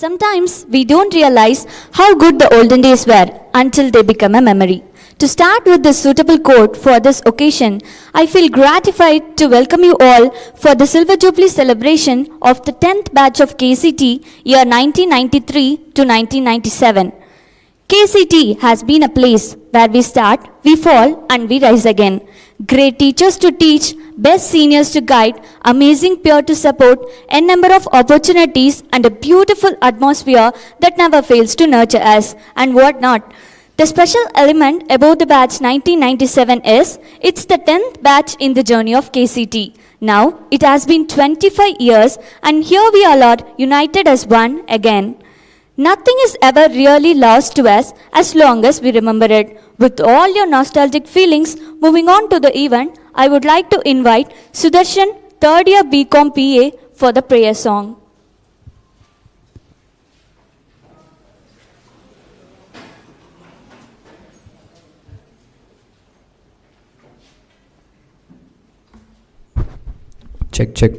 Sometimes we don't realize how good the olden days were until they become a memory. To start with this suitable quote for this occasion, I feel gratified to welcome you all for the Silver Jubilee celebration of the 10th batch of KCT year 1993 to 1997. KCT has been a place where we start, we fall, and we rise again. Great teachers to teach, best seniors to guide, amazing peer to support, a number of opportunities, and a beautiful atmosphere that never fails to nurture us, and what not. The special element about the batch 1997 is, it's the 10th batch in the journey of KCT. Now, it has been 25 years, and here we are all united as one again. Nothing is ever really lost to us as long as we remember it. With all your nostalgic feelings, moving on to the event, I would like to invite Sudarshan, 3rd year BCom PA, for the prayer song. Check.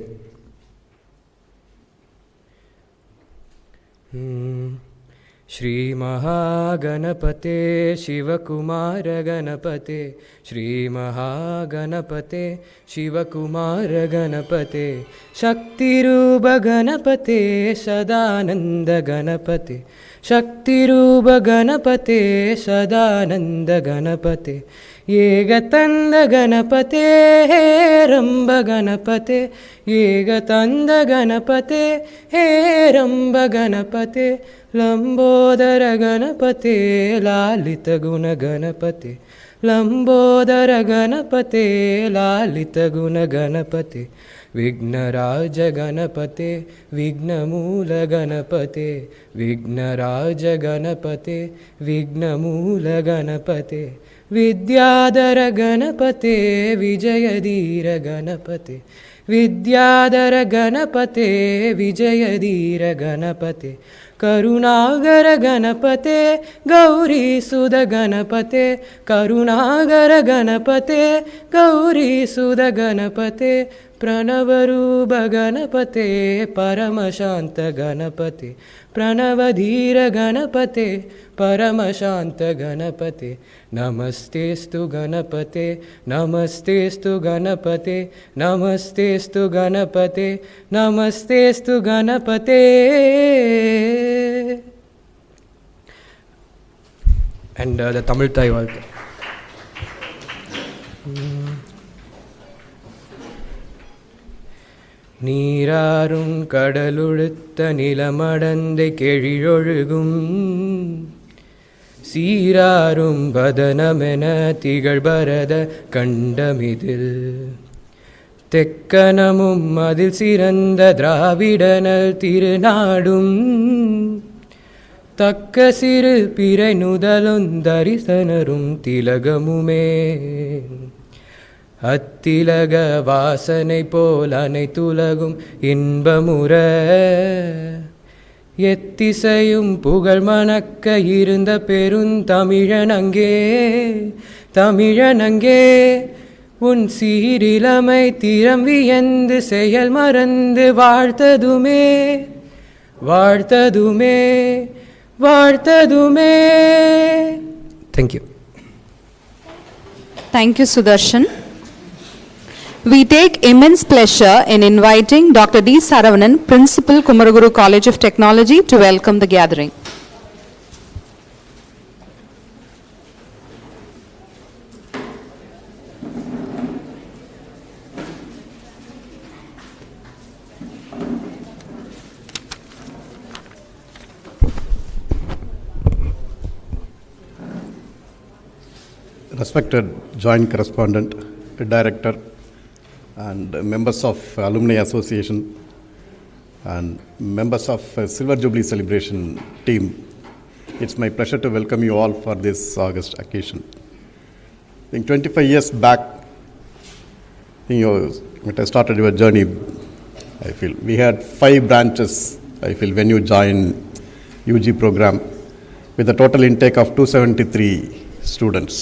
Shri Mahaganapate Shivakumara Ganapate Shri Mahaganapate Shivakumara Ganapate Shaktiruba Ganapate Sadananda Ganapate Shaktiruba Ganapate Sadananda Ganapate Yegatanda Ganapate Ramba Ganapate Yegatanda Ganapate Ramba Ganapate Lambodara Ganapate Lalita Guna Ganapate Lambodara Ganapate Lalita Guna Ganapate Vignaraja Ganapate Vignamula Ganapate Vignaraja Ganapate Vignamula Ganapate Vidyadara Ganapate Vijayadira Ganapate Vidyadara Ganapate Vijayadira Ganapate Karunagara Ganapate Gauri Sudha Ganapate Karunagara Ganapate Gauri Sudha Ganapate Pranavaruba Ganapate Paramashanta Ganapate Pranavadhira Ganapate Paramashanta Ganapate Namastestu Ganapate Namastestu Ganapate Namastestu Ganapate Namastestu Ganapate. And the Tamil Thai Valke. நீராறும் கடலுழுத்த நிலமடந்தை கெழிழொழுகும் சீராறும் வதனமென திகழ்பரத கண்டமிதில் தெக்கனமும் அதில் சிறந்த திராவிடனல் திருநாடும் தக்க சிறு பிறை நுதலுந் தரிசனரும் திலகமுமே அத்திலக வாசனை போல் அனைத்துலகும் இன்பமுற எத்திசையும் புகழ் மணக்க இருந்த பெருந்தமிழன் அங்கே உன் சீரிலமை திறம் வியந்து செயல் மறந்து வாழ்த்ததுமே Thank you. Thank you, Sudarshan. We take immense pleasure in inviting Dr. D. Saravanan, Principal, Kumaraguru College of Technology, to welcome the gathering. Respected Joint Correspondent, Director, and members of Alumni Association, and members of Silver Jubilee Celebration team, it's my pleasure to welcome you all for this August occasion. I think 25 years back, when I started your journey, I feel we had 5 branches, I feel, when you joined UG program, with a total intake of 273 students.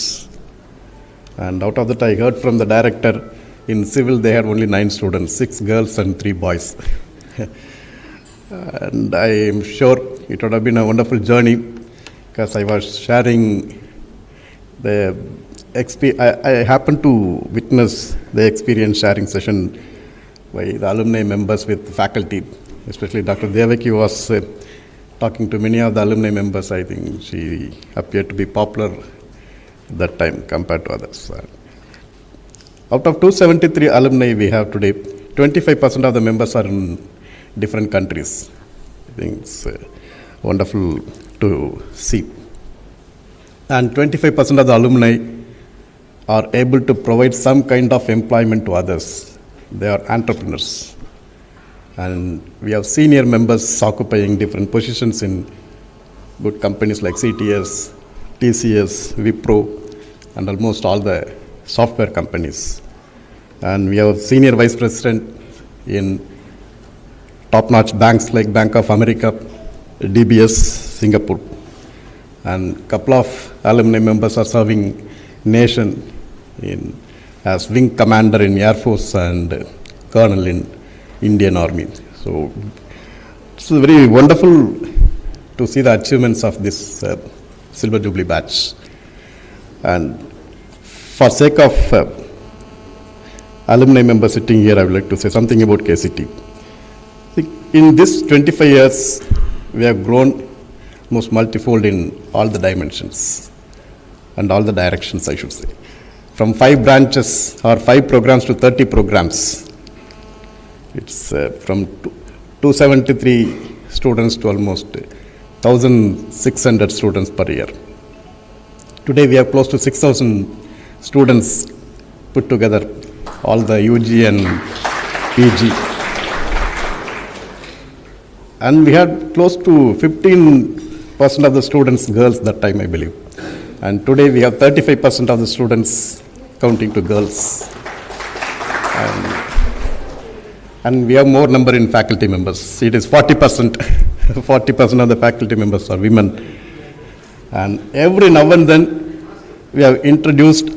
And out of that, I heard from the director, in civil they had only 9 students, 6 girls and 3 boys. And I am sure it would have been a wonderful journey because I was sharing the I happened to witness the experience sharing session by the alumni members with faculty, especially Dr. Devaki was talking to many of the alumni members. I think she appeared to be popular at that time compared to others. Out of 273 alumni we have today, 25% of the members are in different countries. I think it's wonderful to see. And 25% of the alumni are able to provide some kind of employment to others. They are entrepreneurs. And we have senior members occupying different positions in good companies like CTS, TCS, Wipro, and almost all the software companies. And we have senior vice president in top-notch banks like Bank of America, DBS, Singapore. And a couple of alumni members are serving nation as wing commander in Air Force and colonel in Indian Army. So it's very wonderful to see the achievements of this Silver Jubilee batch. And for sake of alumni members sitting here, I would like to say something about KCT. In this 25 years, we have grown most multifold in all the dimensions and all the directions, I should say. From 5 branches or 5 programs to 30 programs. It's from 273 students to almost 1,600 students per year. Today we have close to 6,000 students put together, all the UG and PG. And we had close to 15% of the students girls that time, I believe. And today we have 35% of the students counting to girls. And we have more number in faculty members. It is 40%. 40% of the faculty members are women. And every now and then we have introduced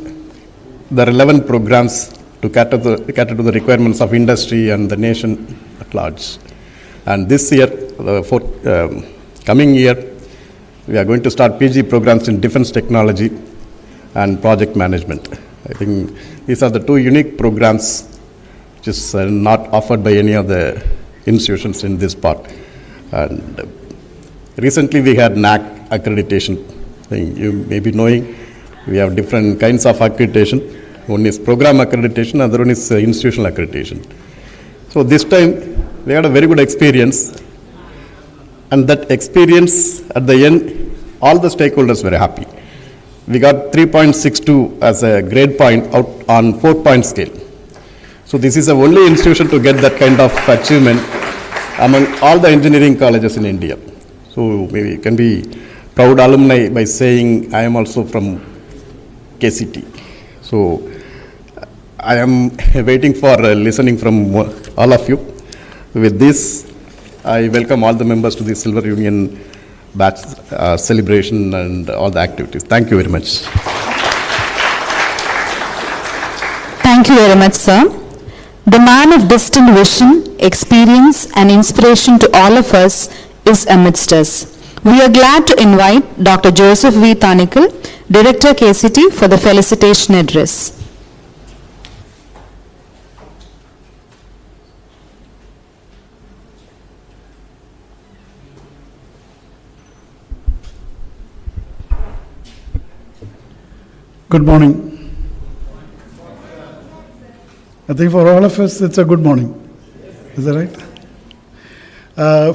the relevant programs to cater to the requirements of industry and the nation at large. And this year, coming year, we are going to start PG programs in defense technology and project management. I think these are the 2 unique programs which is not offered by any of the institutions in this part. And recently we had NAC accreditation. You may be knowing we have different kinds of accreditation. One is program accreditation, other one is institutional accreditation. So this time we had a very good experience, and that experience at the end, all the stakeholders were happy. We got 3.62 as a grade point out on 4-point scale. So this is the only institution to get that kind of achievement among all the engineering colleges in India. So we can be proud alumni by saying I am also from KCT. So I am waiting for listening from all of you. With this, I welcome all the members to the Silver Union batch celebration and all the activities. Thank you very much. Thank you very much, sir. The man of distant vision, experience, and inspiration to all of us is amidst us. We are glad to invite Dr. Joseph V. Thanikal, Director KCT, for the felicitation address. Good morning. I think for all of us, it's a good morning. Is that right?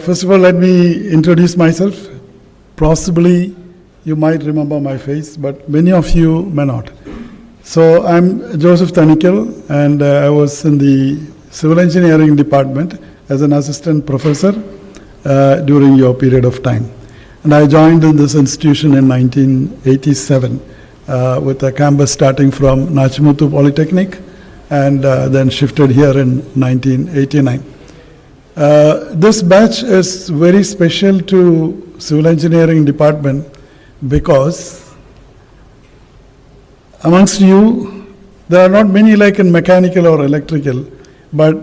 First of all, let me introduce myself. Possibly, you might remember my face, but many of you may not. So, I'm Joseph Thanikal, and I was in the Civil Engineering Department as an assistant professor during your period of time. And I joined in this institution in 1987. With a campus starting from Nachimuthu Polytechnic and then shifted here in 1989. This batch is very special to Civil Engineering Department because amongst you, there are not many like in mechanical or electrical, but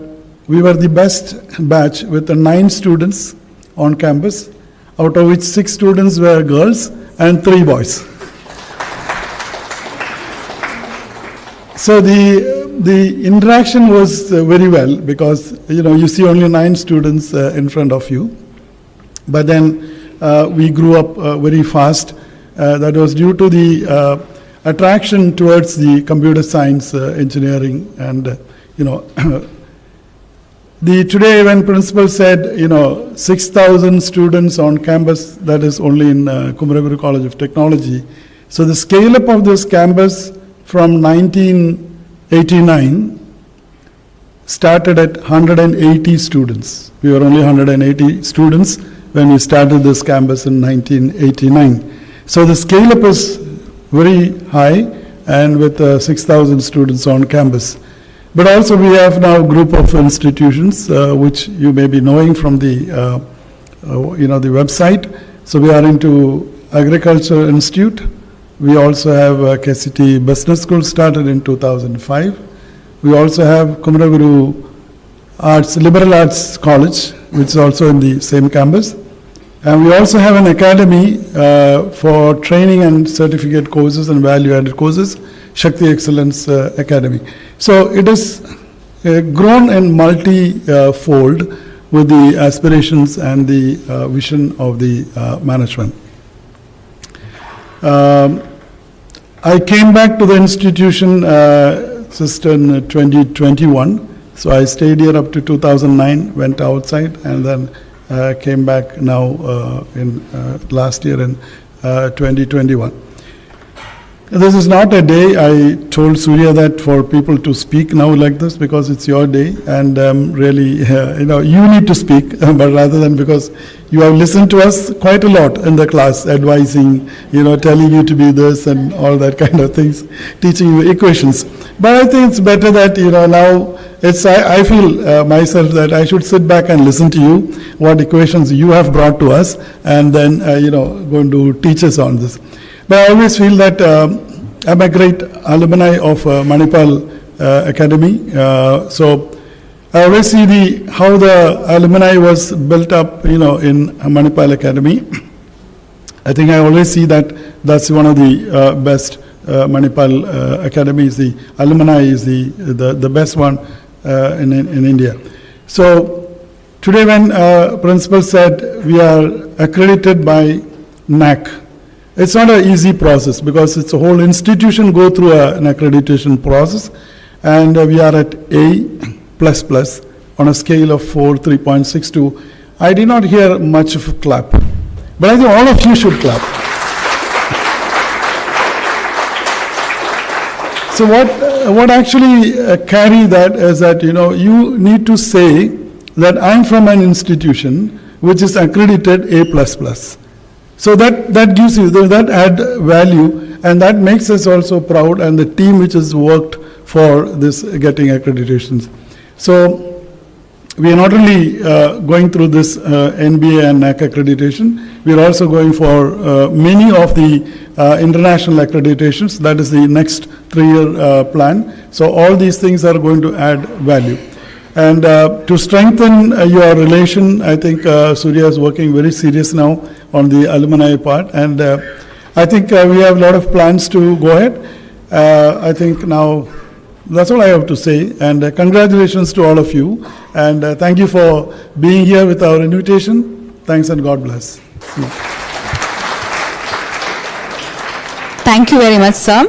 we were the best batch with 9 students on campus, out of which 6 students were girls and 3 boys. So the interaction was very well, because you see only 9 students in front of you. But then we grew up very fast. That was due to the attraction towards the computer science, engineering, and today when principal said 6,000 students on campus, that is only in Kumaraguru College of Technology. So the scale up of this campus from 1989 started at 180 students. We were only 180 students when we started this campus in 1989. So the scale up is very high, and with 6,000 students on campus. But also we have now a group of institutions which you may be knowing from the the website. So we are into Agriculture Institute. We also have KCT Business School, started in 2005. We also have Kumaraguru Liberal Arts College, which is also in the same campus. And we also have an academy for training and certificate courses and value-added courses, Shakti Excellence Academy. So it is grown in multi-fold with the aspirations and the vision of the management. I came back to the institution just in 2021. So I stayed here up to 2009, went outside, and then came back now in last year in 2021. This is not a day, I told Surya that for people to speak now like this, because it's your day, and really, you need to speak, but rather than, because you have listened to us quite a lot in the class, advising, telling you to be this and all that kind of things, teaching you equations. But I think it's better that, now I feel myself that I should sit back and listen to you, what equations you have brought to us, and then, going to teach us on this. But I always feel that I'm a great alumni of Manipal Academy. So I always see how the alumni was built up, in Manipal Academy. I think I always see that's one of the best Manipal academies. The alumni is the best one in India. So today when principal said we are accredited by NAC, it's not an easy process, because it's a whole institution go through an accreditation process, and we are at A++ on a scale of 3.62. I did not hear much of a clap, but I think all of you should clap. So what actually carry that is that, you need to say that I'm from an institution which is accredited A++. So that gives you, that add value, and that makes us also proud, and the team which has worked for this getting accreditations. So we are not only going through this NBA and NAC accreditation, we are also going for many of the international accreditations. That is the next 3-year plan. So all these things are going to add value. And to strengthen your relation, I think Surya is working very serious now on the alumni part. And I think we have a lot of plans to go ahead. I think now that's all I have to say. And congratulations to all of you. And thank you for being here with our invitation. Thanks and God bless. Thank you very much, sir.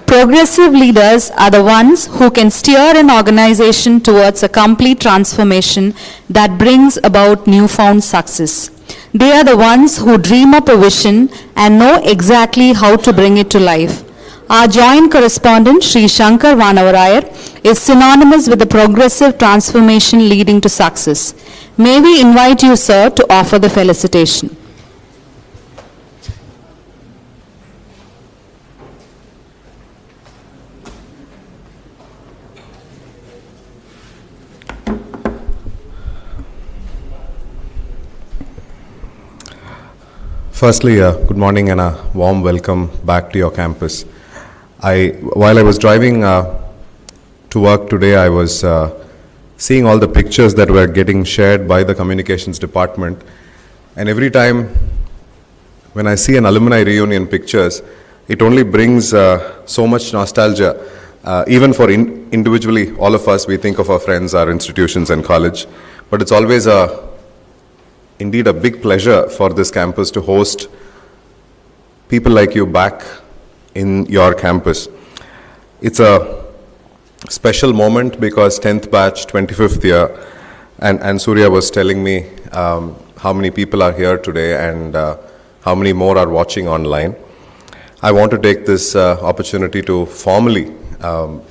Progressive leaders are the ones who can steer an organization towards a complete transformation that brings about newfound success. They are the ones who dream up a vision and know exactly how to bring it to life. Our joint correspondent, Sri Shankar Vanavarayar, is synonymous with the progressive transformation leading to success. May we invite you, sir, to offer the felicitation. Firstly, good morning and a warm welcome back to your campus. While I was driving to work today, I was seeing all the pictures that were getting shared by the communications department, And every time when I see an alumni reunion pictures, it only brings so much nostalgia. Even for individually, all of us, we think of our friends, our institutions and college. But it's always indeed a big pleasure for this campus to host people like you back in your campus. It's a special moment because 10th batch, 25th year, and Surya was telling me how many people are here today and how many more are watching online. I want to take this opportunity to formally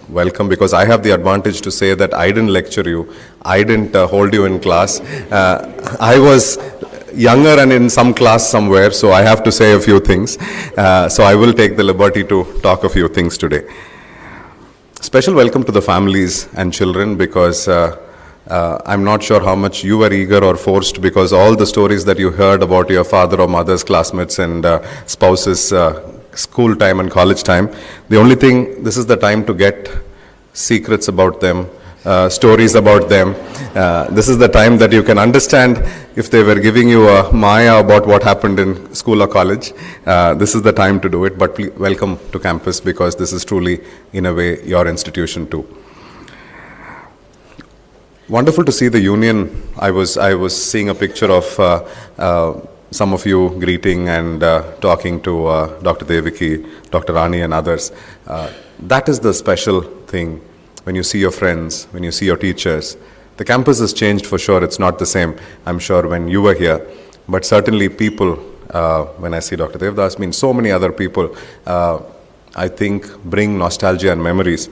welcome, because I have the advantage to say that I didn't lecture you, I didn't hold you in class. I was younger and in some class somewhere, so I have to say a few things. So I will take the liberty to talk a few things today. Special welcome to the families and children, because I'm not sure how much you were eager or forced, because all the stories that you heard about your father or mother's classmates and spouses, school time and college time, the only thing, this is the time to get secrets about them, stories about them. This is the time that you can understand if they were giving you a maya about what happened in school or college. This is the time to do it, but please welcome to campus, because this is truly, in a way, your institution too. Wonderful to see the union. I was seeing a picture of some of you greeting and talking to Dr. Devaki, Dr. Rani and others. That is the special thing when you see your friends, when you see your teachers. The campus has changed for sure. It's not the same, I'm sure, when you were here. But certainly people, when I see Dr. Devdas, means so many other people, I think bring nostalgia and memories.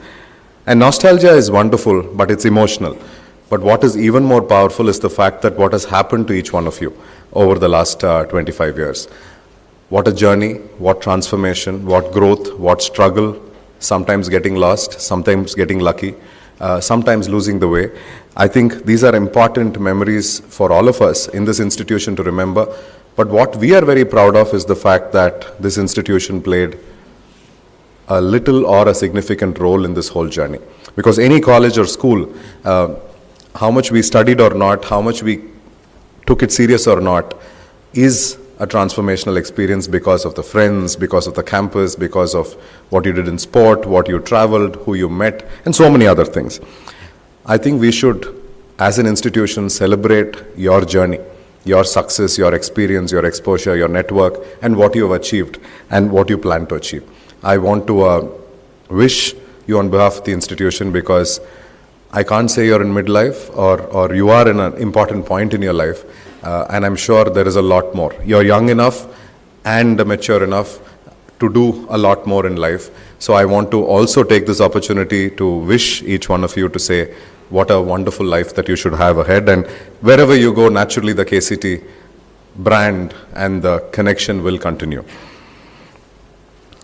And nostalgia is wonderful, but it's emotional. But what is even more powerful is the fact that what has happened to each one of you over the last 25 years. What a journey, what transformation, what growth, what struggle, sometimes getting lost, sometimes getting lucky, sometimes losing the way. I think these are important memories for all of us in this institution to remember. But what we are very proud of is the fact that this institution played a little or a significant role in this whole journey. Because any college or school, how much we studied or not, how much we took it serious or not, is a transformational experience because of the friends, because of the campus, because of what you did in sport, what you traveled, who you met, and so many other things. I think we should, as an institution, celebrate your journey, your success, your experience, your exposure, your network, and what you have achieved and what you plan to achieve. I want to wish you on behalf of the institution, because I can't say you're in midlife or you are in an important point in your life, and I'm sure there is a lot more. You're young enough and mature enough to do a lot more in life. So I want to also take this opportunity to wish each one of you to say what a wonderful life that you should have ahead. And wherever you go, naturally the KCT brand and the connection will continue.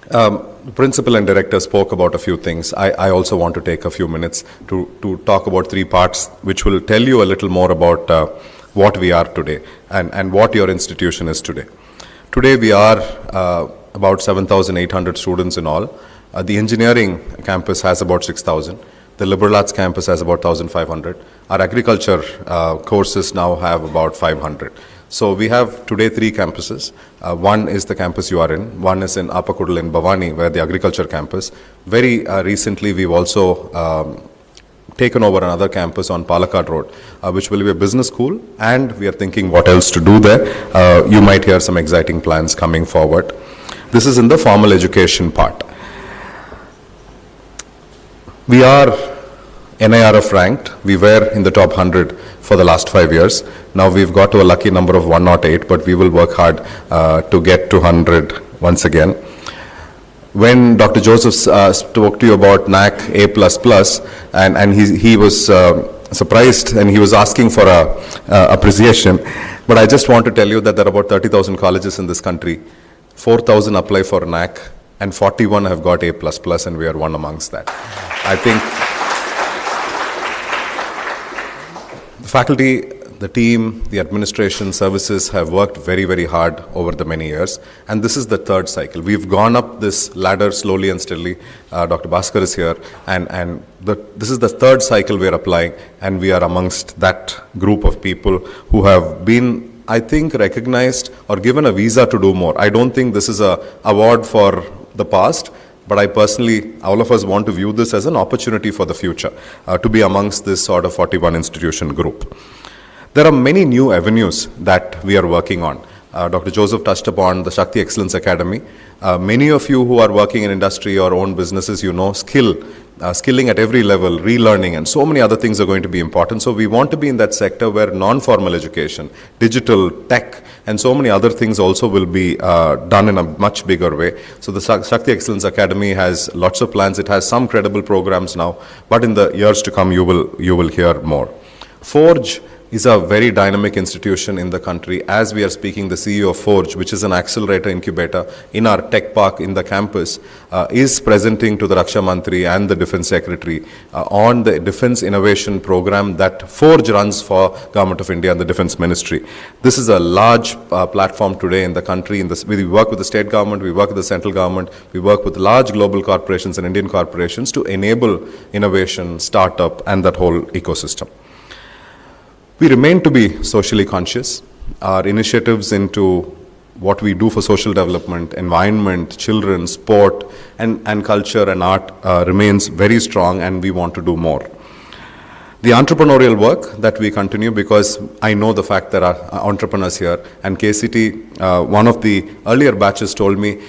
The principal and director spoke about a few things. I also want to take a few minutes to talk about three parts, which will tell you a little more about what we are today and what your institution is today. Today we are about 7,800 students in all. The engineering campus has about 6,000. The liberal arts campus has about 1,500. Our agriculture courses now have about 500. So we have today three campuses. One is the campus you are in. One is in Appakudal in Bhavani, where the agriculture campus. Very recently, we've also taken over another campus on Palakkad Road, which will be a business school, and we are thinking what else to do there. You might hear some exciting plans coming forward. This is in the formal education part. We are NIRF ranked. We were in the top 100 for the last 5 years. Now we've got to a lucky number of 108, but we will work hard to get to 100 once again. When Dr. Joseph spoke to you about NAC A++, and he was surprised and he was asking for appreciation, but I just want to tell you that there are about 30,000 colleges in this country. 4,000 apply for NAC, and 41 have got A++, and we are one amongst that. I think the faculty, the team, the administration, services have worked very, very hard over the many years, and this is the third cycle. We've gone up this ladder slowly and steadily. Dr. Bhaskar is here, and this is the third cycle we are applying, and we are amongst that group of people who have been I think, recognized or given a visa to do more. I don't think this is an award for the past, but I personally, all of us want to view this as an opportunity for the future, to be amongst this sort of 41 institution group. There are many new avenues that we are working on. Dr. Joseph touched upon the Shakti Excellence Academy. Many of you who are working in industry or own businesses, you know, skilling at every level, relearning, and so many other things are going to be important. So we want to be in that sector where non-formal education, digital, tech, and so many other things also will be done in a much bigger way. So the Shakti Excellence Academy has lots of plans. It has some credible programs now, but in the years to come, you will hear more. Forge is a very dynamic institution in the country. As we are speaking, the CEO of Forge, which is an accelerator incubator in our tech park in the campus, is presenting to the Raksha Mantri and the Defense Secretary on the Defense Innovation Program that Forge runs for Government of India and the Defense Ministry. This is a large platform today in the country. We work with the state government, we work with the central government, we work with large global corporations and Indian corporations to enable innovation, startup, and that whole ecosystem. We remain to be socially conscious. Our initiatives into what we do for social development, environment, children, sport, and culture and art remains very strong, and we want to do more. The entrepreneurial work that we continue, because I know the fact there are entrepreneurs here, and KCT, one of the earlier batches told me,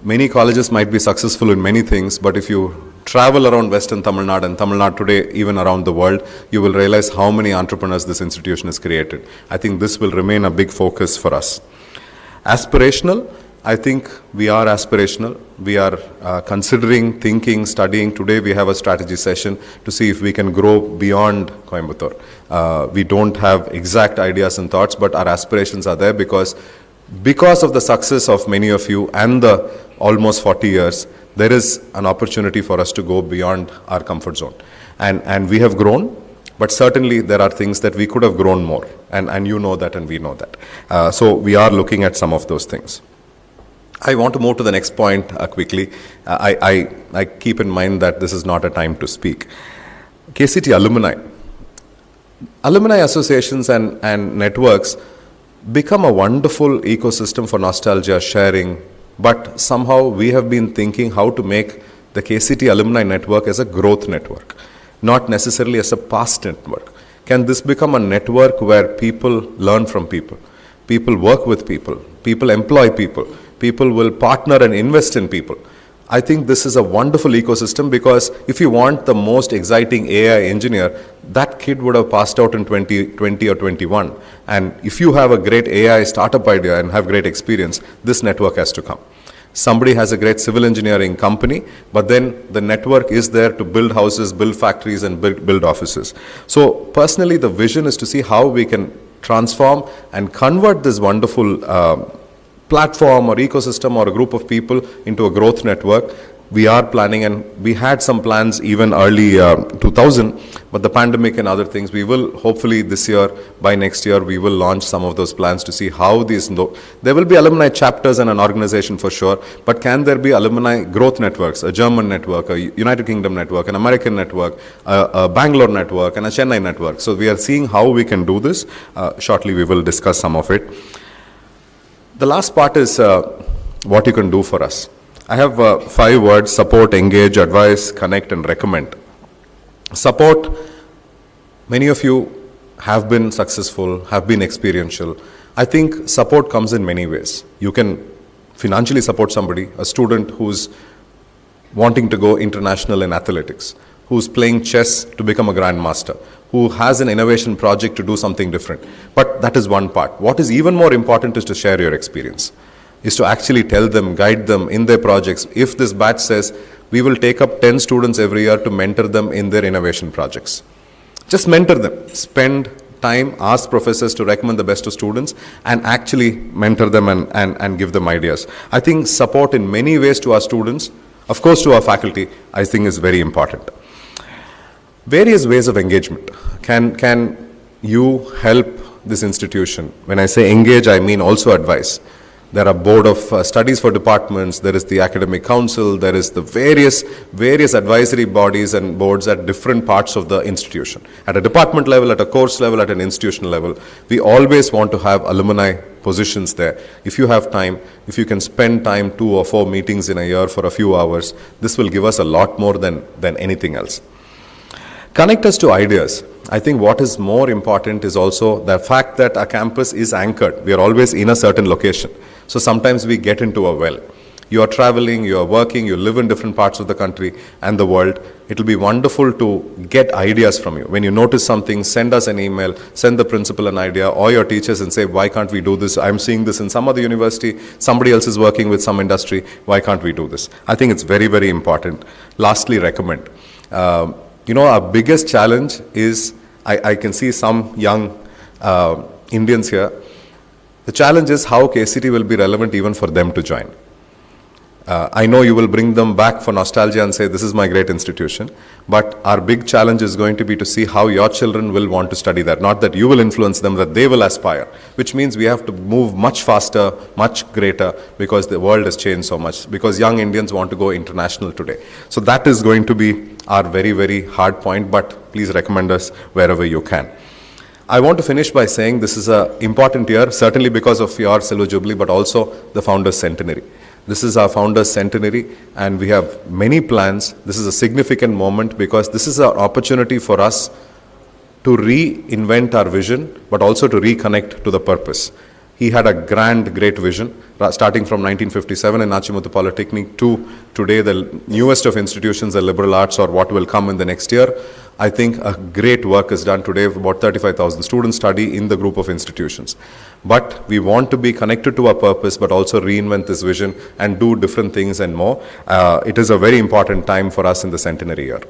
many colleges might be successful in many things, but if you travel around Western Tamil Nadu and Tamil Nadu today, even around the world, you will realize how many entrepreneurs this institution has created. I think this will remain a big focus for us. Aspirational, I think we are aspirational. We are considering, thinking, studying. Today we have a strategy session to see if we can grow beyond Coimbatore. We don't have exact ideas and thoughts, but our aspirations are there because of the success of many of you and the almost 40 years, there is an opportunity for us to go beyond our comfort zone. And we have grown, but certainly there are things that we could have grown more. And you know that and we know that. So we are looking at some of those things. I want to move to the next point quickly. I keep in mind that this is not a time to speak. KCT alumni. Alumni associations and networks become a wonderful ecosystem for nostalgia sharing, but somehow we have been thinking how to make the KCT alumni network as a growth network, not necessarily as a past network. Can this become a network where people learn from people, people work with people, people employ people, people will partner and invest in people? I think this is a wonderful ecosystem, because if you want the most exciting AI engineer, that kid would have passed out in 2020 or 21. And if you have a great AI startup idea and have great experience, this network has to come. Somebody has a great civil engineering company, but then the network is there to build houses, build factories, and build offices. So personally, the vision is to see how we can transform and convert this wonderful platform or ecosystem or a group of people into a growth network. We are planning, and we had some plans even early 2000, but the pandemic and other things, we will hopefully this year, by next year, we will launch some of those plans to see how these, there will be alumni chapters and an organization for sure, but can there be alumni growth networks, a German network, a United Kingdom network, an American network, a Bangalore network, and a Chennai network? So we are seeing how we can do this. Shortly we will discuss some of it. The last part is what you can do for us. I have 5 words: support, engage, advise, connect, and recommend. Support, many of you have been successful, have been experiential. I think support comes in many ways. You can financially support somebody, a student who's wanting to go international in athletics, who's playing chess to become a grandmaster, who has an innovation project to do something different. But that is one part. What is even more important is to share your experience, is to actually tell them, guide them in their projects. If this batch says, we will take up 10 students every year to mentor them in their innovation projects. Just mentor them. Spend time, ask professors to recommend the best to students, and actually mentor them and give them ideas. I think support in many ways to our students, of course to our faculty, I think is very important. Various ways of engagement. Can you help this institution? When I say engage, I mean also advise. There are board of studies for departments, there is the academic council, there is the various advisory bodies and boards at different parts of the institution. At a department level, at a course level, at an institutional level, we always want to have alumni positions there. If you have time, if you can spend time 2 or 4 meetings in a year for a few hours, this will give us a lot more than anything else. Connect us to ideas. I think what is more important is also the fact that our campus is anchored. We are always in a certain location. So sometimes we get into a well. You are traveling, you are working, you live in different parts of the country and the world. It will be wonderful to get ideas from you. When you notice something, send us an email, send the principal an idea or your teachers and say, why can't we do this? I'm seeing this in some other university, somebody else is working with some industry, why can't we do this? I think it's very, very important. Lastly, recommend. Our biggest challenge is, I can see some young Indians here. The challenge is how KCT will be relevant even for them to join. I know you will bring them back for nostalgia and say, this is my great institution. But our big challenge is going to be to see how your children will want to study there. Not that you will influence them, that they will aspire. Which means we have to move much faster, much greater, because the world has changed so much. Because young Indians want to go international today. So that is going to be our very, very hard point. But please recommend us wherever you can. I want to finish by saying this is an important year, certainly because of your Silver Jubilee, but also the Founders Centenary. This is our Founders Centenary, and we have many plans. This is a significant moment because this is our opportunity for us to reinvent our vision, but also to reconnect to the purpose. He had a great vision, starting from 1957 in Nachimuthu Polytechnic to today, the newest of institutions, the liberal arts, or what will come in the next year. I think a great work is done today. About 35,000 students study in the group of institutions. But we want to be connected to our purpose, but also reinvent this vision and do different things and more. It is a very important time for us in the centenary year.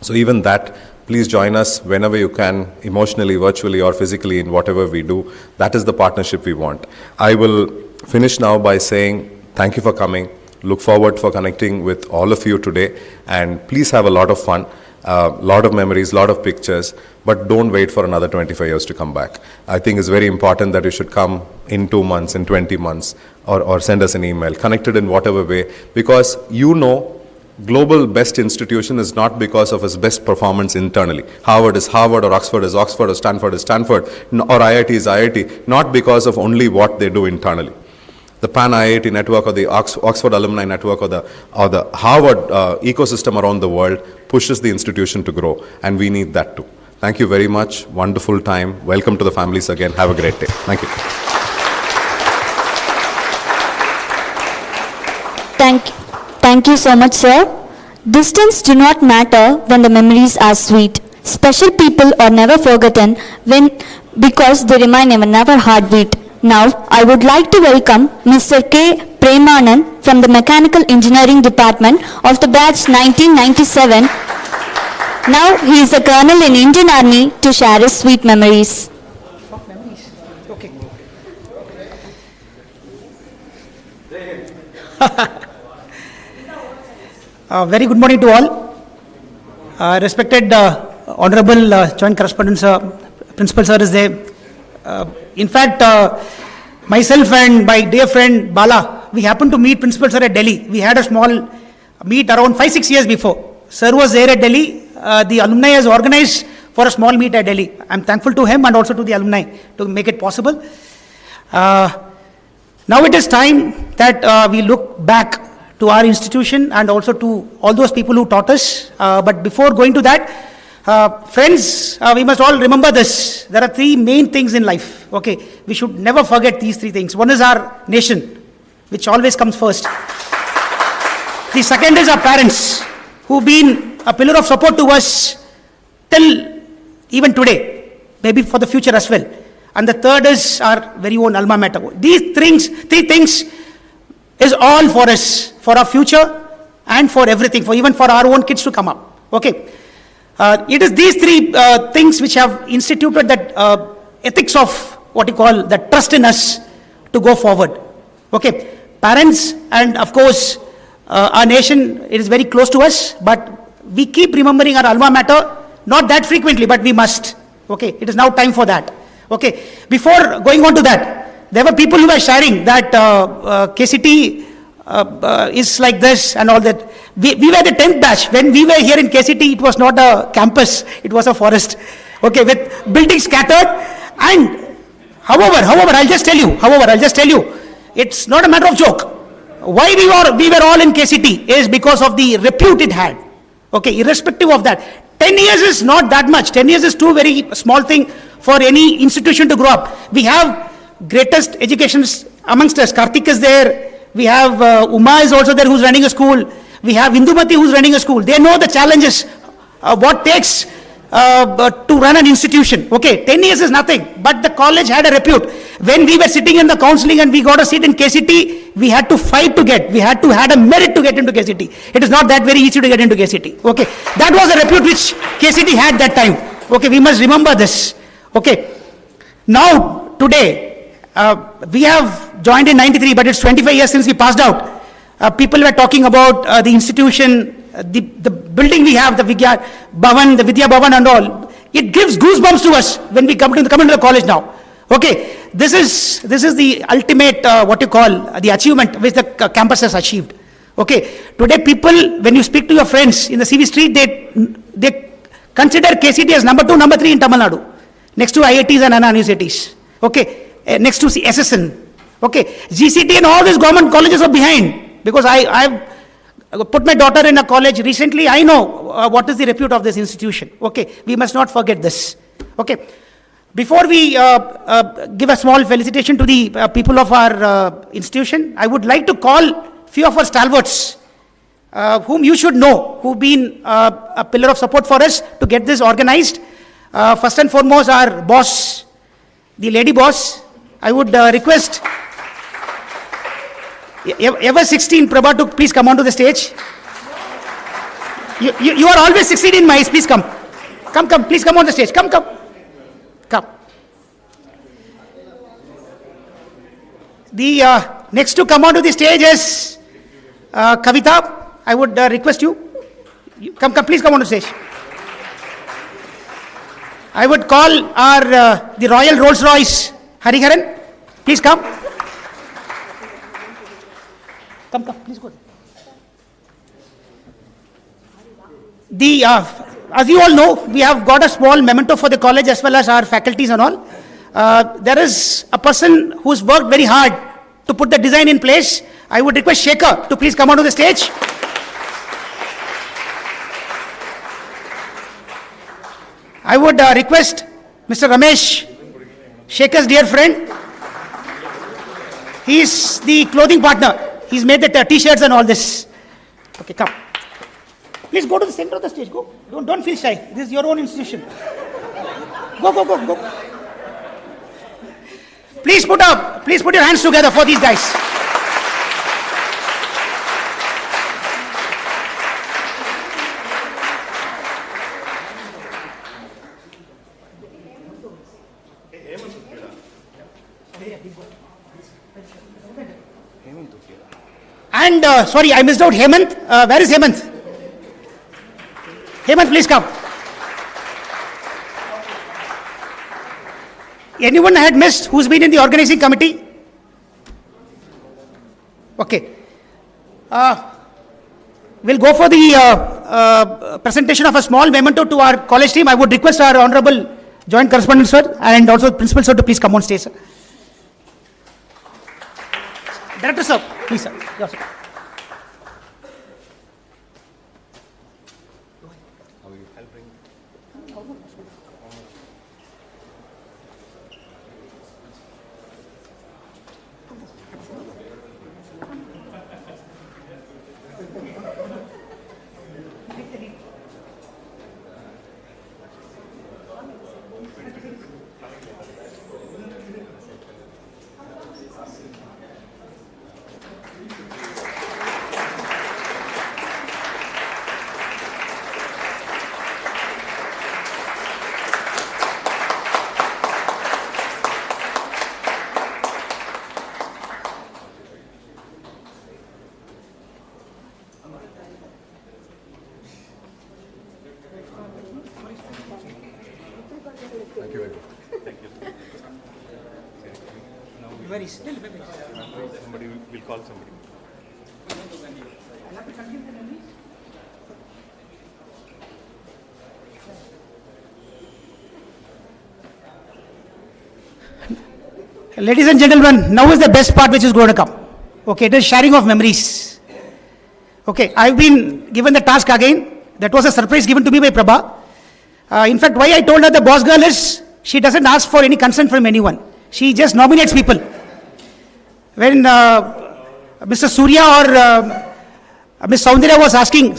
So even that, please join us whenever you can, emotionally, virtually, or physically in whatever we do. That is the partnership we want. I will finish now by saying thank you for coming. Look forward for connecting with all of you today. And please have a lot of fun. Lot of memories, lot of pictures, but don't wait for another 25 years to come back. I think it's very important that you should come in 2 months, in 20 months, or send us an email, connected in whatever way, because global best institution is not because of its best performance internally. Harvard is Harvard, or Oxford is Oxford, or Stanford is Stanford, or IIT is IIT, not because of only what they do internally. The Pan IIT network or the Oxford alumni network or the Harvard ecosystem around the world pushes the institution to grow, and we need that too. Thank you very much. Wonderful time. Welcome to the families again. Have a great day. Thank you. Thank you so much, sir. Distance do not matter when the memories are sweet. Special people are never forgotten because they remain in our heartbeat. Now, I would like to welcome Mr. K. Premanand from the Mechanical Engineering Department of the batch 1997. Now, he is a colonel in Indian Army to share his sweet memories. Okay. Very good morning to all. Respected Honorable Joint Correspondent Sir, Principal Sir is there. In fact, myself and my dear friend Bala, we happened to meet Principal Sir at Delhi. We had a small meet around 5-6 years before. Sir was there at Delhi. The alumni has organized for a small meet at Delhi. I'm thankful to him and also to the alumni to make it possible. Now it is time that we look back to our institution and also to all those people who taught us. But before going to that, friends, we must all remember this. There are 3 main things in life. Okay, we should never forget these 3 things. One is our nation, which always comes first. The second is our parents, who've been a pillar of support to us till even today, maybe for the future as well. And the third is our very own alma mater. These 3 things is all for us, for our future and for everything, for even for our own kids to come up. Okay. It is these 3 things which have instituted that ethics of what you call the trust in us to go forward. Okay, parents and of course our nation, it is very close to us, but we keep remembering our alma mater, not that frequently, but we must. Okay, it is now time for that. Okay, before going on to that, there were people who were sharing that KCT is like this and all that. We were the 10th batch. When we were here in KCT, it was not a campus, it was a forest. Okay, with buildings scattered. And however, I'll just tell you, it's not a matter of joke. Why we were all in KCT is because of the repute it had. Okay, irrespective of that. 10 years is not that much. 10 years is too very small thing for any institution to grow up. We have greatest educations amongst us. Karthik is there. We have Uma is also there who's running a school. We have Indumati who's running a school. They know the challenges, what takes to run an institution. Okay, 10 years is nothing, but the college had a repute. When we were sitting in the counseling and we got a seat in KCT, we had to fight to get, we had a merit to get into KCT. It is not that very easy to get into KCT. Okay, that was a repute which KCT had that time. Okay, we must remember this. Okay, now today, we have joined in 93, but it's 25 years since we passed out. People were talking about the institution, the building we have, the Vidya Bhavan and all. It gives goosebumps to us when we come into the college now. Okay, this is the ultimate, the achievement which the campus has achieved. Okay, today people, when you speak to your friends in the CV street, they consider KCT as number 2, number 3 in Tamil Nadu, next to IITs and Anna universities. Okay, next to SSN. Okay, GCT and all these government colleges are behind. Because I've put my daughter in a college recently, I know what is the repute of this institution. Okay, we must not forget this. Okay, before we give a small felicitation to the people of our institution, I would like to call few of our stalwarts, whom you should know, who've been a pillar of support for us to get this organized. First and foremost, our boss, the lady boss. I would request ever 16 Prabha to please come onto the stage. You are always 16 in my eyes. Please come. Come, please come on the stage. Come. The next to come onto the stage is Kavita. I would request you. Come, please come on the stage. I would call our the Royal Rolls Royce, Hariharan. Please come. Come, please go. As you all know, we have got a small memento for the college as well as our faculties and all. There is a person who's worked very hard to put the design in place. I would request Shekhar to please come onto the stage. I would request Mr. Ramesh, Shekhar's dear friend. He is the clothing partner. He's made the t-shirts and all this. Okay, come. Please go to the center of the stage. Go. Don't feel shy. This is your own institution. Go. Please put your hands together for these guys. And sorry, I missed out Hemant. Where is Hemant? Hemant, please come. Anyone I had missed who's been in the organizing committee? Okay. We'll go for the presentation of a small memento to our college team. I would request our Honorable Joint Correspondent Sir and also Principal Sir to please come on stage, sir. Director Sir, please sir. Yes, sir. memories. Somebody will call somebody. Ladies and gentlemen, now is the best part which is going to come. Okay, it is sharing of memories. Okay, I've been given the task again. That was a surprise given to me by Prabha. In fact, why I told her the boss girl is, she doesn't ask for any consent from anyone. She just nominates people. When Mr. Surya or Ms. Soundarya was asking,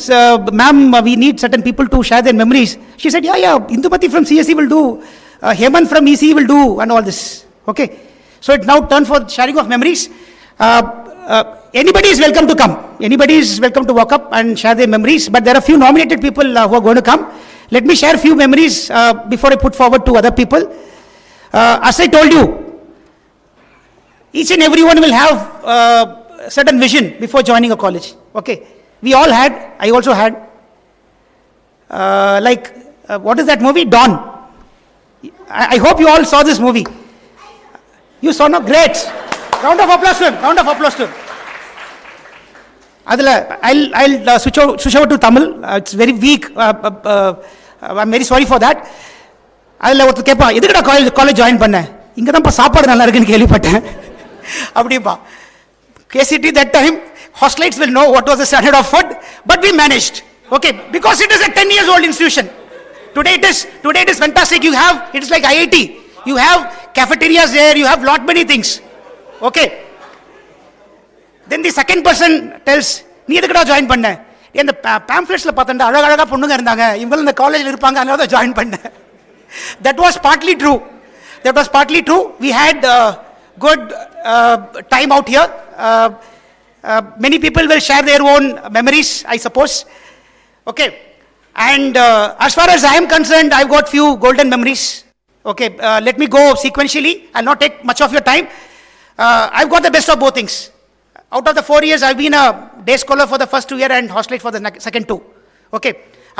ma'am, we need certain people to share their memories. She said, yeah, Indupati from CSE will do, Hemant from EC will do, and all this. Okay. So it's now turn for sharing of memories. Anybody is welcome to come. Anybody is welcome to walk up and share their memories. But there are few nominated people who are going to come. Let me share a few memories before I put forward to other people. As I told you, each and everyone will have certain vision before joining a college. Okay. We all had, I also had. What is that movie? Dawn. I hope you all saw this movie. You saw, no? Great. Round of applause to him. Round of applause to him. I'll switch over to Tamil. It's very weak. I'm very sorry for that. அதில் ஒருத்தர் கேட்பான், எதுக்குடா college join பண்ணேன்? இங்கே தான்ப்பா சாப்பாடு நல்லா இருக்குன்னு கேள்விப்பட்டேன் அப்படிப்பா. KCT that time, hostelites will know what was the standard of food, but we managed. Okay, because it is a 10 years old institution. Today it is fantastic. It is like IIT. You have cafeterias there, you have lot many things. Okay. Then the second person tells, நீ எதுக்குடா join பண்ண? இந்த pamphletsல பார்த்தா அழகழகா பொண்ணுங்க இருந்தாங்க, இவங்க இந்த காலேஜ்ல இருப்பாங்க, அதனால தான் ஜாயின் பண்ணேன். That was partly true. We had good time out here. Many people will share their own memories, I suppose. Okay. And as far as I am concerned, I've got few golden memories. Okay, let me go sequentially. I'll not take much of your time. I've got the best of both things. Out of the 4 years, I've been a day scholar for the first 2 years and hostelite for the second 2. Okay,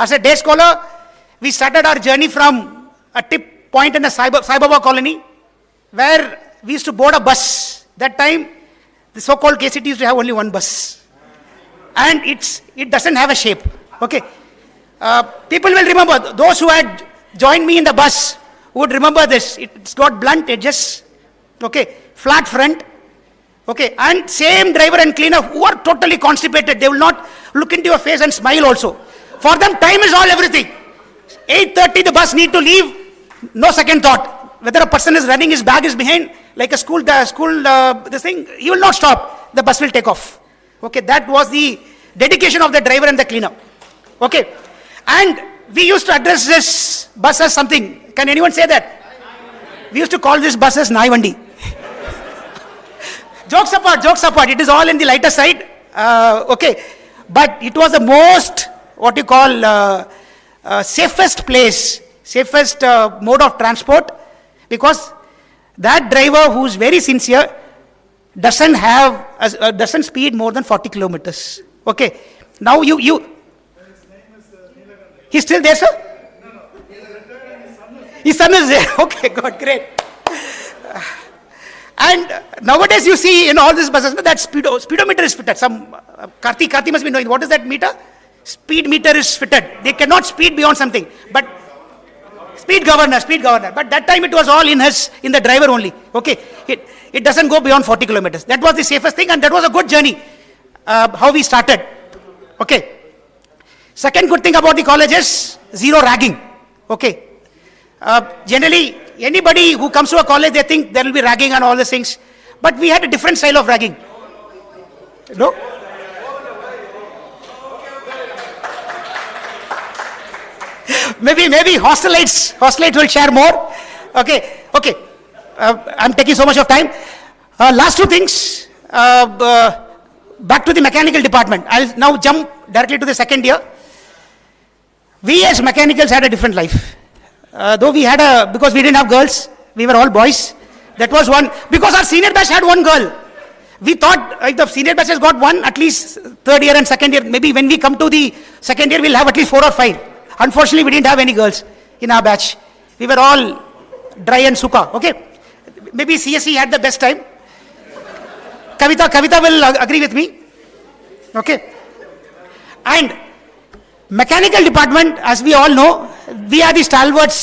as a day scholar, we started our journey from a tip point in the Sai Baba colony, where we used to board a bus. That time, the so-called KCT used to have only one bus. And it doesn't have a shape. Okay, people will remember, those who had joined me in the bus would remember this. It's got blunt edges, okay, flat front, okay, and same driver and cleaner who are totally constipated. They will not look into your face and smile also. For them, time is all everything. 8:30 the bus need to leave, no second thought. Whether a person is running, his bag is behind, like a school this thing, he will not stop. The bus will take off. Okay, that was the dedication of the driver and the cleaner. Okay, and we used to address this bus as something. Can anyone say that? We used to call this bus as Naivandi. Jokes apart, it is all in the lighter side. Okay, but it was the most, what you call, safest place, safest mode of transport, because that driver who is very sincere doesn't speed more than 40 kilometers. Okay, now you he's still there, sir? His son is there. Okay, good, great. And nowadays you see in all these buses that speedometer is fitted. Some Karthi must be knowing what is that meter? Speed meter is fitted. They cannot speed beyond something. But speed governor. But that time it was all in the driver only. Okay, it doesn't go beyond 40 kilometers. That was the safest thing, and that was a good journey. How we started. Okay. Second good thing about the college is zero ragging. Okay. Generally, anybody who comes to a college, they think there will be ragging and all these things. But we had a different style of ragging. No? Maybe hostelites will share more. Okay. I'm taking so much of time. Last two things. Back to the mechanical department. I'll now jump directly to the second year. We as mechanicals had a different life. Though we had because we didn't have girls, we were all boys. That was one, because our senior batch had one girl. We thought if the senior batch has got one, at least third year and second year, maybe when we come to the second year, we'll have at least 4 or 5. Unfortunately, we didn't have any girls in our batch. We were all dry and sukha, okay? Maybe CSE had the best time. Kavita will agree with me. Okay. And mechanical department, as we all know, we are the stalwarts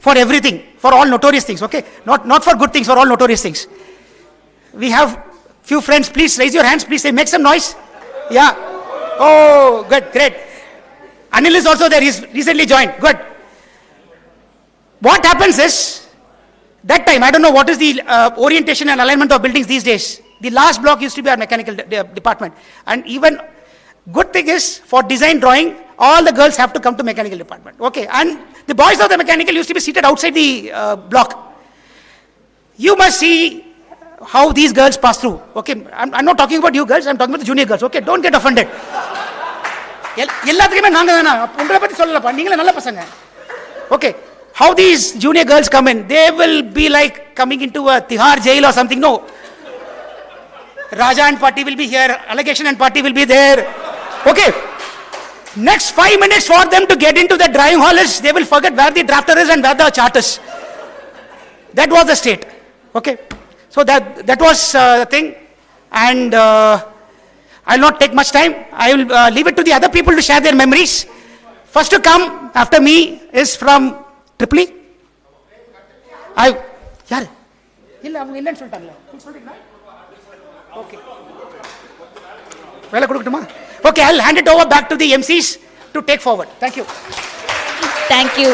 for everything, for all notorious things, okay? Not for good things, for all notorious things. We have few friends, please raise your hands, please say, make some noise. Yeah. Oh, good, great. Anil is also there, he's recently joined, good. What happens is, that time, I don't know what is the orientation and alignment of buildings these days. The last block used to be our mechanical department. And even, good thing is, for design drawing, all the girls have to come to mechanical department. Okay, and the boys of the mechanical used to be seated outside the block. You must see how these girls pass through. Okay, I'm not talking about you girls, I'm talking about the junior girls. Okay, don't get offended. Okay, how these junior girls come in, they will be like coming into a Tihar jail or something. No. Raja and party will be here, allegation and party will be there. Okay. Next 5 minutes for them to get into the drawing hall is, they will forget where the drafter is and where the chart is. That was the state. Okay. So that was the thing. And I'll not take much time. I will leave it to the other people to share their memories. First to come after me is from Jubilee. Okay. Okay, I'll hand it over back to the MCs to take forward. Thank you. Thank you.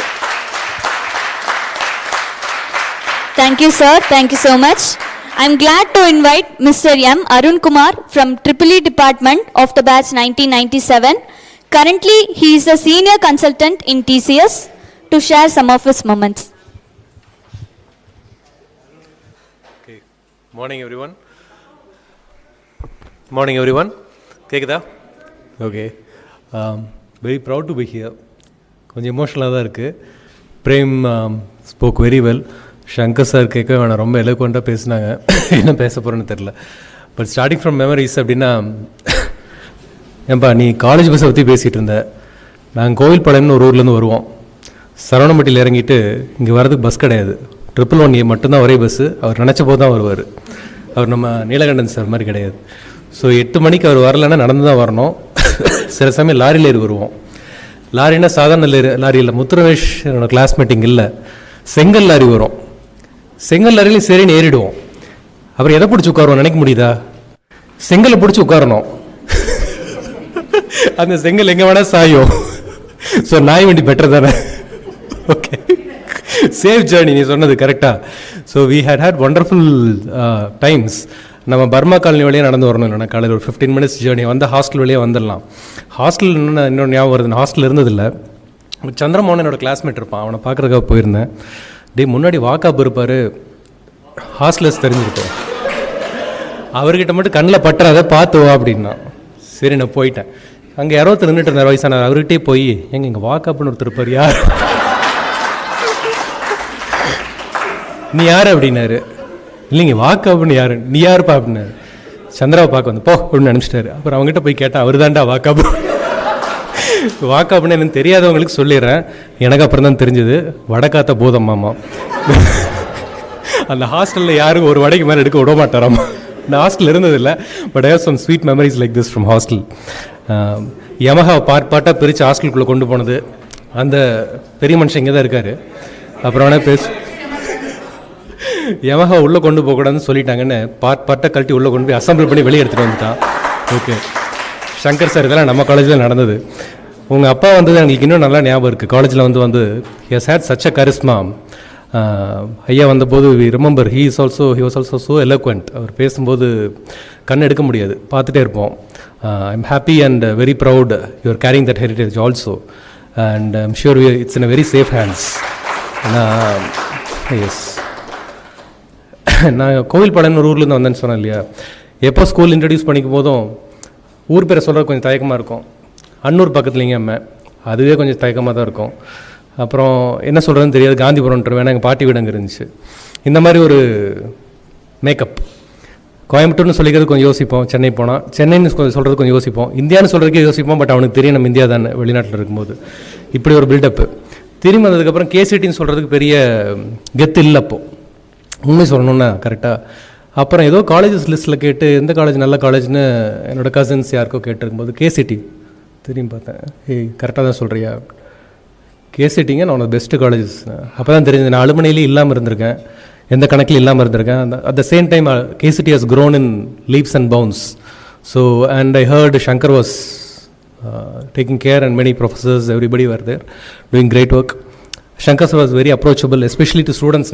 Thank you, sir. Thank you so much. I'm glad to invite Mr. M. Arun Kumar from Jubilee Department of the batch 1997. Currently, he is a senior consultant in TCS to share some of his moments. Okay. Morning, everyone. Morning, everyone. Kekada? Okay. Very proud to be here. கொஞ்சம் எமோஷனலாக தான் இருக்குது. Prem spoke very well. Shankar sir கேட்க வேணாம், ரொம்ப எலோக்வெண்ட்டாக பேசினாங்க. என்ன பேச போகிறேன்னு தெரில. பட் ஸ்டார்டிங் ஃப்ரம் மெமரிஸ் அப்படின்னா, ஏன்பா நீ காலேஜ் பஸ்ஸை பற்றி பேசிகிட்டு இருந்த. நாங்கள் கோவில்பாளையம்னு ஒரு ஊர்லேருந்து வருவோம். சரவணம்பட்டியில் இறங்கிட்டு இங்கே வரதுக்கு பஸ் கிடையாது. 111A மட்டும்தான் ஒரே பஸ்ஸு. அவர் நினச்ச போது தான் வருவார். அவர் நம்ம நீலகண்டன் சார் மாதிரி கிடையாது. ஸோ 8 மணிக்கு அவர் வரலைன்னா நடந்து தான் வரணும். சில சமயம் லாரியில் ஏறி வருவோம். லாரின்னா சாதாரண லாரி இல்லை, முத்துரமேஷ் என்னோட கிளாஸ்மேட்டிங் இல்லை, செங்கல் லாரி வரும். செங்கல் லாரியிலையும் சரின்னு ஏறிடுவோம். அப்புறம் எதை பிடிச்சி உட்காருவோம் நினைக்க முடியுதா? செங்கலை பிடிச்சி உட்காரணும். அந்த செங்கல் எங்கே வேணால் சாயும். ஸோ நாய் வண்டி பெட்டர் தானே. ஓகே, சேஃப் ஜேர்னி, நீ சொன்னது கரெக்டாக. So we had wonderful times. நம்ம பர்மா காலனி வழியாக நடந்து வரணும். இல்லைனா காலையில் ஒரு 15 மினிட்ஸ் ஜேர்னி வந்து ஹாஸ்டல் வழியாக வந்துடலாம். ஹாஸ்டல் இன்னொன்று ஞாபகம் வருது, ஹாஸ்டல் இருந்ததில்லை. சந்திரமோகன் என்னோட கிளாஸ்மேட் இருப்பான், அவனை பார்க்குறதுக்காக போயிருந்தேன். முன்னாடி வாக்காப் இருப்பார், ஹாஸ்டலர்ஸ் தெரிஞ்சிருக்கோம். அவர்கிட்ட மட்டும் கண்ணில் பட்டுறதை பார்த்து வா அப்படின்னா. சரி நான் போயிட்டேன். அங்கே யாரோ நின்றுட்டு இருந்தார் வயசான, அவர்கிட்டே போய் எங்கள் வாக்காப்புன்னு ஒருத்தர் இருப்பார், யார் நீ யார் அப்படின்னாரு. இல்லைங்க வாக்காப்புன்னு யார், நீ யாருப்பா அப்படின்னாரு. சந்திராவை பார்க்க வந்து போ அப்படின்னு நினச்சிட்டாரு. அப்புறம் அவங்ககிட்ட போய் கேட்டால் அவர் தான்டா வாக்காப்பு. வாக்காப்புன்னு எனக்கு தெரியாதவங்களுக்கு சொல்லிடுறேன், எனக்கு அப்புறம் தான் தெரிஞ்சது வடக்காத்த பூதம் மாமா. அந்த ஹாஸ்டலில் யாரும் ஒரு வடைக்கு மேலே எடுக்க விட மாட்டாராம்மா. இந்த ஹாஸ்டல் இருந்ததில்லை, but I have some sweet memories like this from hostel. Yamaha பாட்டாக பிரித்து ஹாஸ்டலுக்குள்ளே கொண்டு போனது, அந்த பெரிய மனுஷன் இங்கே தான் இருக்கார். அப்புறம் வேணால் பேசு, யமஹா உள்ளே கொண்டு போகக்கூடாதுன்னு சொல்லிட்டாங்கன்னு பாட்டை கழட்டி உள்ளே கொண்டு போய் அசம்பிள் பண்ணி வெளியே எடுத்துகிட்டு வந்துட்டான். ஓகே, ஷங்கர் சார் இதெல்லாம் நம்ம காலேஜில் நடந்தது. உங்கள் அப்பா வந்தது எங்களுக்கு இன்னும் நல்லா ஞாபகம் இருக்குது. காலேஜில் வந்து has had such a charisma. ஐயா வந்தபோது we remember he was also so eloquent. அவர் பேசும்போது கண் எடுக்க முடியாது, பார்த்துட்டே இருப்போம். I am happy and very proud you are carrying that heritage also, and I am sure it's in a very safe hands. Yes, நான் கோவில்பாளையம் ஒரு ஊர்லேருந்து வந்தேன்னு சொன்னேன் இல்லையா. எப்போ ஸ்கூல் இன்ட்ரடியூஸ் பண்ணிக்கும் போதும் ஊர் பேரை சொல்கிறது கொஞ்சம் தயக்கமாக இருக்கும். அன்னூர் பக்கத்துலேங்க அம்மா, அதுவே கொஞ்சம் தயக்கமாக தான் இருக்கும். அப்புறம் என்ன சொல்கிறதுன்னு தெரியாது, காந்திபுரம்ன்ற வேணா எங்கள் பாட்டி வீடு அங்கே இருந்துச்சு. இந்த மாதிரி ஒரு மேக்கப். கோயம்புத்தூர்னு சொல்லிக்கிறது கொஞ்சம் யோசிப்போம், சென்னை போனால் சென்னைன்னு சொல்கிறது கொஞ்சம் யோசிப்போம், இந்தியான்னு சொல்கிறதுக்கே யோசிப்போம். பட் அவனுக்கு தெரியும் நம்ம இந்தியா தானே வெளிநாட்டில் இருக்கும்போது. இப்படி ஒரு பில்டப்பு. திரும்பி வந்ததுக்கப்புறம் கேசிடின்னு சொல்கிறதுக்கு பெரிய கெத்து இல்லை. அப்போது உண்மை சொல்லணுன்னா கரெக்டாக அப்புறம் ஏதோ காலேஜஸ் லிஸ்ட்டில் கேட்டு எந்த காலேஜ் நல்ல காலேஜ்னு என்னோடய கசின்ஸ் யாருக்கோ கேட்டிருக்கும்போது KCT திரும்பி பார்த்தேன். கரெக்டாக தான் சொல்கிறியா? KCTங்க நான் பெஸ்ட்டு காலேஜஸ். அப்போ தான் தெரிஞ்சது நான் அலுமினியிலே இல்லாமல் இருந்திருக்கேன், எந்த கணக்கில் இல்லாமல் இருந்திருக்கேன். At the same time KCT has grown in leaps and bounds. So and I heard Shankar was taking care and many professors, everybody were there doing great work. Shankar was very approachable, especially to students.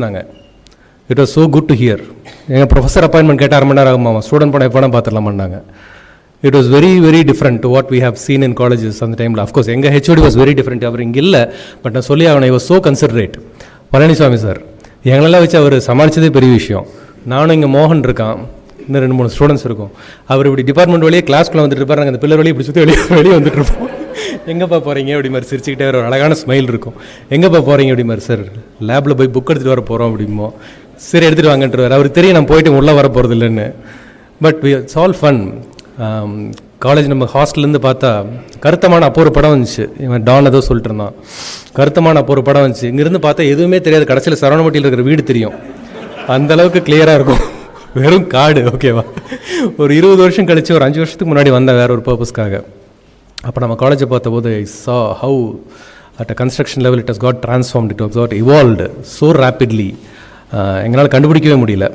It was so good to hear. எங்கள் professor appointment கேட்டால் 6 மணி நேரம் ஆகுமா, student போனால் எப்போ பார்த்துடலாமான்னாங்க. It was very, very different to what we have seen in colleges அந்த டைமில். Of course எங்கள் HOD was very different. அவர் இங்கே இல்லை, பட் நான் சொல்லி அவனை was so considerate. Palaniswami sir எங்களெல்லாம் வச்சு அவர் சமாளித்ததே பெரிய விஷயம். நானும் இங்கே மோகன் இருக்கான், இன்னும் 2-3 ஸ்டூடெண்ட்ஸ் இருக்கும். அவர் இப்படி டிபார்ட்மெண்ட் வழியே கிளாஸ்க்குள்ளே வந்துட்டு இருப்பார், நாங்கள் அந்த பில்லர் வழியே இப்படி சுற்றி வெளியே வந்துட்டு இருப்போம். எங்கேப்பா போகிறீங்க அப்படி மாதிரி சிரிச்சுக்கிட்டே ஒரு அழகான ஸ்மைல் இருக்கும். எங்கேப்பா போகிறீங்க அப்படி மாதிரி, சார் லேபில் போய் புக் எடுத்துகிட்டு வர போகிறோம் அப்படிமோ. சரி எடுத்துகிட்டு வாங்கன்றார். அவருக்கு தெரியும் நான் போயிட்டு உள்ளே வர போகிறது இல்லைன்னு. But it's all fun. College நம்ம ஹாஸ்டல்லேருந்து பார்த்தா கருத்தமான அப்போ ஒரு படம் வந்துச்சு, இவன் டான் ஏதோ சொல்லிட்டு இருந்தான். கருத்தமான அப்போ ஒரு படம் வந்துச்சு. இங்கேருந்து பார்த்தா எதுவுமே தெரியாது, கடைசியில் சரவணமட்டியில் இருக்கிற வீடு தெரியும். அந்தளவுக்கு கிளியராக இருக்கும், வெறும் காடு. ஓகேவா? ஒரு 20 வருஷம் கழித்து ஒரு 5 வருஷத்துக்கு முன்னாடி வந்தேன் வேறு ஒரு பர்பஸ்க்காக. அப்போ நம்ம காலேஜை பார்த்தபோது ஐ saw how at a construction level it has got transformed, it has got evolved so rapidly. எங்களால் கண்டுபிடிக்கவே முடியல.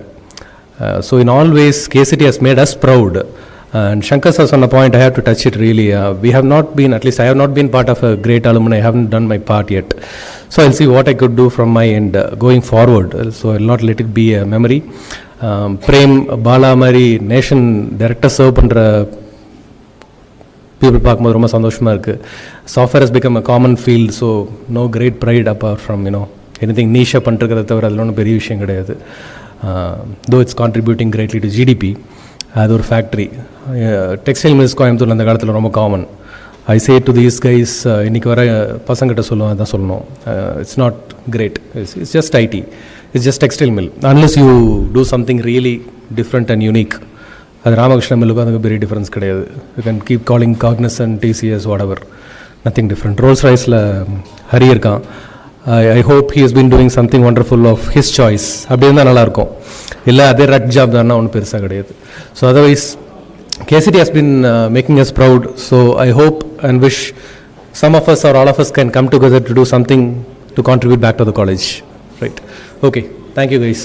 So in all ways KCT has made us proud. And Shankar sir on a point, I have to touch it really. We have not been, at least I have not been part of a great alumni. I haven't done my part yet. So I'll see what I could do from my end going forward. So I'll not let it be a memory. Prem, Bala Mari, Nation Director serve பண்ற people பார்க்கும்போது ரொம்ப சந்தோஷமாக இருக்குது. Software has become a common field, so no great pride apart from anything niche பண்ணுறதை தவிர அதில் ஒன்றும் பெரிய விஷயம் கிடையாது. Though it's contributing greatly to GDP. அது ஒரு ஃபேக்ட்ரி. டெக்ஸ்டைல் மில்ஸ் கோயம்புத்தூர் அந்த காலத்தில் ரொம்ப common. I say to these guys, இன்றைக்கி வர பசங்கிட்ட சொல்லுவேன், அதான் சொல்லணும். It's not great, it's just IT, it's just textile mill. Unless you do something really different and unique. அது ராமகிருஷ்ண மில்லுக்கும் அதுக்கு பெரிய டிஃப்ரென்ஸ் கிடையாது. You can keep calling Cognizant, TCS, whatever, nothing different. Rolls ராய்ஸில் ஹரி இருக்கான். I hope he has been doing something wonderful of his choice. அப்படி இருந்தால் நல்லாயிருக்கும். இல்லை அதே ரட் ஜாப் தானா ஒன்றும் பெருசாக கிடையாது. So otherwise KCT has been making us proud. So I hope and wish some of us or all of us can come together to do something to contribute back to the college. Right. Okay. Thank you guys.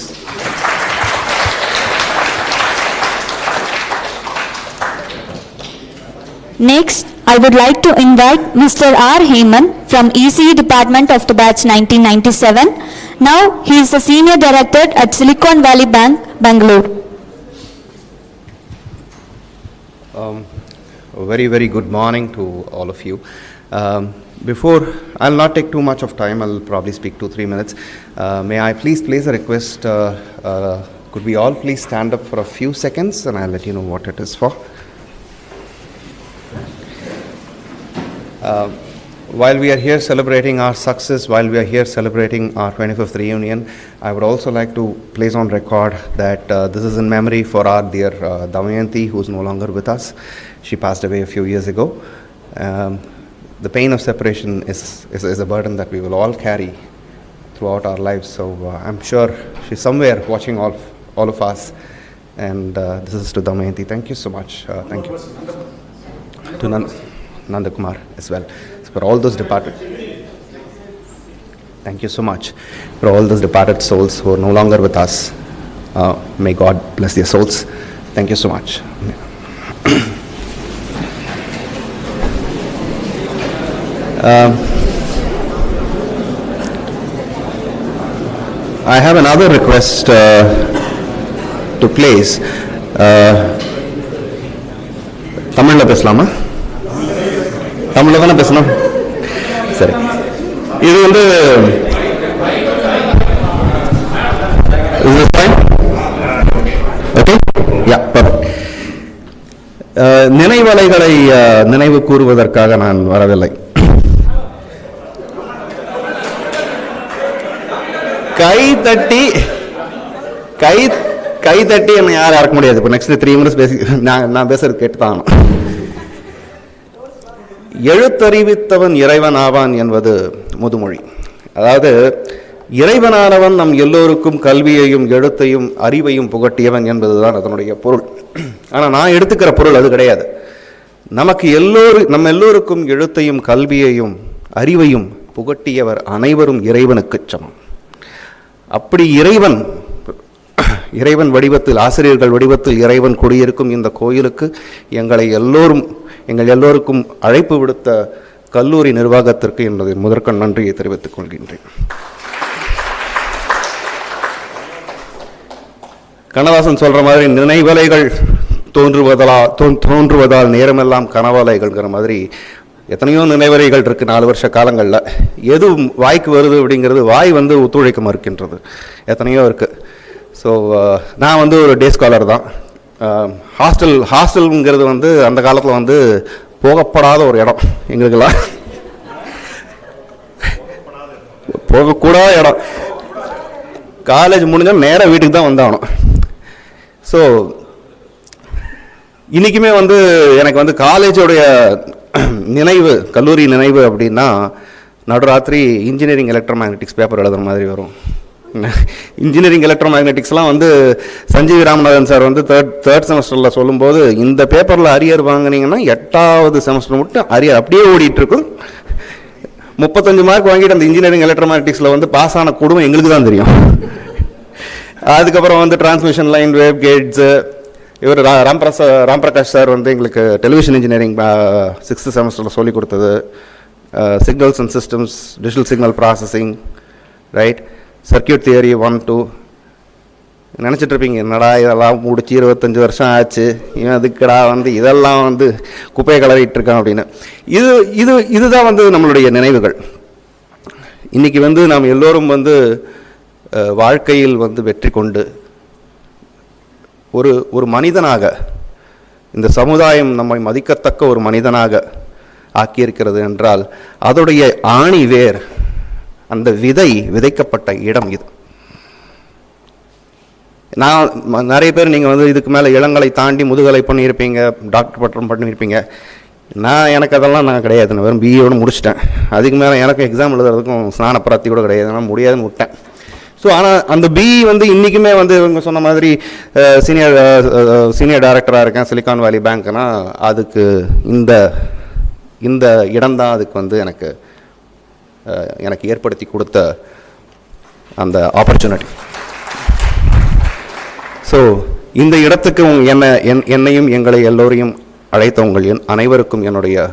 Next, I would like to invite Mr. R. Heyman from ECE Department of the batch 1997. Now, he is the Senior Director at Silicon Valley Bank, Bangalore. A very, very good morning to all of you. Before, I'll not take too much of time, I'll probably speak 2-3 minutes. May I please place a request, could we all please stand up for a few seconds and I'll let you know what it is for. While we are here celebrating our success, while we are here celebrating our 25th reunion, I would also like to place on record that this is in memory for our dear Damayanti, who is no longer with us. She passed away a few years ago. The pain of separation is a burden that we will all carry throughout our lives. So I'm sure she's somewhere watching all of us. And this is to Damayanti. Thank you so much. Thank you. To Nanda Kumar as well. For all those departed, thank you so much. For all those departed souls who are no longer with us, may God bless their souls. Thank you so much. I have another request to place. Tamil la pesalama? தமிழில் தானே பேசணும். சரி, இது வந்து நினைவலைகளை நினைவு கூறுவதற்காக நான் வரவில்லை. கை தட்டி என்னை யாரும் இறக்க முடியாது. இப்போ நெக்ஸ்ட் 3 மினிட்ஸ் பேசி நான் பேசுறது கேட்டுதான். எழுத்தறிவித்தவன் இறைவன் ஆவான் என்பது முதுமொழி. அதாவது இறைவனானவன் நம் எல்லோருக்கும் கல்வியையும் எழுத்தையும் அறிவையும் புகட்டியவன் என்பதுதான் அதனுடைய பொருள். ஆனால் நான் எடுத்துக்கிற பொருள் அது கிடையாது. நம்ம எல்லோருக்கும் எழுத்தையும் கல்வியையும் அறிவையும் புகட்டியவர் அனைவரும் இறைவனுக்கு சமம். அப்படி இறைவன் வடிவத்தில், ஆசிரியர்கள் வடிவத்தில் இறைவன் குடியிருக்கும் இந்த கோயிலுக்கு எங்கள் எல்லோருக்கும் அழைப்பு விடுத்த கல்லூரி நிர்வாகத்திற்கு என்னுடைய முதற்கண் நன்றியை தெரிவித்துக் கொள்கின்றேன். கண்ணதாசன் சொல்ற மாதிரி நினைவலைகள் தோன்றுவதால் நேரமெல்லாம் கனவலைகள்ங்கிற மாதிரி எத்தனையோ நினைவலைகள் இருக்கு 4 வருஷ காலங்களில். எது வாய்க்கு வருது அப்படிங்கிறது வாய் ஒத்துழைக்க மறுக்கின்றது. எத்தனையோ இருக்கு. ஸோ நான் ஒரு டே ஸ்காலர் தான். ஹாஸ்டலுங்கிறது அந்த காலத்தில் போகப்படாத ஒரு இடம். எங்களுக்கெல்லாம் போகக்கூடாத இடம். காலேஜ் முடிஞ்சால் நேராக வீட்டுக்கு தான் வந்தாகணும். ஸோ இன்றைக்குமே எனக்கு காலேஜோடைய நினைவு, கல்லூரி நினைவு அப்படின்னா நடுராத்திரி இன்ஜினியரிங் எலக்ட்ரோமேக்னட்டிக்ஸ் பேப்பர் எழுதுகிற மாதிரி வரும். இன்ஜினியரிங் எலக்ட்ரோமேக்னட்டிக்ஸ்லாம் சஞ்சீவ் ராமநாதன் சார் தேர்ட் செமஸ்டரில் சொல்லும்போது, இந்த பேப்பரில் அரியர் வாங்கினீங்கன்னா 8வது செமஸ்டர் மட்டும் அரியர் அப்படியே ஓடிட்டு இருக்கும். 35 மார்க் வாங்கிட்டு அந்த இன்ஜினியரிங் எலக்ட்ரோமேக்னட்டிக்ஸில் பாஸ் ஆன குடும்பம் எங்களுக்கு தான் தெரியும். அதுக்கப்புறம் டிரான்ஸ்மிஷன் லைன், வேவ் கேட்ஸு, இவர் ராம்பிரகாஷ் சார் எங்களுக்கு டெலிவிஷன் இன்ஜினியரிங் 6th செமஸ்டரில் சொல்லிக் கொடுத்தது. Signals and systems, digital signal processing, right, circuit theory 1, 2. நினச்சிட்டு இருப்பீங்க, என்னடா இதெல்லாம் முடிச்சு 25 வருஷம் ஆச்சு, இவன் அதுக்கடா இதெல்லாம் குப்பையை கலரிட்டு இருக்கான் அப்படின்னு. இதுதான் நம்மளுடைய நினைவுகள். இன்னைக்கு நாம் எல்லோரும் வாழ்க்கையில் வெற்றி கொண்டு ஒரு மனிதனாக, இந்த சமுதாயம் நம்மை மதிக்கத்தக்க ஒரு மனிதனாக ஆக்கியிருக்கிறது என்றால் அதோடைய ஆணி வேர், அந்த விதைக்கப்பட்ட இடம் இது. நான் நிறைய பேர் நீங்கள் இதுக்கு மேலே இளங்கலை தாண்டி முதுகலை பண்ணியிருப்பீங்க, டாக்டர் பட்டம் பண்ணியிருப்பீங்க. எனக்கு அதெல்லாம் கிடையாது. நான் வெறும் பிஏவோடு முடிச்சிட்டேன். அதுக்கு மேலே எனக்கு எக்ஸாம் எழுதுறதுக்கும் ஸ்நான பிராப்தி கூட கிடையாது. நான் முடியாதுன்னு விட்டேன். ஸோ ஆனால் அந்த பிஇ இன்றைக்குமே இவங்க சொன்ன மாதிரி சீனியர் டைரக்டராக இருக்கேன் சிலிகான் வேலி பேங்க்னா அதுக்கு இந்த இடம்தான் அதுக்கு எனக்கு ஏற்படுத்தி கொடுத்த அந்த ஆப்பர்ச்சுனிட்டி. ஸோ இந்த இடத்துக்கு என்னையும் எங்களை எல்லோரையும் அழைத்த உங்கள் அனைவருக்கும் என்னுடைய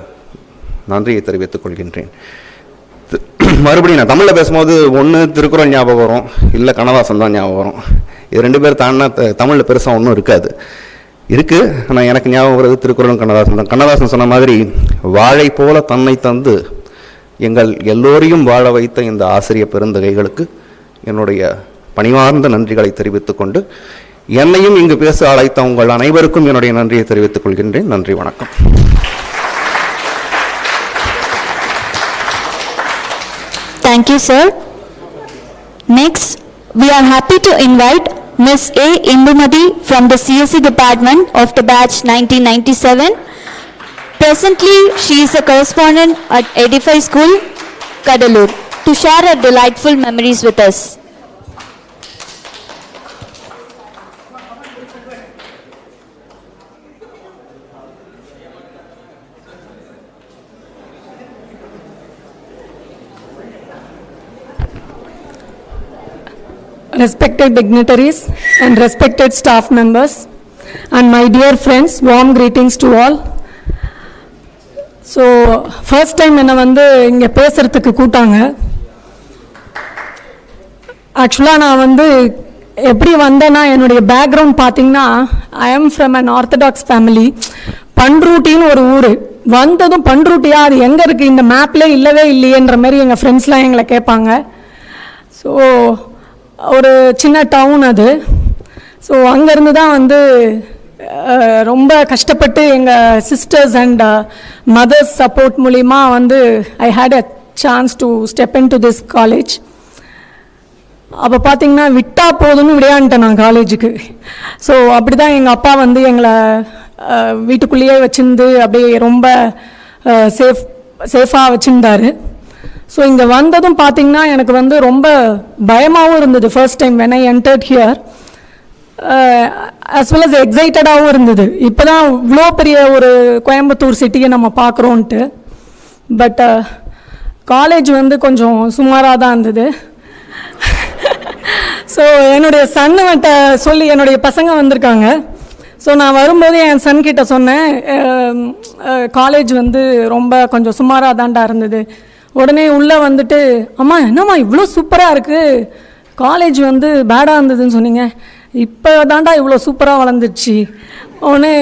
நன்றியை தெரிவித்துக் கொள்கின்றேன். மறுபடியும் நான் தமிழில் பேசும்போது ஒன்று திருக்குறள் ஞாபகம் வரும், இல்லை கண்ணதாசன் தான் ஞாபகம் வரும். இது 2 பேர் தாண்டினா தமிழில் பெருசாக ஒன்றும் இருக்காது. இருக்குது, ஆனால் எனக்கு ஞாபகம் வருது திருக்குறளும் கண்ணதாசன் தான். கண்ணதாசன் சொன்ன மாதிரி வாழை போல தன்னை தந்து எங்கள் எல்லோரையும் வாழ வைத்த இந்த ஆசிரிய பெருந்தகைகளுக்கு என்னுடைய பணிவார்ந்த நன்றிகளை தெரிவித்துக் கொண்டு என்னையும் இங்கு பேச அழைத்த உங்கள் அனைவருக்கும் என்னுடைய நன்றியை தெரிவித்துக் கொள்கின்றேன். நன்றி, வணக்கம். Thank you, sir. Next, we are happy to invite Ms. A. Indumati from the CSE department of the batch 1997. Presently, she is a correspondent at Edify School, Kadalur, to share her delightful memories with us. Respected dignitaries and respected staff members and my dear friends, warm greetings to all. So first time என்ன இங்கே பேசுறதுக்கு கூட்டாங்க. ஆக்சுவலாக நான் எப்படி வந்தேன்னா, என்னுடைய background பார்த்தீங்கன்னா, I am from an orthodox family. பண்ருட்டின்னு ஒரு ஊர். வந்ததும் பண்ருட்டியா, அது எங்கே இருக்குது, இந்த மேப்லேயே இல்லவே இல்லையேன்ற மாதிரி எங்கள் ஃப்ரெண்ட்ஸ்லாம் எங்களை கேட்பாங்க. ஸோ ஒரு சின்ன டவுன் அது. ஸோ அங்கேருந்து தான் ரொம்ப கஷ்டப்பட்டு எங்கள் சிஸ்டர்ஸ் அண்ட் மதர்ஸ் சப்போர்ட் மூலிமா I had a chance to step in to this college. அப்போ பார்த்தீங்கன்னா விட்டா போதும்னு விளையாண்டேன் நான் காலேஜுக்கு. ஸோ அப்படி தான் எங்கள் அப்பா எங்களை வீட்டுக்குள்ளேயே வச்சுருந்து அப்படியே ரொம்ப சேஃபாக வச்சுருந்தார். ஸோ இங்கே வந்ததும் பார்த்தீங்கன்னா எனக்கு வந்து ரொம்ப பயமாகவும் இருந்தது first time when I entered here. as well as எக்ஸைட்டடாகவும் இருந்தது. இப்போ தான் இவ்வளோ பெரிய ஒரு கோயம்புத்தூர் சிட்டியை நம்ம பார்க்குறோன்ட்டு. பட் காலேஜ் வந்து கொஞ்சம் சுமாராக தான் இருந்தது. ஸோ என்னுடைய சன்னுவன்ட்ட சொல்லி என்னுடைய பசங்க வந்திருக்காங்க. ஸோ நான் வரும்போது என் சன் கிட்ட சொன்னேன், காலேஜ் வந்து ரொம்ப கொஞ்சம் சுமாராக தான்டா இருந்தது. உடனே உள்ளே வந்துட்டு, அம்மா என்னம்மா இவ்வளோ சூப்பராக இருக்குது, காலேஜ் வந்து பேடாக இருந்ததுன்னு சொன்னீங்க, இப்போ தாண்டா இவ்வளோ சூப்பராக வளர்ந்துருச்சு. உடனே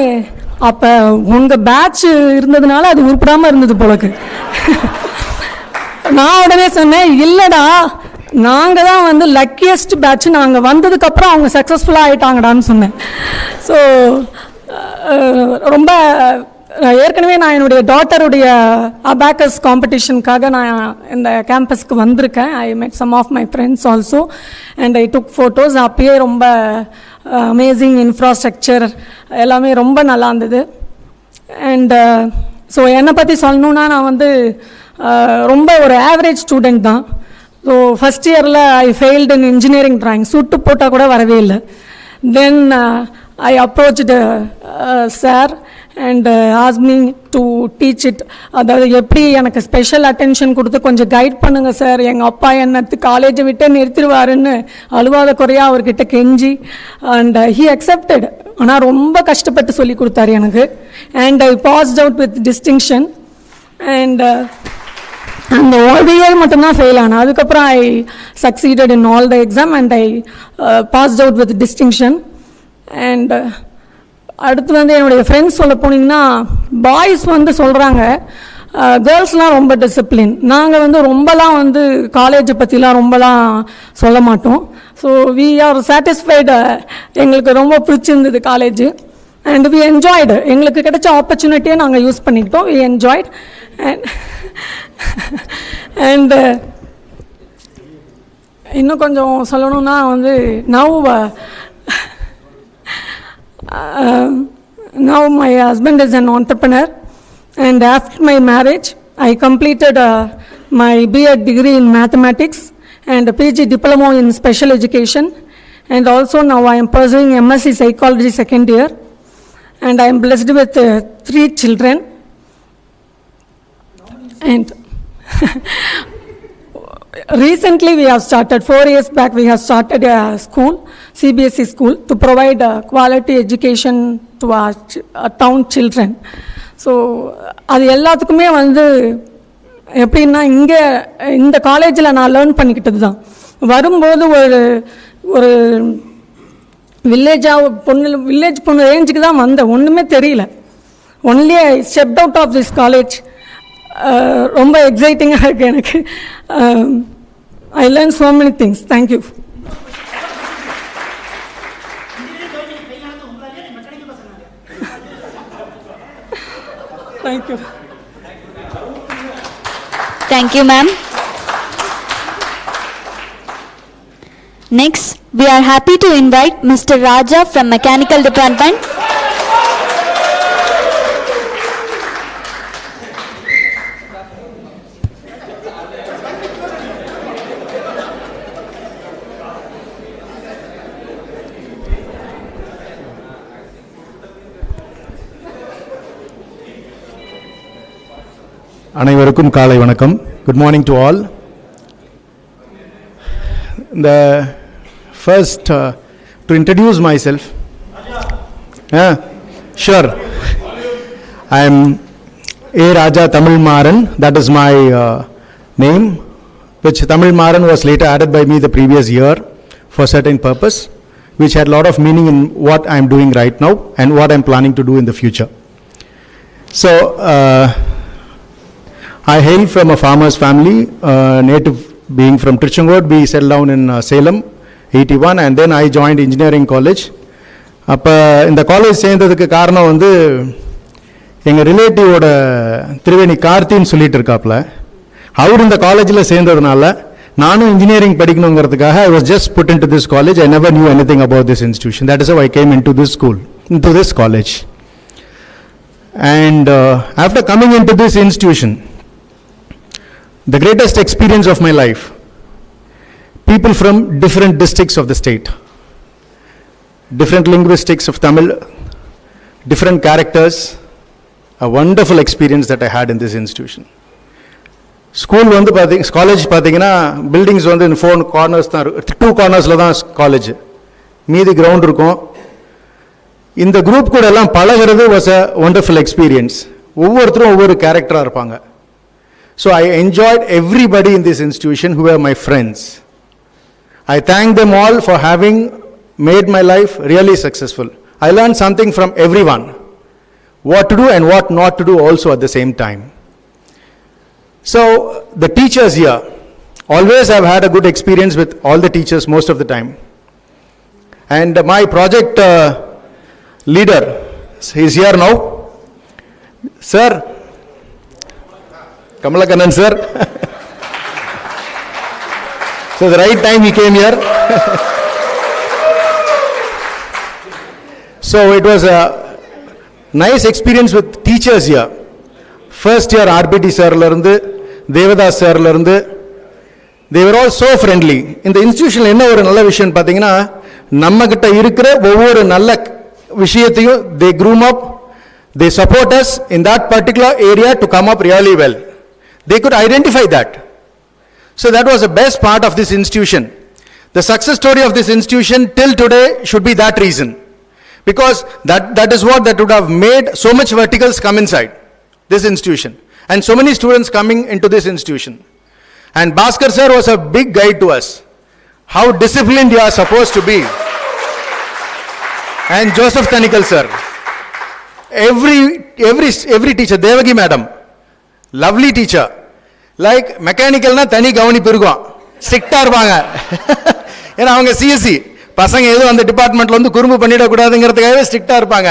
அப்போ உங்கள் பேட்ச் இருந்ததுனால அது உருப்படாமல் இருந்தது போலக்கு. நான் உடனே சொன்னேன், இல்லைடா நாங்கள் தான் வந்து லக்கியஸ்ட் பேட்ச், நாங்கள் வந்ததுக்கப்புறம் அவங்க சக்ஸஸ்ஃபுல்லாக ஆகிட்டாங்கடான்னு சொன்னேன். ஸோ ரொம்ப ஏற்கனவே நான் என்னுடைய டாட்டருடைய அபாக்கஸ் காம்படிஷனுக்காக நான் இந்த கேம்பஸ்க்கு வந்திருக்கேன். I met some of my friends also and I took photos. அப்பயே ரொம்ப அமேசிங் இன்ஃப்ராஸ்ட்ரக்சர் எல்லாமே ரொம்ப நல்லா இருந்தது. அண்ட் ஸோ என்னை பற்றி சொல்லணுன்னா நான் வந்து ரொம்ப ஒரு ஆவரேஜ் ஸ்டூடெண்ட் தான். ஸோ ஃபஸ்ட் இயரில் I failed in engineering drawing. சுட்டு போட்டால் கூட வரவே இல்லை. Then I approached sir and ask me to teach it. அதாவது எப்படி எனக்கு ஸ்பெஷல் அட்டென்ஷன் கொடுத்து கொஞ்சம் கைட் பண்ணுங்கள் சார், எங்கள் அப்பா என்னத்து காலேஜை விட்டே நிறுத்திடுவாருன்னு அழுவாத குறையாக அவர்கிட்ட கெஞ்சி. And he accepted. ஆனால் ரொம்ப கஷ்டப்பட்டு சொல்லி கொடுத்தாரு எனக்கு. And I passed out with distinction. And அந்த OBI மட்டும்தான் ஃபெயில் ஆனேன். அதுக்கப்புறம் I succeeded in all the exam and I passed out with distinction. And அடுத்து வந்து என்னுடைய ஃப்ரெண்ட்ஸ் சொல்ல போனீங்கன்னா, பாய்ஸ் வந்து சொல்கிறாங்க கேர்ள்ஸ்லாம் ரொம்ப டிசிப்ளின். நாங்கள் வந்து ரொம்பலாம் வந்து காலேஜை பற்றிலாம் ரொம்பலாம் சொல்ல மாட்டோம். So we are satisfied. எங்களுக்கு ரொம்ப பிடிச்சிருந்தது காலேஜ் அண்ட் வி என்ஜாய்டு. எங்களுக்கு கிடைச்ச ஆப்பர்ச்சுனிட்டியை நாங்கள் யூஸ் பண்ணிக்கிட்டோம். We enjoyed. அண்ட் இன்னும் கொஞ்சம் சொல்லணும்னா வந்து now my husband is an entrepreneur, and after my marriage I completed my B.Ed degree in mathematics and a PG diploma in special education, and also now I am pursuing MSc psychology second year, and I am blessed with 3 children. And recently we have started, 4 years back we have started a school, CBSE school, to provide quality education to our town children. So அது எல்லாத்துக்குமே வந்து எப்படின்னா, இங்கே இந்த காலேஜில் நான் learn பண்ணிக்கிட்டது தான். வரும்போது ஒரு வில்லேஜ் பொண்ணு ரேஞ்சுக்கு தான் வந்தேன். ஒன்றுமே தெரியல. Only I stepped out of this college. ரொம்ப எக்ஸைட்டிங்காக இருக்குது எனக்கு. I learn so many things. Thank you. Thank you. Thank you, ma'am. Next, we are happy to invite Mr. Raja from Mechanical Department. அனைவருக்கும் காலை வணக்கம். Good morning to all. The first to introduce myself. Sure. I am A. Raja Tamil Maran. That is my name, which Tamil Maran was later added by me the previous year for certain purpose, which had a lot of meaning in what I am doing right now and what I am planning to do in the future. So, I hail from a farmer's family, native being from Trichangood. We settled down in Salem, 81, and then I joined engineering college. அப்போ இந்த college சேர்ந்ததுக்கு காரணம் வந்து எங்கள் ரிலேட்டிவோட திருவேணி கார்த்தின்னு சொல்லிட்டு இருக்காப்புல. அவர் இந்த காலேஜில் சேர்ந்ததுனால நானும் engineering படிக்கணுங்கிறதுக்காக I was just put into this college. I never knew anything about this institution. That is how I came into this school, into this college. And after coming into this institution, the greatest experience of my life. People from different districts of the state, different linguistics of Tamil, different characters, a wonderful experience that I had in this institution. School வந்து college பார்த்தீங்கன்னா buildings வந்து 4 corners தான் 2 cornersல தான் college, மீதி ground இருக்கும். இந்த group கூட எல்லாம் பழகிறது வாஸ் அ வண்டர்ஃபுல் எக்ஸ்பீரியன்ஸ். ஒவ்வொருத்தரும் ஒவ்வொரு கேரக்டராக இருப்பாங்க. So I enjoyed everybody in this institution who are my friends. I thank them all for having made my life really successful. I learned something from everyone, what to do and what not to do also at the same time. So the teachers here, always I've had a good experience with all the teachers most of the time. And my project leader is here now. Sir, Kamalakannan sir. So the right time he came here. So it was a nice experience with teachers here. First year RBT sir la irundhu, Devadas sir la irundhu, they were all so friendly. In the institution enna oru nalla vishayam pathina, namma kitta irukra ovvoru nalla vishayathiyum they groom up, they support us in that particular area to come up really well. They could identify that. So that was the best part of this institution. The success story of this institution till today should be that reason. Because that is what that would have made so much verticals come inside this institution. And so many students coming into this institution. And Bhaskar sir was a big guide to us. How disciplined you are supposed to be. And Joseph Tanikal sir. Every teacher, Devagi madam, lovely teacher. Like மெக்கானிக்கல்னா தனி கவனிப்பு இருக்கும், ஸ்ட்ரிக்டாக இருப்பாங்க. ஏன்னா அவங்க CSC பசங்க எதுவும் அந்த டிபார்ட்மெண்ட்டில் வந்து குறும்பு பண்ணிடக்கூடாதுங்கிறதுக்காகவே ஸ்ட்ரிக்டாக இருப்பாங்க.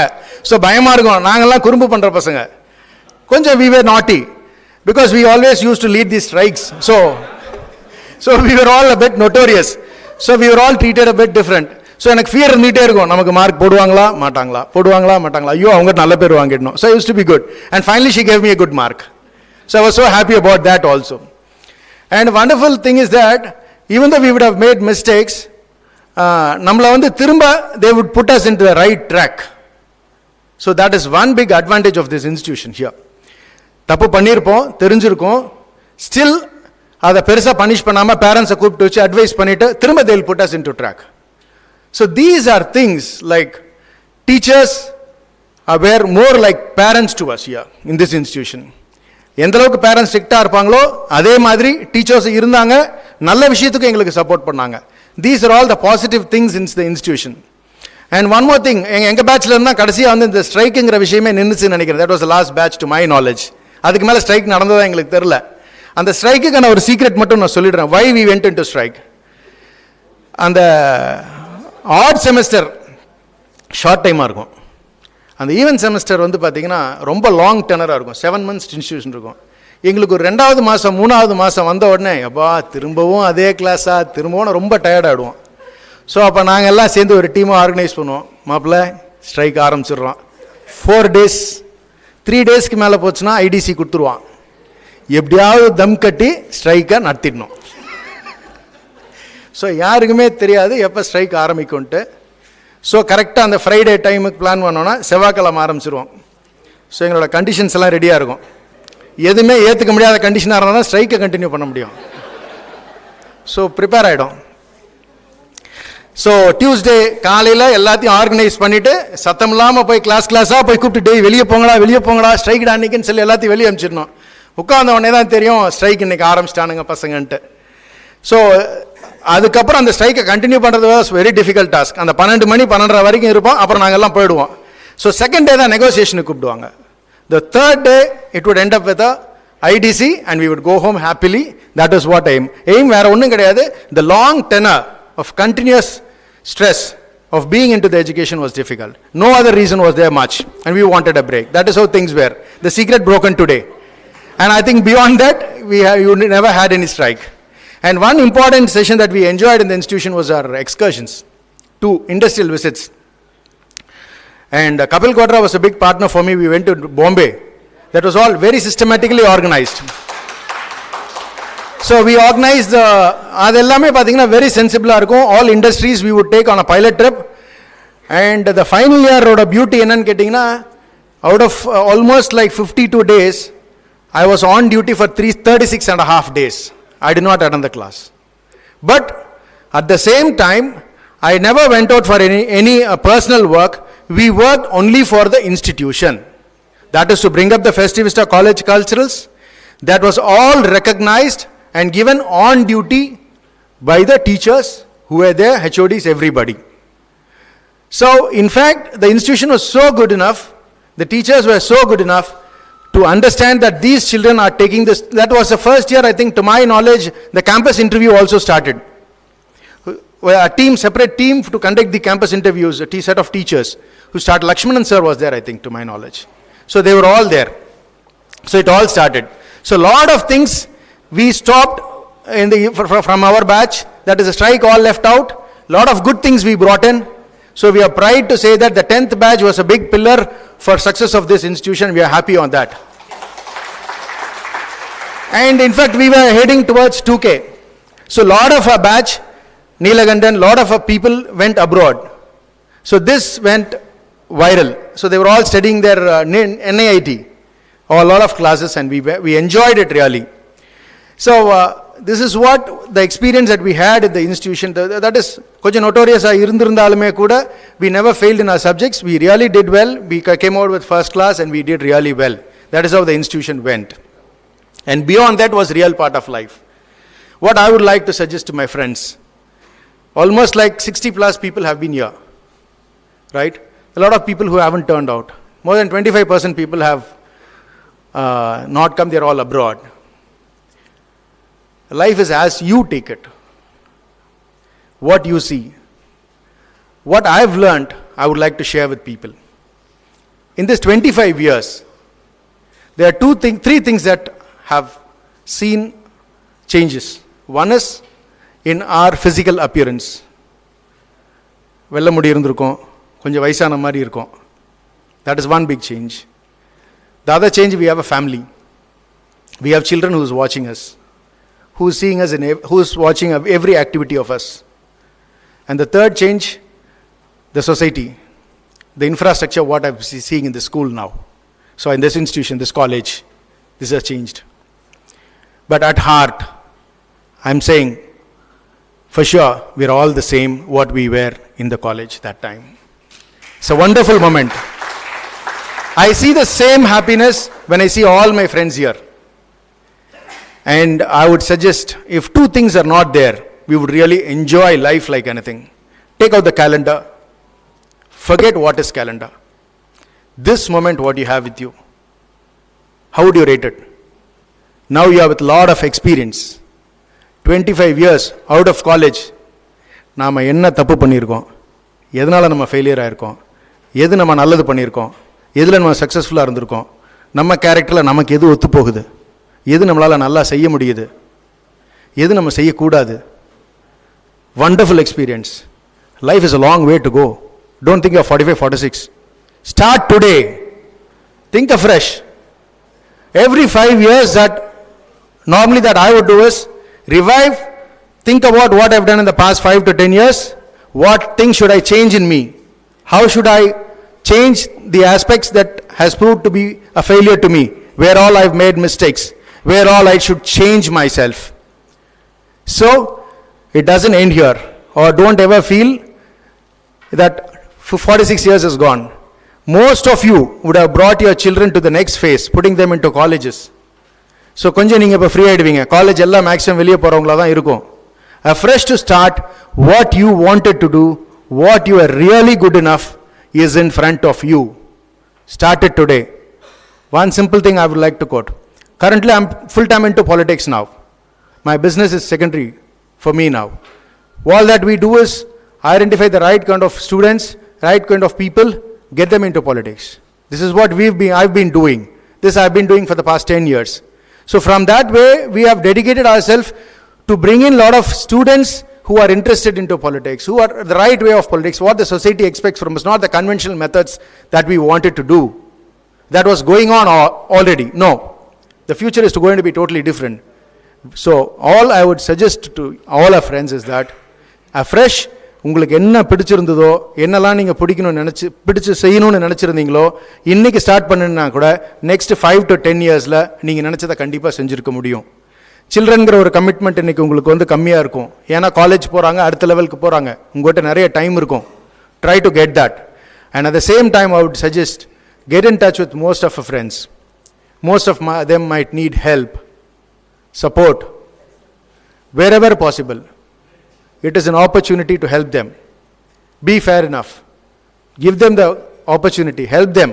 ஸோ பயமாக இருக்கும். நாங்கள்லாம் குறும்பு பண்ணுற பசங்க கொஞ்சம் we were naughty because we always used to lead these strikes. So we were all a bit notorious. So we were all treated a bit different. So எனக்கு ஃபியர் இருந்துகிட்டே இருக்கும், நமக்கு மார்க் போடுவாங்களா மாட்டாங்களா, ஐயோ அவங்க நல்ல பேர் வாங்கிடணும். So used to be good and finally she gave me a good mark. So I was so happy about that also. And wonderful thing is that even though we would have made mistakes, nammala vandu thirumba they would put us into the right track. So that is one big advantage of this institution here. Tappu pannirpom therinjirukom, still adha perusa punish pannama parents கூப்பிட்டு வச்சு advise பண்ணிட்டு திரும்ப they will put us into track. So these are things like teachers were more like parents to us here in this institution. எந்த அளவுக்கு parents ஸ்ட்ரிக்டாக இருப்பாங்களோ அதே மாதிரி டீச்சர்ஸ் இருந்தாங்க, நல்ல விஷயத்துக்கு எங்களுக்கு சப்போர்ட் பண்ணாங்க. These are all the positive things in the institution. And one more thing, எங்கள் பேட்சில் இருந்தால் கடைசியாக வந்து இந்த ஸ்ட்ரைக்குங்கிற விஷயமே நின்றுச்சுன்னு நினைக்கிறேன். That was the last batch to my knowledge. அதுக்கு மேலே ஸ்ட்ரைக் நடந்ததா எங்களுக்கு தெரில. அந்த ஸ்ட்ரைக்குக்கான ஒரு சீக்ரெட் மட்டும் நான் சொல்லிடுறேன். Why we went into strike. அந்த ஆட் செமஸ்டர் ஷார்ட் டைமாக இருக்கும். அந்த ஈவென்ட் செமஸ்டர் வந்து பார்த்திங்கன்னா ரொம்ப லாங் டெனராக இருக்கும். 7 months இன்ஸ்டியூஷன் இருக்கும். எங்களுக்கு ஒரு 2வது மாதம் 3வது மாதம் வந்த உடனே அப்பா திரும்பவும் அதே கிளாஸாக திரும்பவும் ரொம்ப டயர்டாகிடுவோம். ஸோ அப்போ நாங்கள் எல்லாம் சேர்ந்து ஒரு டீமாக ஆர்கனைஸ் பண்ணுவோம். மாப்பிள்ள ஸ்ட்ரைக் ஆரம்பிச்சிடுறோம். 4 days 3 daysக்கு மேலே போச்சுன்னா ஐடிசி கொடுத்துருவான். எப்படியாவது தம் கட்டி ஸ்ட்ரைக்கை நடத்திடணும். ஸோ யாருக்குமே தெரியாது எப்போ ஸ்ட்ரைக் ஆரம்பிக்கும்ன்ட்டு. ஸோ கரெக்டாக அந்த ஃப்ரைடே டைமுக்கு பிளான் பண்ணோன்னா செவ்வாய்க்கிழமை ஆரம்பிச்சிருவோம். ஸோ எங்களோட கண்டிஷன்ஸ் எல்லாம் ரெடியாக இருக்கும். எதுவுமே ஏற்றுக்க முடியாத கண்டிஷனாக இருந்தால் தான் ஸ்ட்ரைக்கை கண்டினியூ பண்ண முடியும். ஸோ ப்ரிப்பேர் ஆகிடும். ஸோ டியூஸ்டே காலையில் எல்லாத்தையும் ஆர்கனைஸ் பண்ணிவிட்டு சத்தம் இல்லாமல் போய் கிளாஸாக போய் கூப்பிட்டு வெளியே போங்கடா ஸ்ட்ரைக் அன்னைக்குன்னு சொல்லி எல்லாத்தையும் வெளியே அனுப்பிச்சிடணும். உட்காந்த உடனே தான் தெரியும் ஸ்ட்ரைக் இன்னைக்கு ஆரம்பிச்சிட்டானுங்க பசங்கன்ட்டு. ஸோ அதுக்கப்புறம் அந்த ஸ்ட்ரைக்கை கண்டினியூ பண்ணுறது வாஸ் வெரி டிஃபிகல்ட் டாஸ்க். அந்த 12 மணி 12:30 வரைக்கும் இருப்போம். அப்புறம் நாங்கள் எல்லாம் போயிடுவோம். ஸோ செகண்ட் டே தான் நெகோசியேஷனுக்கு கூப்பிடுவாங்க. The third day it would end up with ITC and we would go home happily. That is what aim வேறு ஒன்றும் கிடையாது. The long tenure of continuous stress of being into the education was difficult. No other reason was there much, and we wanted a break. That is how things were. The secret broken today, and I think beyond that you never had any strike. And one important session that we enjoyed in the institution was our excursions, 2 industrial visits. And Kapil Kotra was a big partner for me. We went to Bombay. That was all very systematically organized. So we organized, அதெல்லாமே பார்த்தீங்கன்னா very sensible-ஆ இருக்கும். All industries we would take on a pilot trip. And the final year ஓட beauty என்னன்னு கேட்டிங்கன்னா, out of almost like 52 days, I was on duty for 36 and a half days. I did not attend the class. But at the same time, I never went out for any personal work. We worked only for the institution. That is to bring up the Festivista College culturals. That was all recognized and given on duty by the teachers who were there, HODs, everybody. So, in fact, the institution was so good enough, the teachers were so good enough to understand that these children are taking this. That was the first year, I think, to my knowledge, the campus interview also started. A team, separate team to conduct the campus interviews, a set of teachers who started. Lakshmanan sir was there, I think, to my knowledge. So they were all there. So it all started. So a lot of things we stopped from our batch. That is a strike all left out. A lot of good things we brought in. So we are proud to say that the 10th batch was a big pillar for success of this institution. We are happy on that. And in fact, we were heading towards 2K. So a lot of our batch, Neelagandan, lot of our people went abroad. So this went viral. So they were all studying their NIIT, or a lot of classes, and we enjoyed it really. So this is what the experience that we had at the institution. That is konja notorious irundirundalume kuda we never failed in our subjects. We really did well. We came out with first class and we did really well. That is how the institution went. And beyond that was real part of life. What I would like to suggest to my friends, almost like 60 plus people have been here, right? A lot of people who haven't turned out. More than 25% people have not come, they're all abroad. Life is as you take it. What you see. What I've learned, I would like to share with people. In this 25 years, there are three things that have seen changes. One is in our physical appearance. வெள்ள முடி இருந்திருக்கும், கொஞ்சம் வயசான மாதிரி இருக்கும். That is one big change. The other change, we have a family. We have children who is watching us, who is seeing us, who is watching every activity of us. And the third change, the society, the infrastructure, what I'm seeing in the school now. So in this institution, this college, this has changed. But at heart, I'm saying, for sure, we're all the same what we were in the college that time. It's a wonderful moment. I see the same happiness when I see all my friends here. And I would suggest, if two things are not there, we would really enjoy life like anything. Take out the calendar. Forget what is calendar. This moment, what you have with you. How would you rate it? Now you have with a lot of experience. 25 years out of college. நாம் என்ன தப்பு பண்ணியிருக்கோம், எதனால் நம்ம failure ஆகிருக்கோம், எது நம்ம நல்லது பண்ணியிருக்கோம், எதில் நம்ம சக்ஸஸ்ஃபுல்லாக இருந்திருக்கோம், நம்ம கேரக்டரில் நமக்கு எது ஒத்து போகுது, எது நம்மளால் நல்லா செய்ய முடியுது, எது நம்ம செய்யக்கூடாது. Wonderful experience. Life is a long way to go. Don't think of 45, 46. Start today. Think afresh. Every 5 years that normally that I would do is revive, think about what I've done in the past 5 to 10 years. What things should I change in me? How should I change the aspects that has proved to be a failure to me? Where all I've made mistakes? Where all I should change myself? So, it doesn't end here. Or don't ever feel that 46 years is gone. Most of you would have brought your children to the next phase, putting them into colleges. So, கொஞ்சம் நீங்கள் இப்போ free ஆகிடுவீங்க. College எல்லாம் maximum வெளியே போகிறவங்களா தான் இருக்கும். Afresh to start, what you wanted to do, what you are really good enough is in front of you. Start it today. One simple thing I would like to quote. Currently, I'm full-time into politics now. My business is secondary for me now. All that we do is identify the right kind of students, right kind of people, get them into politics. This is what I've been doing. This I've been doing for the past 10 years. So from that way, we have dedicated ourselves to bring in a lot of students who are interested into politics, who are the right way of politics, what the society expects from us, not the conventional methods that we wanted to do. That was going on already. No. The future is going to be totally different. So all I would suggest to all our friends is that afresh உங்களுக்கு என்ன பிடிச்சிருந்ததோ என்னெல்லாம் நீங்கள் பிடிச்சு செய்யணும்னு நினச்சிருந்தீங்களோ இன்றைக்கி start பண்ணுன்னா கூட next 5 to 10 இயர்ஸில் நீங்கள் நினச்சதை கண்டிப்பாக செஞ்சுருக்க முடியும். சில்ட்ரன்கிற ஒரு கமிட்மெண்ட் இன்றைக்கி உங்களுக்கு வந்து கம்மியாக இருக்கும். ஏன்னா காலேஜ் போகிறாங்க, அடுத்த லெவலுக்கு போகிறாங்க, உங்கள்கிட்ட நிறைய டைம் இருக்கும். Try to get that. And at the same time I would suggest get in touch with most of our friends. Most of them might need help, support, wherever possible. It is an opportunity to help them. Be fair enough. Give them the opportunity. Help them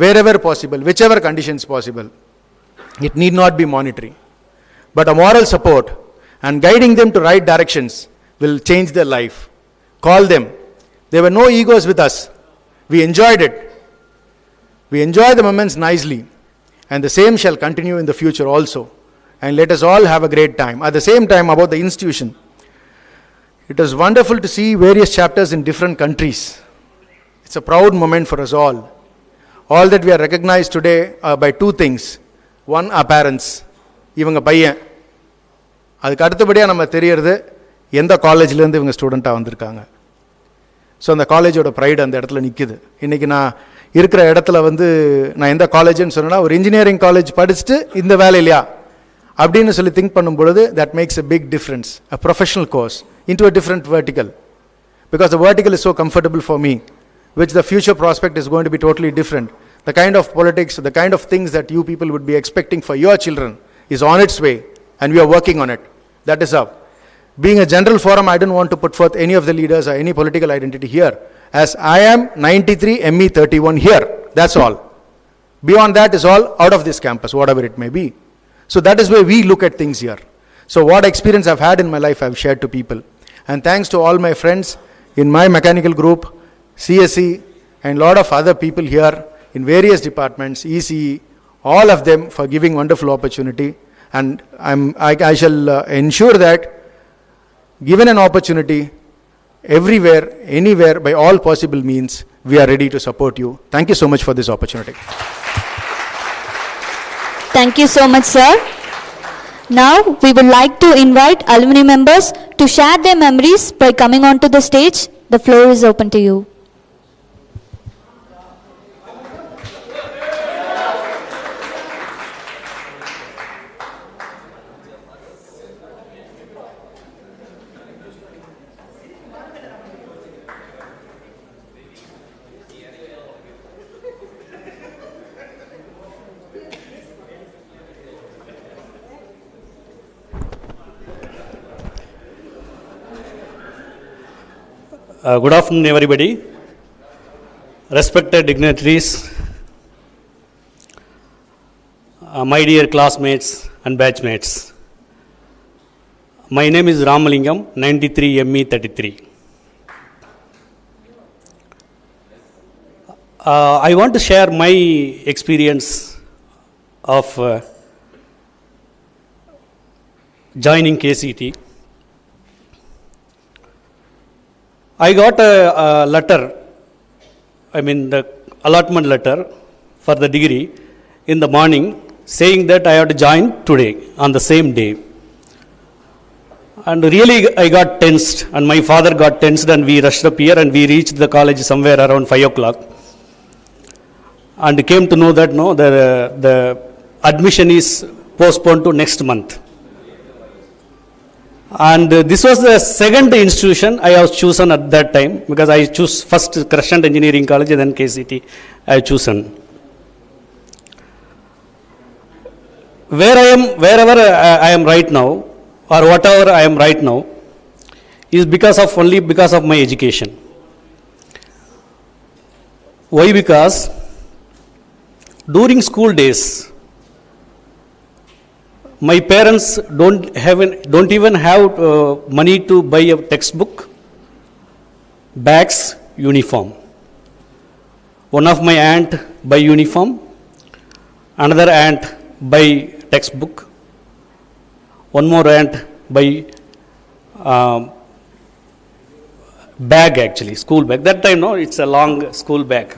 wherever possible, whichever conditions possible. It need not be monetary. But a moral support and guiding them to right directions will change their life. Call them. There were no egos with us. We enjoyed it. We enjoy the moments nicely, and the same shall continue in the future also. And let us all have a great time. At the same time, about the institution, it was wonderful to see various chapters in different countries. It's a proud moment for us all. All that we are recognized today by two things. One, our parents. இவங்க பையன். அதுக்கு அடுத்தபடியாக நம்ம தெரியறது எந்த காலேஜ்லேருந்து இவங்க ஸ்டூடெண்ட்டாக வந்திருக்காங்க. ஸோ அந்த காலேஜோட ப்ரைடு அந்த இடத்துல நிற்குது. இன்றைக்கி நான் இருக்கிற இடத்துல வந்து நான் எந்த காலேஜ்னு சொன்னேன்னா ஒரு இன்ஜினியரிங் காலேஜ் படிச்சுட்டு இந்த வேலை இல்லையா அப்படின்னு சொல்லி திங்க் பண்ணும்பொழுது that makes a big difference. A professional course into a different vertical, because the vertical is so comfortable for me, which the future prospect is going to be totally different. The kind of politics, the kind of things that you people would be expecting for your children is on its way, and we are working on it. That is how. Being a general forum, I don't want to put forth any of the leaders or any political identity here, as I am 93 ME 31 here. That's all. Beyond that is all out of this campus, whatever it may be. So that is where we look at things here. So what experience I've had in my life, I've shared to people. And thanks to all my friends in my mechanical group, CSE, and a lot of other people here in various departments, ECE, all of them for giving wonderful opportunity. And I shall ensure that given an opportunity, everywhere, anywhere, by all possible means, we are ready to support you. Thank you so much for this opportunity. Thank you so much, sir. Now, we would like to invite alumni members to share their memories by coming onto the stage. The floor is open to you. Good afternoon, everybody. Respected dignitaries, my dear classmates and batchmates. My name is Ramalingam, 93 ME 33. I want to share my experience of joining KCT. I got a letter, the allotment letter for the degree in the morning, saying that I have to join today, on the same day. And really I got tensed, and my father got tensed, and we rushed up here, and we reached the college somewhere around 5 o'clock. And came to know that the admission is postponed to next month. And this was the second institution I was chosen at that time, because I chose first Crescent Engineering College and then KCT I chosen. Wherever I am right now, or whatever I am right now, is only because of my education. Why? Because during school days, my parents don't even have money to buy a textbook, bags, uniform. One of my aunt buy uniform, another aunt buy textbook, one more aunt buy bag, actually school bag. That time it's a long school bag.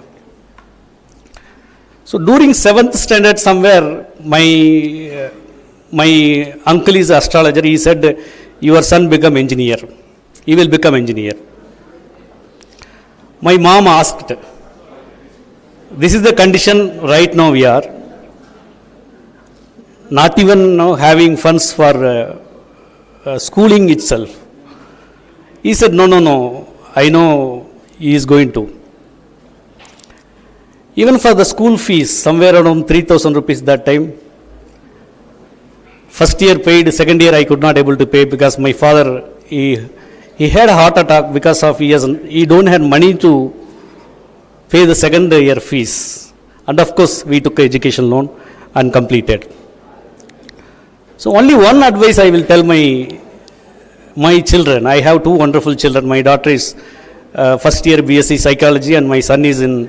So during 7th standard somewhere, my my uncle is astrologer. He said, your son become engineer. He will become engineer. My mom asked, this is the condition right now we are. Not even having funds for schooling itself. He said, no, I know he is going to. Even for the school fees, somewhere around 3,000 rupees that time. First year paid, second year I could not able to pay because my father, he had a heart attack because of he don't have money to pay the second year fees. And of course, we took education loan and completed. So only one advice I will tell my children. I have two wonderful children. My daughter is first year BSc Psychology and my son is in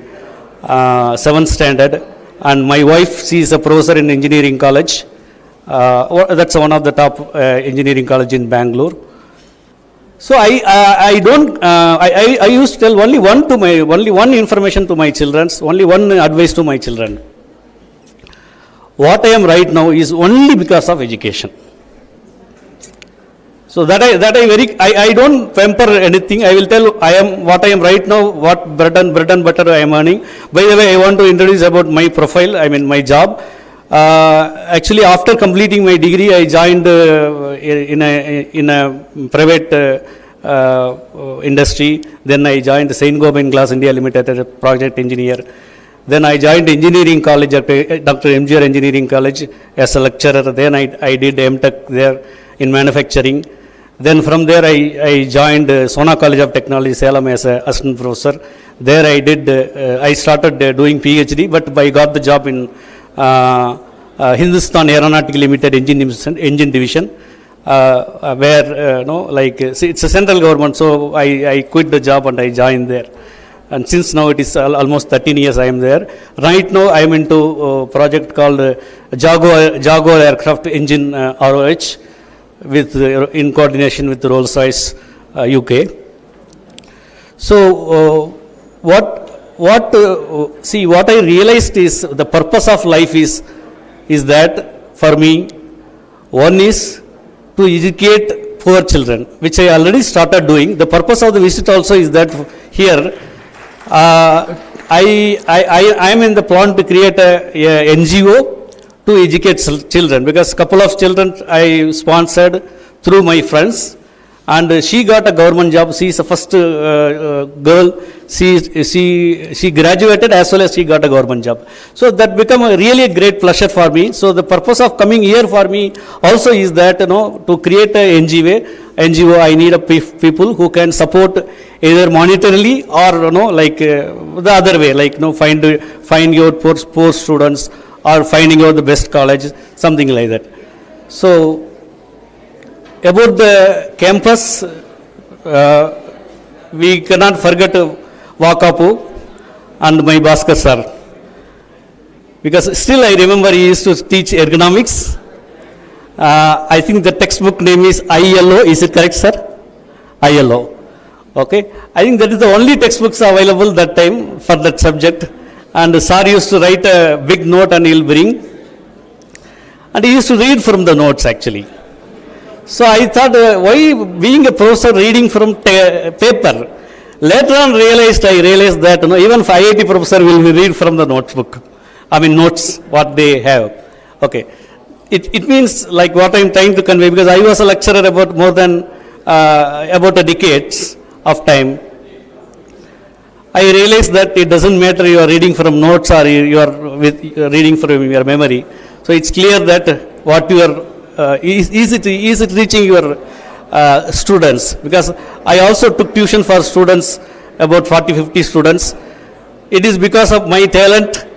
7th standard. And my wife, she is a professor in engineering college. That's one of the top engineering college in Bangalore. So I used to tell only one information to my children, only one advice to my children. What I am right now is only because of education. So I don't pamper anything. I will tell what I am right now, what bread and butter I am earning. By the way, I want to introduce about my profile, my job. Actually, after completing my degree, I joined in a private industry. Then I joined Saint Gobain Glass India Limited as a project engineer. Then I joined engineering college at Dr. MGR Engineering College as a lecturer. Then I did MTech there in manufacturing. Then from there I joined Sona College of Technology, Salem as an assistant professor. There I started doing PhD, but I got the job in Hindustan Aeronautical Limited engine division, where it's a central government. So I quit the job and I joined there. And since now it is almost 13 years I am there. Right now I am into a project called Jaguar Aircraft Engine ROH in coordination with Rolls-Royce UK. So what I realized is the purpose of life is that for me, one is to educate poor children, which I already started doing. The purpose of the visit also is that here I am in the plan to create a NGO to educate children, because couple of children I sponsored through my friends, and she got a government job. She is the first girl. She graduated as well as she got a government job. So that became really a great pleasure for me. So the purpose of coming here for me also is that to create a NGO. I need people who can support either monetarily or the other way, find your poor students or finding out the best college, something like that. So about the campus, we cannot forget Wakapu and my Bhaskar sir, because still I remember he used to teach ergonomics. I think the textbook name is ILO. Is it correct, sir? ILO. Okay. I think that is the only textbooks available that time for that subject. And sir used to write a big note and he'll bring. And he used to read from the notes actually. So I thought, why being a professor reading from paper? Later on I realized that even IIT professor will read from the notebook. Notes, what they have. Okay. It means like what I am trying to convey, because I was a lecturer about more than about a decades of time. I realized that it doesn't matter you are reading from notes or you are reading from your memory. So it's clear that what you are is it reaching your students, because I also took tuition for students, about 40-50 students. It is because of my talent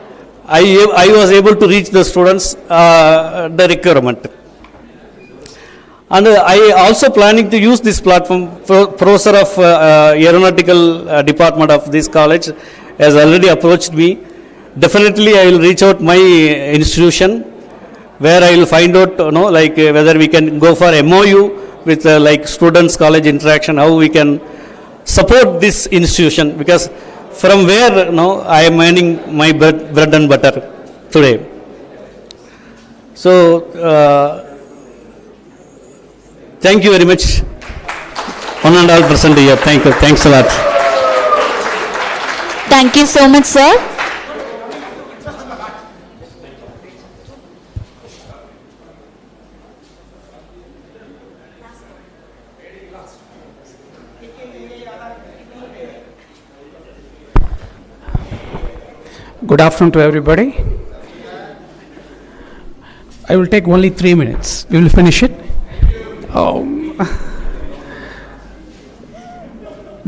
I was able to reach the students the requirement. And I also planning to use this platform. Professor of aeronautical department of this college has already approached me. Definitely I will reach out my institution, where I will find out whether we can go for MOU with students college interaction, how we can support this institution, because from where I am earning my bread and butter today. So Thank you very much. 1.5% a year. Thank you. Thanks a lot. Thank you so much, sir. Good afternoon to everybody. I will take only 3 minutes. We will finish it.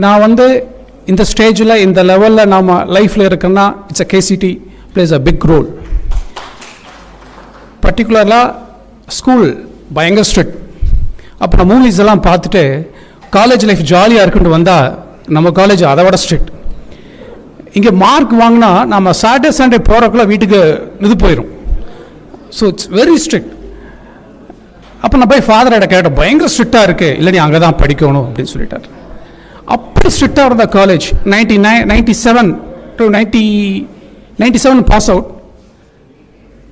நான் வந்து இந்த ஸ்டேஜில் இந்த லெவலில் நாம் லைஃப்பில் இருக்கோன்னா it's a கேசிடி பிளேஸ் அ பிக் ரோல். பர்டிகுலராக ஸ்கூல் பயங்கர ஸ்ட்ரிக்ட். அப்புறம் மூவிஸ் எல்லாம் பார்த்துட்டு காலேஜ் லைஃப் ஜாலியாக இருக்குன்னு வந்தால் நம்ம காலேஜ் அதை விட ஸ்ட்ரிக்ட். இங்கே மார்க் வாங்கினா நம்ம சாட்டர்டே சண்டே போகிறக்குள்ள வீட்டுக்கு இது போயிடும். So it's very strict. அப்போ நான் போய் ஃபாதர்கிட்ட கேட்டேன், பயங்கர ஸ்ட்ரிக்டாக இருக்குது. இல்லை நீ அங்கே தான் படிக்கணும் அப்படின்னு சொல்லிட்டார். அப்படி ஸ்ட்ரிக்டாக இருந்த college 97 to 97 pass out.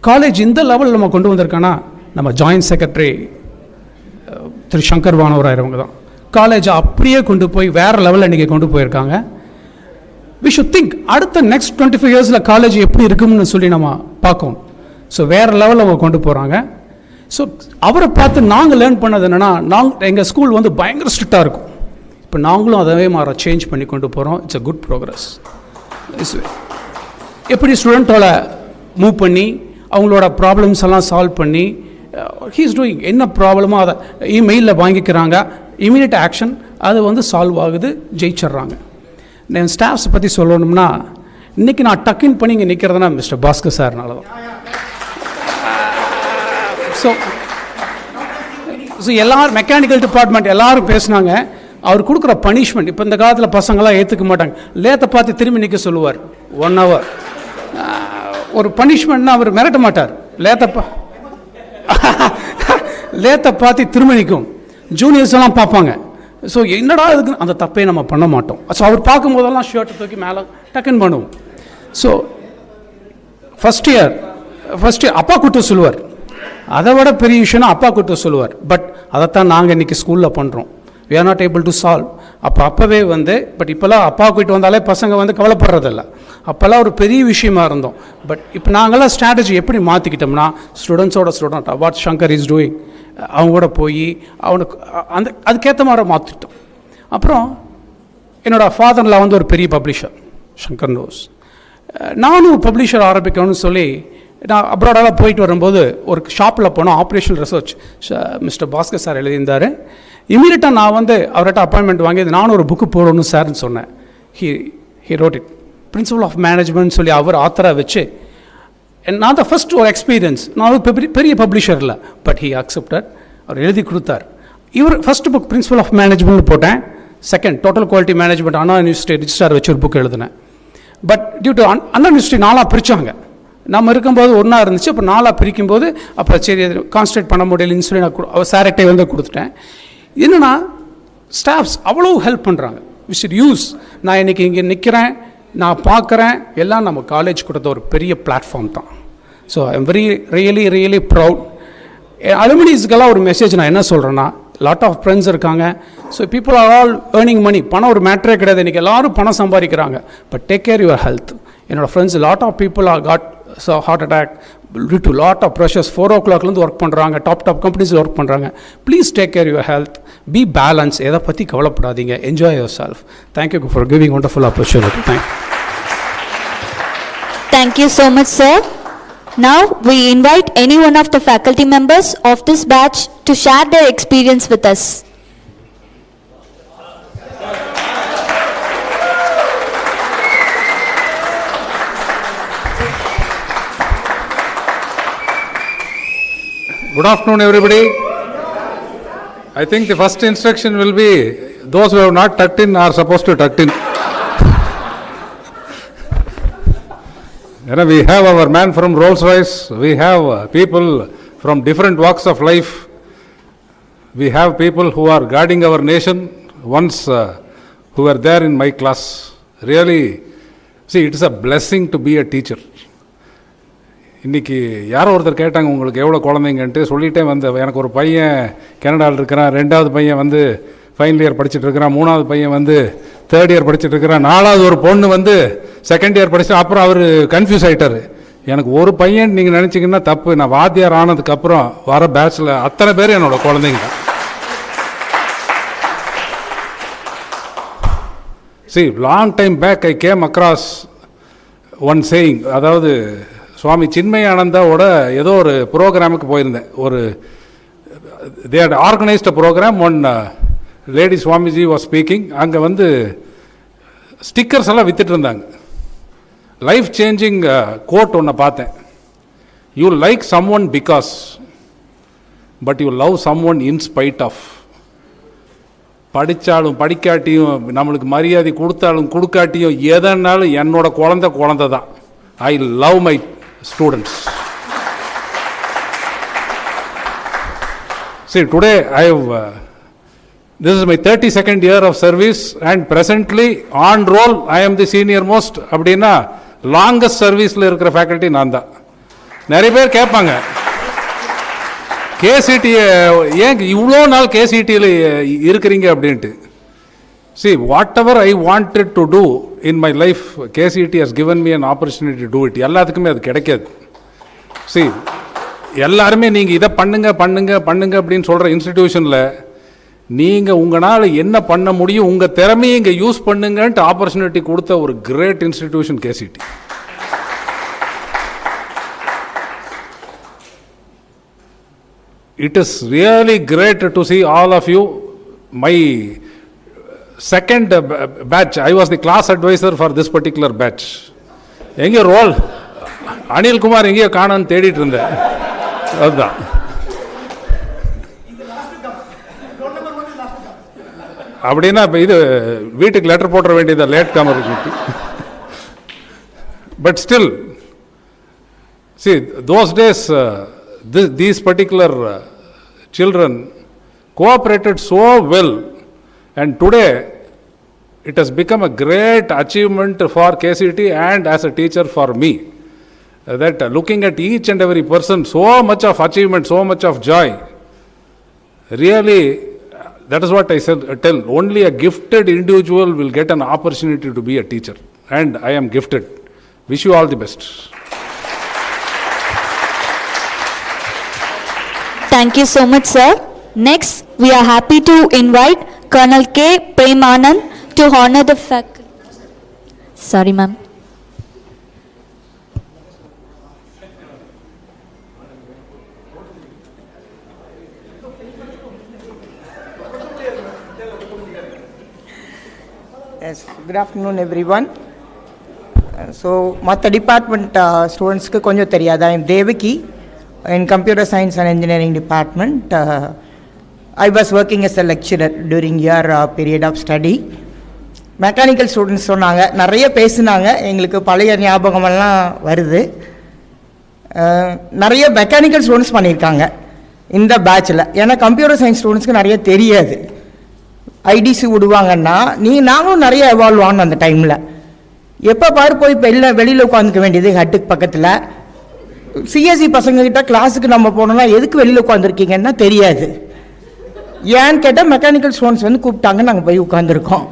College இந்த லெவலில் நம்ம கொண்டு வந்திருக்கோன்னா நம்ம ஜாயின்ட் செக்ரட்டரி திரு சங்கர் வானவராயவங்க தான் காலேஜை அப்படியே கொண்டு போய் வேறு லெவலில் இன்றைக்கி கொண்டு போயிருக்காங்க. வி ஷுட் திங்க் அடுத்த நெக்ஸ்ட் 25 இயர்ஸில் காலேஜ் எப்படி இருக்கும்னு சொல்லி நம்ம பார்க்கணும். ஸோ வேறு லெவலில் அவங்க கொண்டு போகிறாங்க. ஸோ அவரை பார்த்து நாங்கள் லேர்ன் பண்ணது என்னென்னா, எங்கள் ஸ்கூல் வந்து பயங்கர ஸ்ட்ரிக்டாக இருக்கும். இப்போ நாங்களும் அதே மாதிரி சேஞ்ச் பண்ணி கொண்டு போகிறோம். It's a good progress. எப்படி ஸ்டூடெண்ட்டோட மூவ் பண்ணி அவங்களோட ப்ராப்ளம்ஸ் எல்லாம் சால்வ் பண்ணி ஹீ இஸ் டூயிங் என்ன ப்ராப்ளமோ அதை இமெயிலில் வாங்கிக்கிறாங்க. இமீடியட் ஆக்ஷன் அது வந்து சால்வ் ஆகுது, ஜெயிச்சிட்றாங்க. நான் ஸ்டாஃப்ஸை பற்றி சொல்லணும்னா, இன்றைக்கி நான் டக்கின் பண்ணி இங்கே நிற்கிறதுனா மிஸ்டர் பாஸ்கர் சார்னால தான். ஸோ எல்லோரும் மெக்கானிக்கல் டிபார்ட்மெண்ட் எல்லோரும் பேசுனாங்க. அவர் கொடுக்குற பனிஷ்மெண்ட் இப்போ இந்த காலத்தில் பசங்களாம் ஏற்றுக்க மாட்டாங்க. லேத்தை பார்த்து திரும்பி நிற்க சொல்லுவார் 1 hour. ஒரு பனிஷ்மெண்ட்னா அவர் மிரட்ட மாட்டார். லேத்தை பார்த்து திரும்பி நிற்கும். ஜூனியர்ஸ் எல்லாம் பார்ப்பாங்க. ஸோ என்னடா இதுக்கு அந்த தப்பே நம்ம பண்ண மாட்டோம். ஸோ அவர் பார்க்கும்போதெல்லாம் ஷர்ட்டை தூக்கி மேலே டக்குன்னு பண்ணுவோம். ஸோ ஃபஸ்ட் இயர் அப்பா கூட்டு சொல்லுவார். அதை விட பெரிய விஷயம்னா அப்பா கூட்டு சொல்லுவார். பட் அதைத்தான் நாங்கள் இன்றைக்கி ஸ்கூலில் பண்ணுறோம். We are not able to solve. அப்போவே வந்து பட் இப்போல்லாம் அப்பா கூட்டு வந்தாலே பசங்க வந்து கவலைப்படுறதில்ல. அப்போல்லாம் ஒரு பெரிய விஷயமா இருந்தோம். பட் இப்போ நாங்களாம் ஸ்ட்ராட்டஜி எப்படி மாற்றிக்கிட்டோம்னா, ஸ்டூடெண்ட்ஸோட student what Shankar is doing அவங்க கூட போய் அவனுக்கு அதுக்கேற்ற மாதிரி மாற்றிட்டோம். அப்புறம் என்னோடய ஃபாதர்ல வந்து ஒரு பெரிய பப்ளிஷர் ஷங்கர் நோஸ். நானும் பப்ளிஷர் ஆரம்பிக்கணும்னு சொல்லி நான் அப்ராடெல்லாம் போயிட்டு வரும்போது ஒரு ஷாப்பில் போனோம். Operational research mister Bhaskar sir எழுதியிருந்தார். இமீடியட்டாக நான் வந்து அவர்கிட்ட அப்பாயின்மெண்ட் வாங்கி நானும் ஒரு புக்கு போடணும் சார்ன்னு சொன்னேன். He wrote it principle of management சொல்லி அவர் ஆத்தராக வச்சு நான் தான் ஃபஸ்ட் ஒரு எக்ஸ்பீரியன்ஸ். நான் பெரிய பப்ளிஷர் இல்லை, பட் ஹி அக்செப்டட். அவர் எழுதி கொடுத்தார். இவர் first book principle of management போட்டேன். Second total quality management Anna university registrar வச்சு ஒரு புக் எழுதினேன். But due to Anna university 4 பிரித்தாங்க. நம்ம இருக்கும்போது ஒன்றா இருந்துச்சு. அப்போ 4 பிரிக்கும்போது அப்போ சரி கான்சன்ட்ரேட் பண்ண முடியலன்னு சொல்லி நான் அவர் சார்கிட்டே வந்து கொடுத்துட்டேன். என்னென்னா ஸ்டாஃப்ஸ் அவ்வளோ ஹெல்ப் பண்ணுறாங்க. We should use. நான் இன்றைக்கி இங்கே நிற்கிறேன், நான் பார்க்குறேன், எல்லாம் நம்ம காலேஜ் கொடுத்த ஒரு பெரிய பிளாட்ஃபார்ம் தான். So I am really proud. அலுமினிஸ்க்கெல்லாம் ஒரு மெசேஜ் நான் என்ன சொல்கிறேன்னா, லாட் ஆஃப் ஃப்ரெண்ட்ஸ் இருக்காங்க. So people are all earning money. பணம் ஒரு மேட்ரே கிடையாது. இன்றைக்கி எல்லோரும் பணம் சம்பாதிக்கிறாங்க. But take care your health. என்னோடய friends lot of people are got heart attack due to lot of pressures. 4 o'clockலேருந்து ஒர்க் பண்ணுறாங்க. டாப் கம்பெனிஸில் ஒர்க் பண்ணுறாங்க. Please take care your health. Be balance. எதை பற்றி கவலைப்படாதீங்க. Enjoy your self. Thank you for giving wonderful opportunity. Thank you so much, sir. Now we invite any one of the faculty members of this batch to share their experience with us. Good afternoon, everybody. I think the first instruction will be those who have not tucked in are supposed to tuck in. We have our man from Rolls-Royce. We have people from different walks of life. We have people who are guarding our nation. Once who were there in my class. Really, see, it is a blessing to be a teacher. இன்றைக்கி யாரோ ஒருத்தர் கேட்டாங்க உங்களுக்கு எவ்வளோ குழந்தைங்கன்ட்டு சொல்லிகிட்டே வந்தேன். எனக்கு ஒரு பையன் கனடாவில் இருக்கிறான், 2வது பையன் வந்து ஃபைனல் இயர் படிச்சுட்டு இருக்கிறான், 3வது பையன் வந்து 3rd இயர் படிச்சுட்டு இருக்கிறான், 4வது ஒரு பொண்ணு வந்து 2nd இயர் படிச்சு. அப்புறம் அவர் கன்ஃபியூஸ் ஆகிட்டார். எனக்கு ஒரு பையன் நீங்கள் நினச்சிங்கன்னா தப்பு. நான் வாத்தியார் ஆனதுக்கப்புறம் வர பேட்சில் அத்தனை பேர் என்னோடய குழந்தைங்க. See, long time back I came across one saying, அதாவது சுவாமி சின்மயானந்தாவோட ஏதோ ஒரு ப்ரோக்ராமுக்கு போயிருந்தேன். ஒரு they had organized a program, one lady Swamiji was speaking. அங்கே வந்து ஸ்டிக்கர்ஸ் எல்லாம் வித்துட்டு இருந்தாங்க. லைஃப் சேஞ்சிங் கோட் ஒன்று பார்த்தேன். You like someone because but you love someone in spite of. படித்தாலும் படிக்காட்டியும், நம்மளுக்கு மரியாதை கொடுத்தாலும் கொடுக்காட்டியும், எதனாலும் என்னோட குழந்தை தான். I love my students. See, today this is my 32nd year of service and presently on roll I am the senior most. அப்படின்னா லாங்கஸ்ட் சர்வீஸில் இருக்கிற ஃபேக்கல்ட்டி நான் தான். நிறைய பேர் கேட்பாங்க, KCT ஏன் இவ்வளோ நாள் KCTயில் இருக்கிறீங்க அப்படின்ட்டு. See, whatever I wanted to do in my life, KCT has given me an opportunity to do it. எல்லாத்துக்குமே அது கிடைக்காது. See, எல்லாருமே நீங்கள் இதை பண்ணுங்க பண்ணுங்க பண்ணுங்க அப்படின்னு சொல்கிற இன்ஸ்டிடியூஷனில் நீங்கள் உங்களால் என்ன பண்ண முடியும், உங்கள் திறமையை இங்கே யூஸ் பண்ணுங்கன்ட்டு ஆப்பர்ச்சுனிட்டி கொடுத்த ஒரு great institution KCT. It is really great to see all of you. My second batch, I was the class advisor for this particular batch. எங்கே ரோல் அனில் குமார் எங்கேயோ காணான்னு தேடிட்டு இருந்தேன். அதுதான். அப்படின்னா இப்போ இது வீட்டுக்கு லெட்டர் போட்டுற வேண்டியதா, late comer. But still, see, those days these particular children cooperated so well, and today it has become a great achievement for KCT and as a teacher for me, that looking at each and every person, so much of achievement, so much of joy. Really, that is what I tell, only a gifted individual will get an opportunity to be a teacher, and I am gifted. Wish you all the best. Thank you so much, sir. Next, we are happy to invite Colonel K. Premanand to honor the faculty. Sorry, ma'am. Yes, good afternoon everyone. So, மற்ற department ஸ்டூடெண்ட்ஸ்க்கு கொஞ்சம் தெரியாது. I am Devaki in Computer Science and Engineering Department. I was working as a lecturer during your period of study. Mechanical students சொன்னாங்க, நிறைய பேசுனாங்க, எங்களுக்கு பழைய ஞாபகமெல்லாம் வருது. நிறைய மெக்கானிக்கல் ஸ்டூடெண்ட்ஸ் பண்ணியிருக்காங்க இந்த பேட்சில். ஏன்னா கம்ப்யூட்டர் சயின்ஸ் ஸ்டூடெண்ட்ஸ்க்கு நிறைய தெரியாது. ஐடிசி விடுவாங்கன்னா நாங்களும் நிறைய எவால்வ் ஆனோம் அந்த டைமில். எப்போ பாரு போய் வெளியில் உட்காந்துக்க வேண்டியது ஹட்டுக்கு பக்கத்தில். சிஎஸ்சி பசங்கக்கிட்ட கிளாஸுக்கு நம்ம போனோம்னா எதுக்கு வெளியில் உட்காந்துருக்கீங்கன்னா தெரியாது. ஏன்னு கேட்டால் மெக்கானிக்கல் ஸ்டூடெண்ட்ஸ் வந்து கூப்பிட்டாங்க, நாங்கள் போய் உட்காந்துருக்கோம்.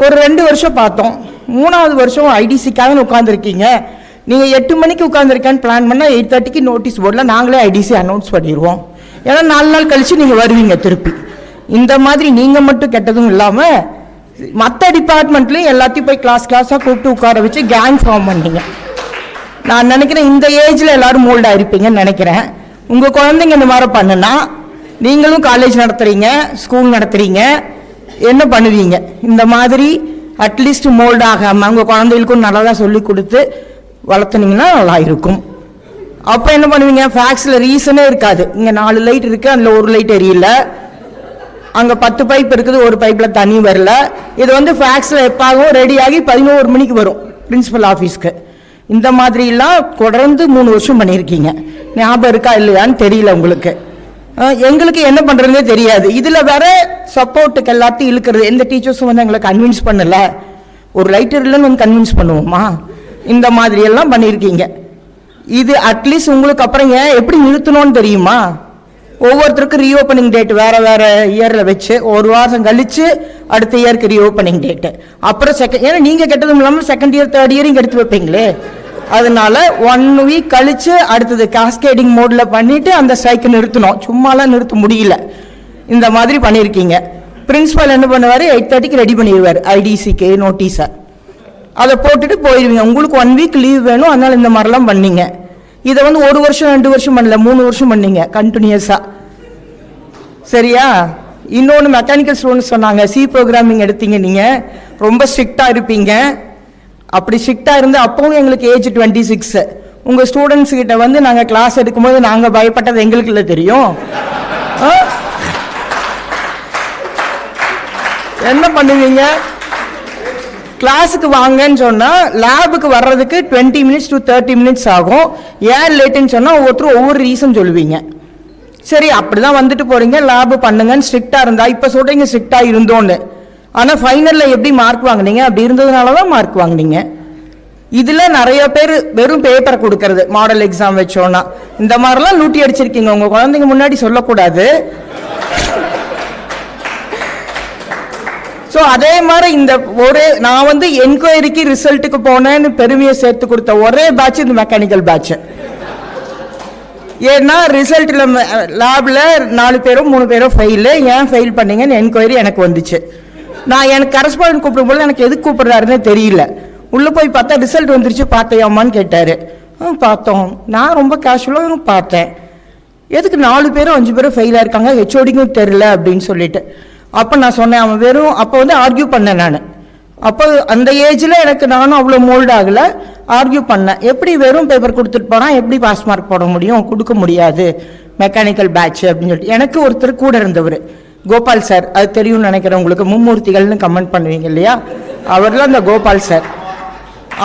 ஒரு 2 வருஷம் பார்த்தோம். 3வது வருஷம் ஐடிசிக்காக உட்காந்துருக்கீங்க, நீங்கள் 8 மணிக்கு உட்காந்துருக்கேன்னு பிளான் பண்ணால் 8:30க்கு நோட்டீஸ் போர்டில் நாங்களே ஐடிசி அனௌன்ஸ் பண்ணிடுவோம். ஏன்னா 4 நாள் கழித்து நீங்கள் வருவீங்க திருப்பி. இந்த மாதிரி நீங்கள் மட்டும் கெட்டதும் இல்லாமல் மற்ற டிபார்ட்மெண்ட்லையும் எல்லாத்தையும் போய் கிளாஸாக கூப்பிட்டு உட்கார வச்சு கேங் ஃபார்ம் பண்ணீங்க. நான் நினைக்கிறேன் இந்த ஏஜில் எல்லோரும் மோல்டாக இருப்பீங்கன்னு நினைக்கிறேன். உங்கள் குழந்தைங்க இந்த மாதிரி பண்ணுனா நீங்களும் காலேஜ் நடத்துகிறீங்க, ஸ்கூல் நடத்துகிறீங்க, என்ன பண்ணுவீங்க? இந்த மாதிரி அட்லீஸ்ட் மோல்டு ஆகாமல் உங்கள் குழந்தைகளுக்கும் நல்லா தான் சொல்லி கொடுத்து வளர்த்துனீங்கன்னா நல்லா இருக்கும். அப்போ என்ன பண்ணுவீங்க? ஃபேக்ஸில் ரீசனே இருக்காது. இங்கே 4 லைட் இருக்குது, அதில் ஒரு லைட் எரியல, அங்கே 10 பைப் இருக்குது, ஒரு பைப்பில் தண்ணி வரல. இது வந்து ஃபேக்ஸில் எப்பாகவும் ரெடியாகி 11 மணிக்கு வரும் பிரின்சிபல் ஆஃபீஸ்க்கு. இந்த மாதிரிலாம் தொடர்ந்து 3 வருஷம் பண்ணியிருக்கீங்க. ஞாபகம் இருக்கா இல்லையான்னு தெரியல உங்களுக்கு. எங்களுக்கு என்ன பண்ணுறதுனே தெரியாது. இதில் வேற சப்போர்ட்டுக்கு எல்லாத்தையும் இழுக்கிறது. எந்த டீச்சர்ஸும் வந்து எங்களை கன்வின்ஸ் பண்ணலை. ஒரு ரைட்டர் இல்லைன்னு வந்து கன்வின்ஸ் பண்ணுவோமா? இந்த மாதிரியெல்லாம் பண்ணியிருக்கீங்க. இது அட்லீஸ்ட் உங்களுக்கு அப்புறம் ஏன் எப்படி நிறுத்தணும்னு தெரியுமா? ஒவ்வொருத்தருக்கும் ரீஓப்பனிங் டேட் வேற வேற இயரில் வச்சு ஒரு வாரம் கழிச்சு அடுத்த இயருக்கு ரீஓப்பனிங் டேட்டு, அப்புறம் செகண்ட், ஏன்னா நீங்கள் கெட்டதும் இல்லாமல் செகண்ட் இயர் தேர்ட் இயரிங் எடுத்து வைப்பீங்களே, அதனால 1 வீக் கழிச்சு அடுத்தது காஸ்கேடிங் மோடில் பண்ணிட்டு அந்த ஸ்ட்ரைக்கை நிறுத்தணும். சும்மாலாம் நிறுத்த முடியல. இந்த மாதிரி பண்ணியிருக்கீங்க. பிரின்சிபால் என்ன பண்ணுவார், 8:30க்கு ரெடி பண்ணிடுவார் ஐடிசிக்கு நோட்டீஸை. அதை போட்டுட்டு போயிடுவீங்க. உங்களுக்கு 1 வீக் லீவ் வேணும், அதனால இந்த மாதிரிலாம் பண்ணீங்க. இதை 1 வருஷம் 2 வருஷம் பண்ணல, 3 வருஷம் பண்ணீங்க கண்டினியூஸா. சரியா? இன்னொன்று மெக்கானிக்கல் ஸ்டூடெண்ட்ஸ் சொன்னாங்க, சி ப்ரோக்ராமிங் எடுத்தீங்க, நீங்கள் ரொம்ப ஸ்ட்ரிக்டாக இருப்பீங்க. அப்படி ஸ்ட்ரிக்டாக இருந்து அப்பவும் எங்களுக்கு ஏஜ் 26. உங்கள் ஸ்டூடெண்ட்ஸ் கிட்ட நாங்கள் கிளாஸ் எடுக்கும்போது நாங்கள் பயப்பட்டது எங்களுக்கு இல்லை தெரியும். என்ன பண்ணுவீங்க? கிளாஸுக்கு வாங்கன்னு சொன்னால் லேபுக்கு வர்றதுக்கு 20 minutes to 30 minutes ஆகும். ஏன் லேட்டுன்னு சொன்னால் ஒவ்வொருத்தரும் ஒவ்வொரு ரீசன் சொல்லுவீங்க. சரி, அப்படி தான் வந்துட்டு போகிறீங்க, லேபு பண்ணுங்கன்னு ஸ்ட்ரிக்டாக இருந்தால். இப்போ சொல்கிறீங்க ஸ்ட்ரிக்டாக இருந்தோன்னு, ஆனால் ஃபைனலில் எப்படி மார்க் வாங்கினீங்க? அப்படி இருந்ததுனால தான் மார்க் வாங்கினீங்க. இதில் நிறைய பேர் வெறும் பேப்பரை கொடுக்கறது, மாடல் எக்ஸாம் வச்சோன்னா இந்த மாதிரிலாம் லூட்டி அடிச்சிருக்கீங்க. உங்கள் குழந்தைங்க முன்னாடி சொல்லக்கூடாது. ஸோ அதே மாதிரி இந்த நான் என்கொயரிக்கு ரிசல்ட்டுக்கு போனேன்னு பெருமையை சேர்த்து கொடுத்த ஒரே பேட்ச் இந்த மெக்கானிக்கல் பேட்ச். ஏன்னா ரிசல்ட்டில் லேபில் 4 பேரோ 3 பேரோ ஃபெயிலு. ஏன் ஃபெயில் பண்ணீங்கன்னு என்கொயரி எனக்கு வந்துச்சு. நான் எனக்கு கரஸ்பாண்டன்ட் கூப்பிடும்போது எனக்கு எதுக்கு கூப்பிடுறாருன்னு தெரியல. உள்ளே போய் பார்த்தா ரிசல்ட் வந்துருச்சு, பார்த்தையாமான்னு கேட்டார். பார்த்தோம். நான் ரொம்ப கேஷுவலாக பார்த்தேன். எதுக்கு 4 பேரோ 5 பேரோ ஃபெயிலாக இருக்காங்க, ஹெச்ஓடிக்கும் தெரில அப்படின்னு சொல்லிட்டு. அப்போ நான் சொன்னேன், அவன் வெறும் அப்போ ஆர்கியூ பண்ணேன் நான். அப்போ அந்த ஏஜில் எனக்கு நானும் அவ்வளோ மோல்ட் ஆகலை. ஆர்கியூ பண்ணேன், எப்படி வெறும் பேப்பர் கொடுத்துட்டு போனால் எப்படி பாஸ் மார்க் போட முடியும், கொடுக்க முடியாது மெக்கானிக்கல் பேட்ச் அப்படின்னு சொல்லிட்டு. எனக்கு ஒருத்தர் கூட இருந்தவர் கோபால் சார், அது தெரியும்னு நினைக்கிறேன் உங்களுக்கு, மும்மூர்த்திகள்னு கமெண்ட் பண்ணுவீங்க இல்லையா, அவர்லாம் அந்த கோபால் சார்.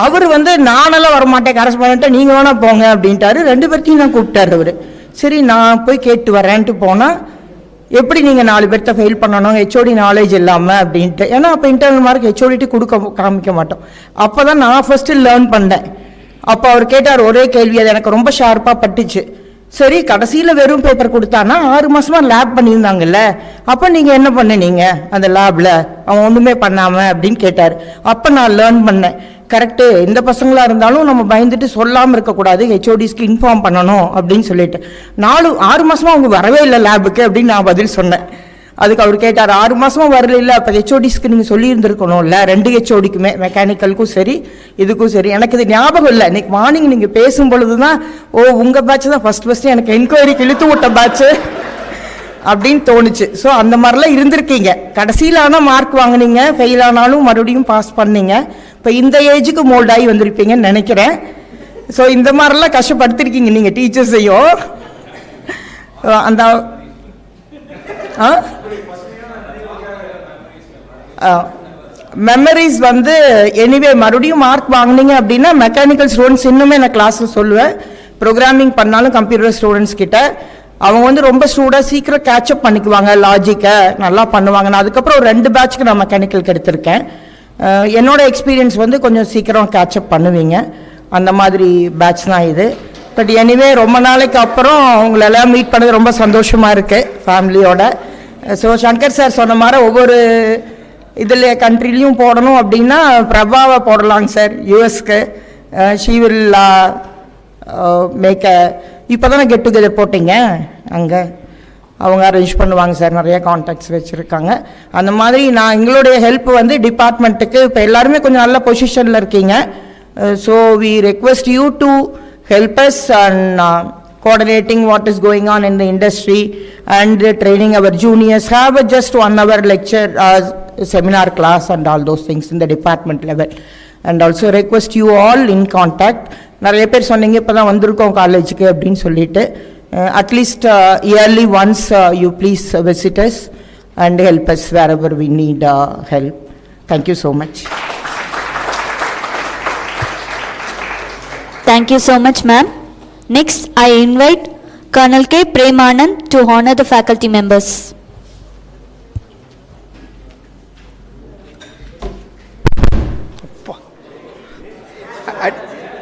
அவர் நானெல்லாம் வரமாட்டேன் கரஸ்பாண்டண்ட்டை, நீங்கள் வேணா போங்க அப்படின்ட்டாரு. 2 பேர்த்தையும் நான் கூப்பிட்டாரு அவர். சரி நான் போய் கேட்டு வரேன்ட்டு போனால், எப்படி நீங்கள் 4 பேர்த்த ஃபெயில் பண்ணணும் ஹெச்ஓடி நாலேஜ் இல்லாமல் அப்படின்ட்டு. ஏன்னா அப்போ இன்டர்னல் மார்க் ஹெச்ஓடிட்டு காமிக்க மாட்டோம். அப்போ தான் நான் ஃபஸ்ட்டு லேர்ன் பண்ணேன். அப்போ அவர் கேட்டார் ஒரே கேள்வி, அது எனக்கு ரொம்ப ஷார்ப்பாக பட்டுச்சு. சரி, கடைசியில் வெறும் பேப்பர் கொடுத்தானா 6 மாதமாக லேப் பண்ணியிருந்தாங்கல்ல, அப்போ நீங்கள் என்ன பண்ணினீங்க அந்த லேபில், அவன் ஒன்றுமே பண்ணாமல் அப்படின்னு கேட்டார். அப்போ நான் லேர்ன் பண்ணேன், கரெக்டு, இந்த பசங்களாக இருந்தாலும் நம்ம பயந்துட்டு சொல்லாமல் இருக்கக்கூடாது, ஹெச்ஓடிஸ்க்கு இன்ஃபார்ம் பண்ணணும் அப்படின்னு சொல்லிட்டு. 6 மாதமாக அவங்க வரவே இல்லை லேபுக்கு அப்படின்னு நான் பதில் சொன்னேன். அதுக்கு அவர் கேட்டார், 6 மாதமாக வரல இல்லை, அப்போ ஹெச்ஓடிஸ்க்கு நீங்கள் சொல்லியிருந்துருக்கணும்ல, 2 ஹெச்ஓடிக்குமே, மெக்கானிக்கலுக்கும் சரி இதுக்கும் சரி. எனக்கு இது ஞாபகம் இல்லை, இன்னைக்கு மார்னிங் நீங்கள் பேசும் பொழுது தான், ஓ உங்கள் பேட்ச் தான் ஃபஸ்ட்டு எனக்கு என்கொயரிக்கு இழுத்து விட்ட பேட்ச்சு அப்படின்னு தோணுச்சு. ஸோ அந்த மாதிரிலாம் இருந்திருக்கீங்க. கடைசியில் ஆனால் மார்க் வாங்கினீங்க, ஃபெயில் ஆனாலும் மறுபடியும் பாஸ் பண்ணீங்க. இப்போ இந்த ஏஜுக்கு மோல்ட் ஆகி வந்திருப்பீங்கன்னு நினைக்கிறேன். ஸோ இந்த மாதிரிலாம் கஷ்டப்படுத்திருக்கீங்க நீங்கள் டீச்சர்ஸையும். அந்த மெமரிஸ் எனிவே மறுபடியும் மார்க் வாங்கினீங்க அப்படின்னா மெக்கானிக்கல் ஸ்டூடெண்ட்ஸ் இன்னுமே நான் கிளாஸில் சொல்லுவேன், ப்ரோக்ராமிங் பண்ணாலும் கம்ப்யூட்டர் ஸ்டூடெண்ட்ஸ் கிட்ட அவங்க ரொம்ப ஸ்டூடாக சீக்கிரம் கேட்சப் பண்ணிக்குவாங்க, லாஜிக்கை நல்லா பண்ணுவாங்க. நான் அதுக்கப்புறம் ஒரு 2 பேட்ச்க்கு நான் மெக்கானிக்கலுக்கு எடுத்திருக்கேன். என்னோட எக்ஸ்பீரியன்ஸ் கொஞ்சம் சீக்கிரம் கேட்சப் பண்ணுவீங்க, அந்த மாதிரி பேட்ச் தான் இது. பட் எனிவே ரொம்ப நாளைக்கு அப்புறம் உங்களெல்லாம் மீட் பண்ணது ரொம்ப சந்தோஷமாக இருக்குது ஃபேமிலியோட. ஸோ சங்கர் சார் சொன்ன மாதிரி ஒவ்வொரு இதில் கண்ட்ரிலையும் போடணும் அப்படின்னா பிரபாவை போடலாங்க சார், யூஎஸ்க்கு. ஷீ வில் மேக் இப்போ தானே கெட் டுகெதர் போட்டிங்க, அங்கே அவங்க அரேஞ்ச் பண்ணுவாங்க சார், நிறைய கான்டாக்ட்ஸ் வச்சுருக்காங்க. அந்த மாதிரி நான் எங்களுடைய ஹெல்ப் டிபார்ட்மெண்ட்டுக்கு இப்போ எல்லாருமே கொஞ்சம் நல்ல பொசிஷனில் இருக்கீங்க. So we request you to help us on coordinating what is going on in the industry and training our juniors. Have a just 1 hour lecture, seminar class and all those things in the department level. And also request you all in contact. நிறைய பேர் சொன்னீங்க இப்போ தான் வந்திருக்கோம் காலேஜுக்கு அப்படின்னு சொல்லிட்டு. At least yearly once you please visit us and help us wherever we need help. Thank you so much. Thank you so much, ma'am. Next, I invite Colonel K. Premanand to honor the faculty members.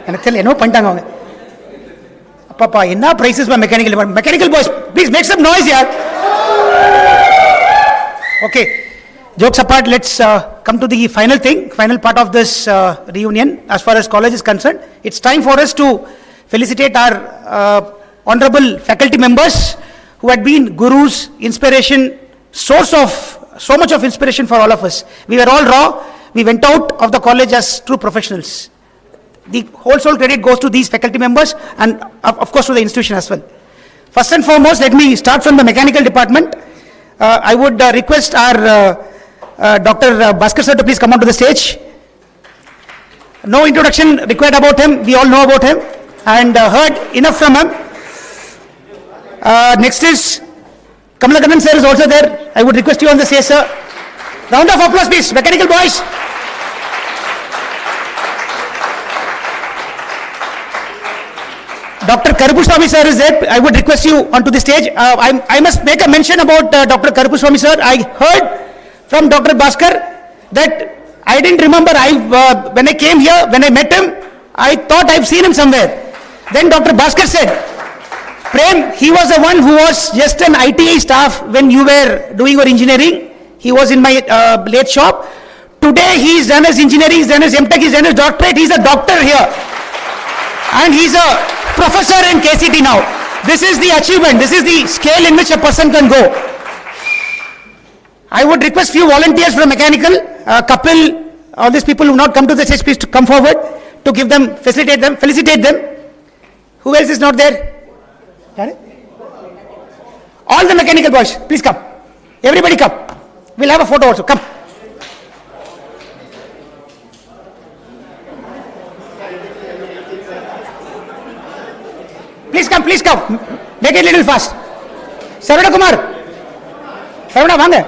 எனக்கு தெரியல, என்ன பண்ணிட்டாங்க அவங்க. Papa, enna prices for mechanical department. Mechanical boys, please make some noise here. Okay, jokes apart, let's come to the final thing, final part of this reunion as far as college is concerned. It's time for us to felicitate our honorable faculty members who had been gurus, inspiration, source of so much of inspiration for all of us. We were all raw. We went out of the college as true professionals. The whole soul credit goes to these faculty members and of course to the institution as well. First and foremost, let me start from the mechanical department. I would request our Dr. Bhaskar sir to please come onto the stage. No introduction required about him. We all know about him and heard enough from him. Next is Kumaraguru sir is also there. I would request you on the stage, sir. Round of applause, please. Mechanical boys. Dr. Karupuswamy sir is there. I would request you onto the stage. I must make a mention about Dr. Karupuswamy sir. I heard from Dr. Bhaskar that I didn't remember. When I came here, when I met him, I thought I've seen him somewhere. Then Dr. Bhaskar said, Prem, he was the one who was just an ITA staff when you were doing your engineering. He was in my late shop. Today he's done his engineering, he's done his MTech, he's done his doctorate, he's a doctor here. And he's a professor in KCT now. This is the achievement, this is the scale in which a person can go. I would request few volunteers from mechanical, Kapil, all these people who have not come to the stage, please to come forward to give them, felicitate them. Who else is not there? All the mechanical boys, please come. Everybody come. We'll have a photo also. Come. Please come. Make it a little fast. Arun Kumar. Arun, vaanga.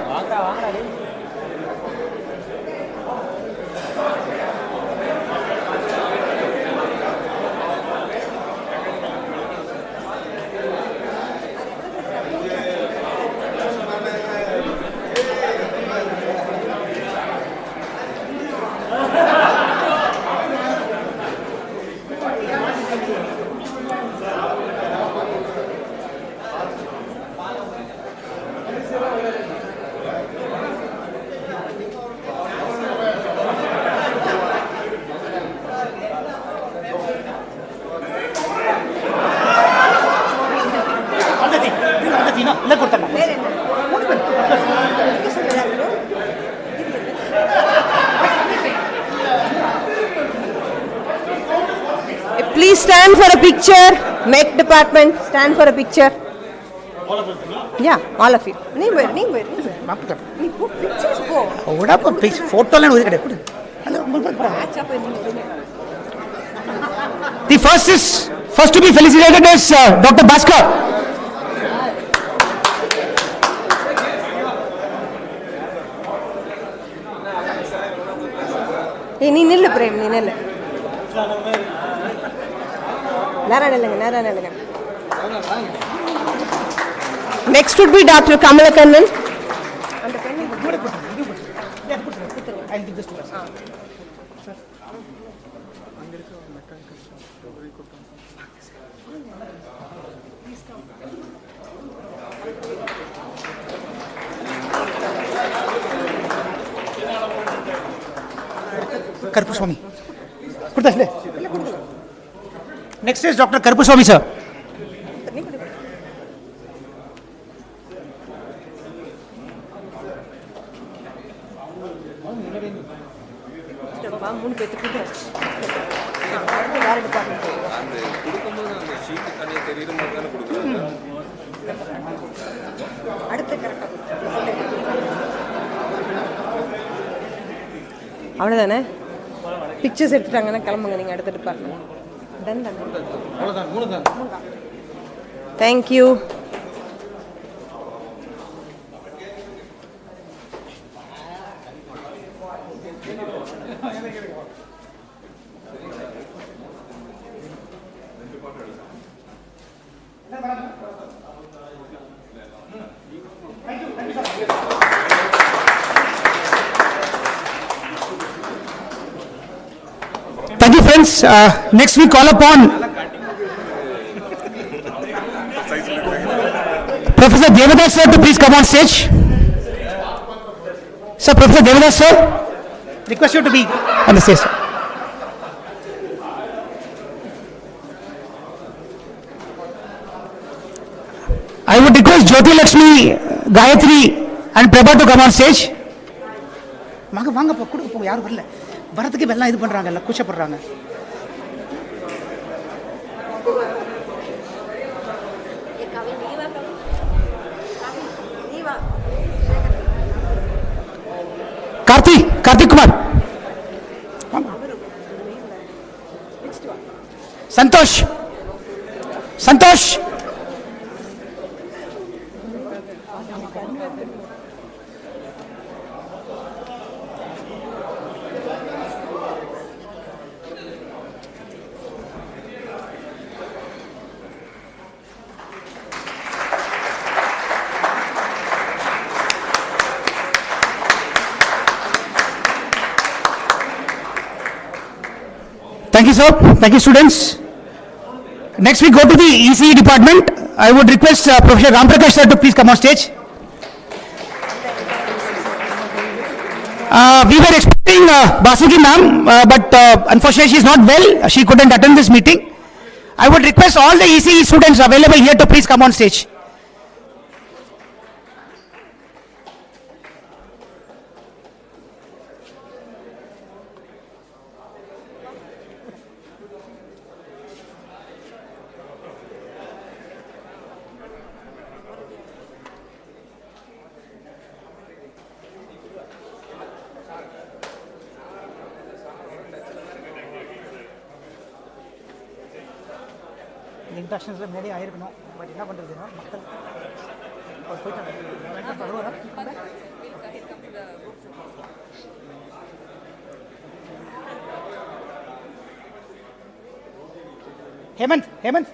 Please stand for a picture. Mech department, stand for a picture. All of us? Yeah, all of you. The first to be felicitated is Dr. Bhaskar. நீ நில்லு frame நீ நில்லு Next would be Dr. Kamalakannan. Karupuswamy. Next is Dr. Karupuswamy sir. அவ்வளவுதானே pictures எடுத்துட்டாங்கன்னா கிளம்புங்க நீங்க அடுத்த department done done அவ்வளவுதான் மூணுதான் Thank you. Thank you, friends. Next we call upon Professor Devadas sir to please come on stage. Sir, Professor Devadas sir, request you to be on the stage. I would request Jyoti Lakshmi, Gayatri and Prabha to come on stage. வாங்க வாங்க கொடுக்க போங்க, யாரும் வரல, வரதுக்கு எல்லாம் இது பண்றாங்கல்ல, கூச்சப்படுறாங்க. Karthik Kumar, Santosh. Thank you, sir. Thank you, students. Next, we go to the ECE department. I would request Professor Ramprakash sir to please come on stage. We were expecting Basuki ma'am, but unfortunately she is not well. She couldn't attend this meeting. I would request all the ECE students available here to please come on stage. Introductions முன்னாடி ஆயிருக்கணும், but என்ன பண்றதுன்னா மக்கள் Hemant,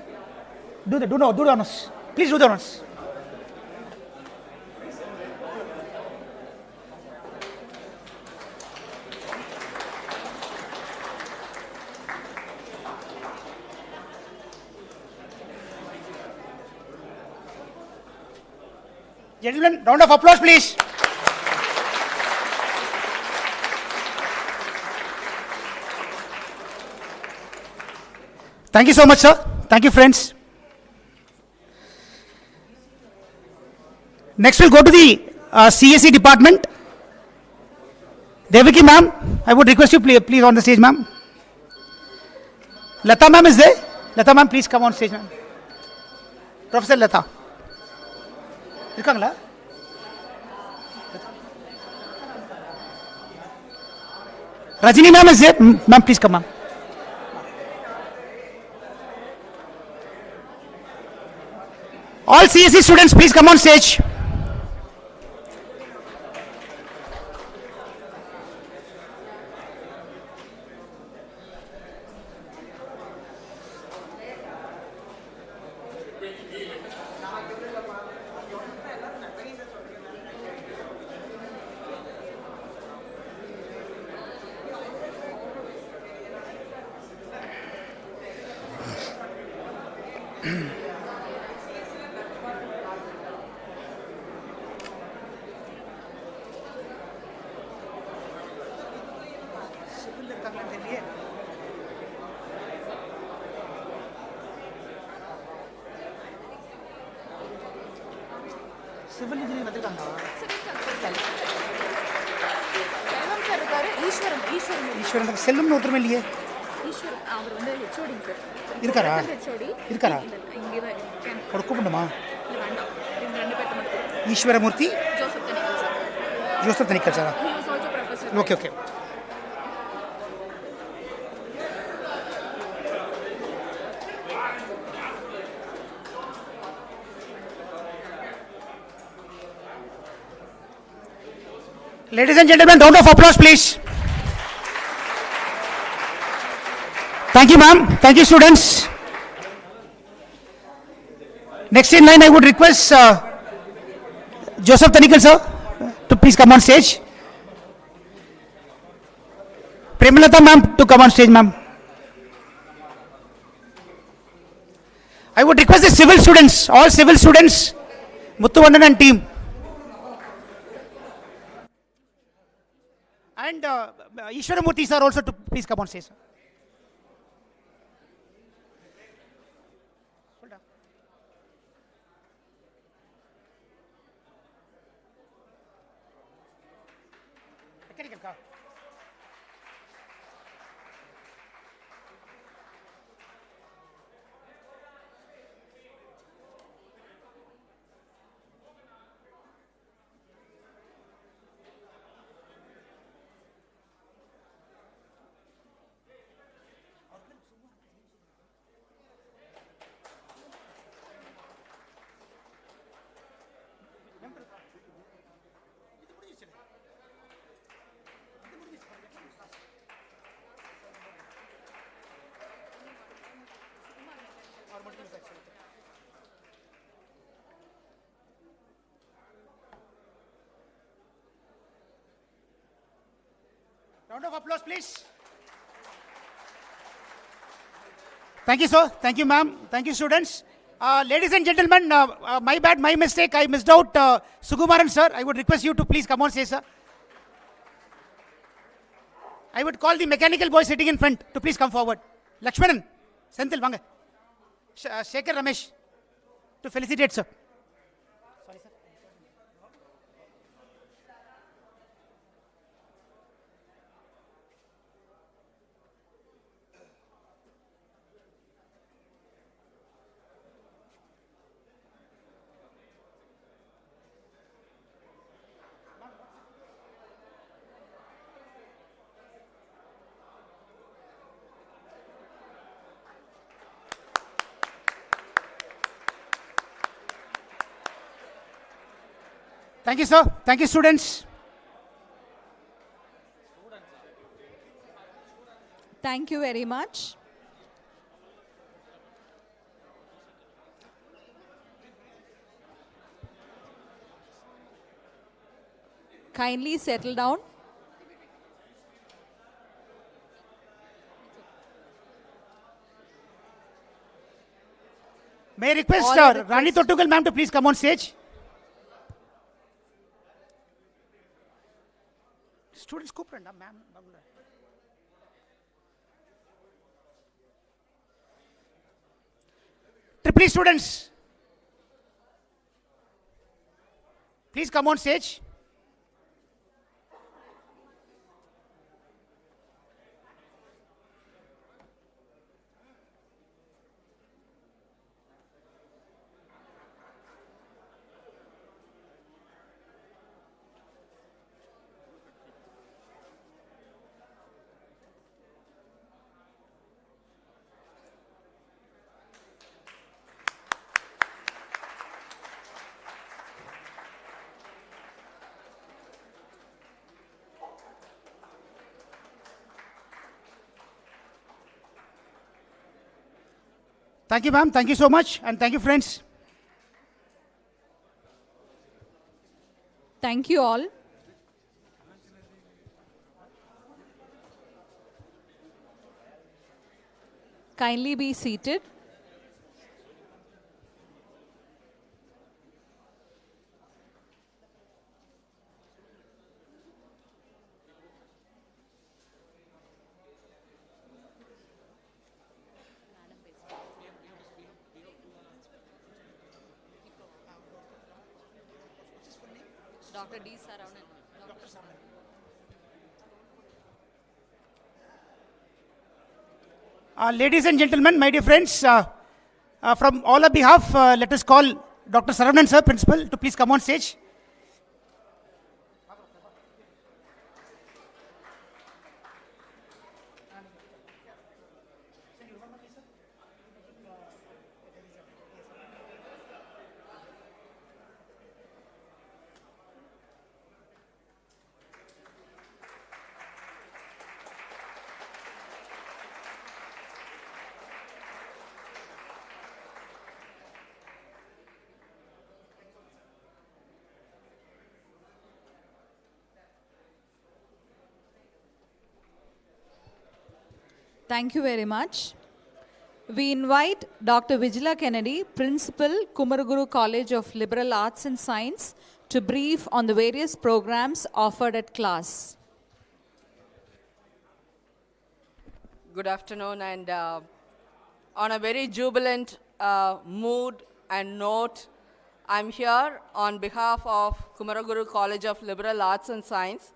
do the honors. Please do the honors. Gentlemen, round of applause, please. Thank you so much, sir. Thank you, friends. Next, we'll go to the CSE department. Devaki ma'am, I would request you please on the stage, ma'am. Lata ma'am is there. Lata ma'am, please come on stage, ma'am. Professor Lata. இருக்காங்களா? Rajini ma'am is there. Ma'am, please come, ma'am. All CSE students, please come on stage. Civil engineer வந்திருக்காங்க. செல்வம் sir இருக்காரு. ஈஸ்வரன் செல்வம்னு ஒருத்தருமே இல்லையே. ஈஸ்வரன் அவர் வந்து HOD sir. இருக்காரா? இருக்காரா? இங்கே தான் இருக்கேன். ஒரு கூப்பிடணுமா? இல்ல வேண்டாம். இந்த ரெண்டு பேர்ட்ட மட்டும். Eswaramoorthy, Joseph Thanikal sir. Okay okay. Ladies and gentlemen, round of applause, please. Thank you, ma'am. Thank you, students. Next in line, I would request Joseph Tanikal, sir, to please come on stage. Premalata, ma'am, to come on stage, ma'am. I would request the civil students, all civil students, Muthuvandan and team. And Ishwaramurthy sir also to please come on stage, sir. Mechanical car. Round of applause, please. Thank you, sir. Thank you, ma'am. Thank you, students. Ladies and gentlemen, my bad, my mistake. I missed out Sukumaran, sir. I would request you to please come on, say, sir. I would call the mechanical boy sitting in front to please come forward. Lakshmanan, Senthil, Vanga. Shekhar Ramesh to felicitate, sir. Sorry, sir. Thank you, sir. Thank you, students. Thank you very much. Kindly settle down. May I request Rani Tottugal ma'am to please come on stage. Students Kupranda, ma'am. Triple students, please come on stage. Thank you, ma'am. Thank you so much. And thank you, friends. Thank you all. Kindly be seated. Dr. D. Saravanan. Ladies and gentlemen, my dear friends, from all our behalf, let us call Dr. Saravanan, sir, principal, to please come on stage. Thank you very much. We invite Dr. Vijila Kennedy, Principal, Kumaraguru College of Liberal Arts and Science, to brief on the various programs offered at class. Good afternoon, and on a very jubilant mood and note, I'm here on behalf of Kumaraguru College of Liberal Arts and Science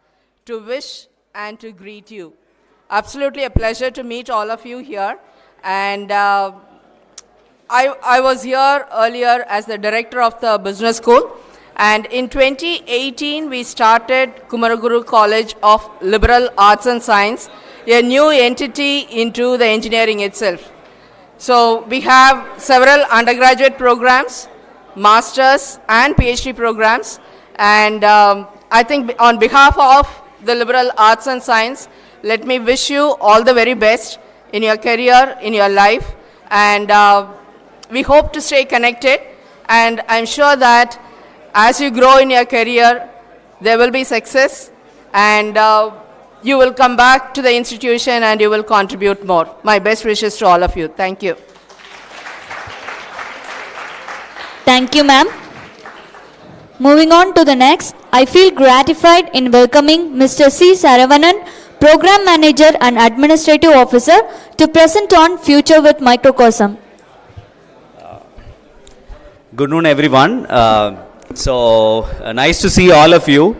to wish and to greet you. Absolutely a pleasure to meet all of you here. And I was here earlier as the director of the business school. And in 2018, we started Kumaraguru College of Liberal Arts and Science, a new entity into the engineering itself. So we have several undergraduate programs, masters and PhD programs. And I think on behalf of the Liberal Arts and Science, let me wish you all the very best in your career, in your life. And we hope to stay connected. And I'm sure that as you grow in your career, there will be success. And you will come back to the institution and you will contribute more. My best wishes to all of you. Thank you. Thank you, ma'am. Moving on to the next, I feel gratified in welcoming Mr. C. Saravanan, Program Manager and Administrative Officer, to present on Future with Microcosm. Good noon, everyone. Nice to see all of you.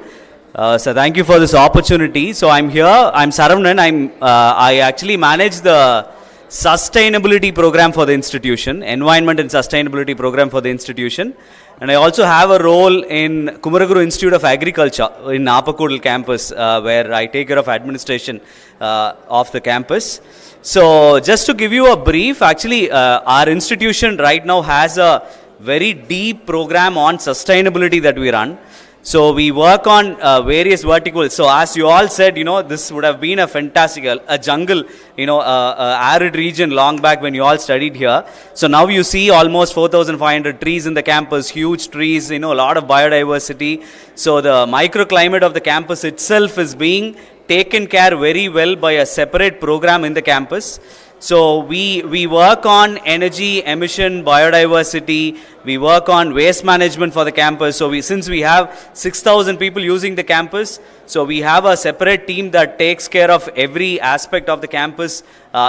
So thank you for this opportunity. So I'm here. I'm Saravanan. I actually manage the sustainability program for the institution, environment and sustainability program for the institution. And I also have a role in Kumaraguru Institute of Agriculture in Apakudal campus, where I take care of administration of the campus. So just to give you a brief, actually our institution right now has a very deep program on sustainability that we run. So we work on various verticals. So as you all said, this would have been a fantastic, a jungle, arid region long back when you all studied here. So now you see almost 4,500 trees in the campus, huge trees, a lot of biodiversity. So the microclimate of the campus itself is being taken care very well by a separate program in the campus. So we work on energy, emission, biodiversity. We work on waste management for the campus. So since we have 6,000 people using the campus, so we have a separate team that takes care of every aspect of the campus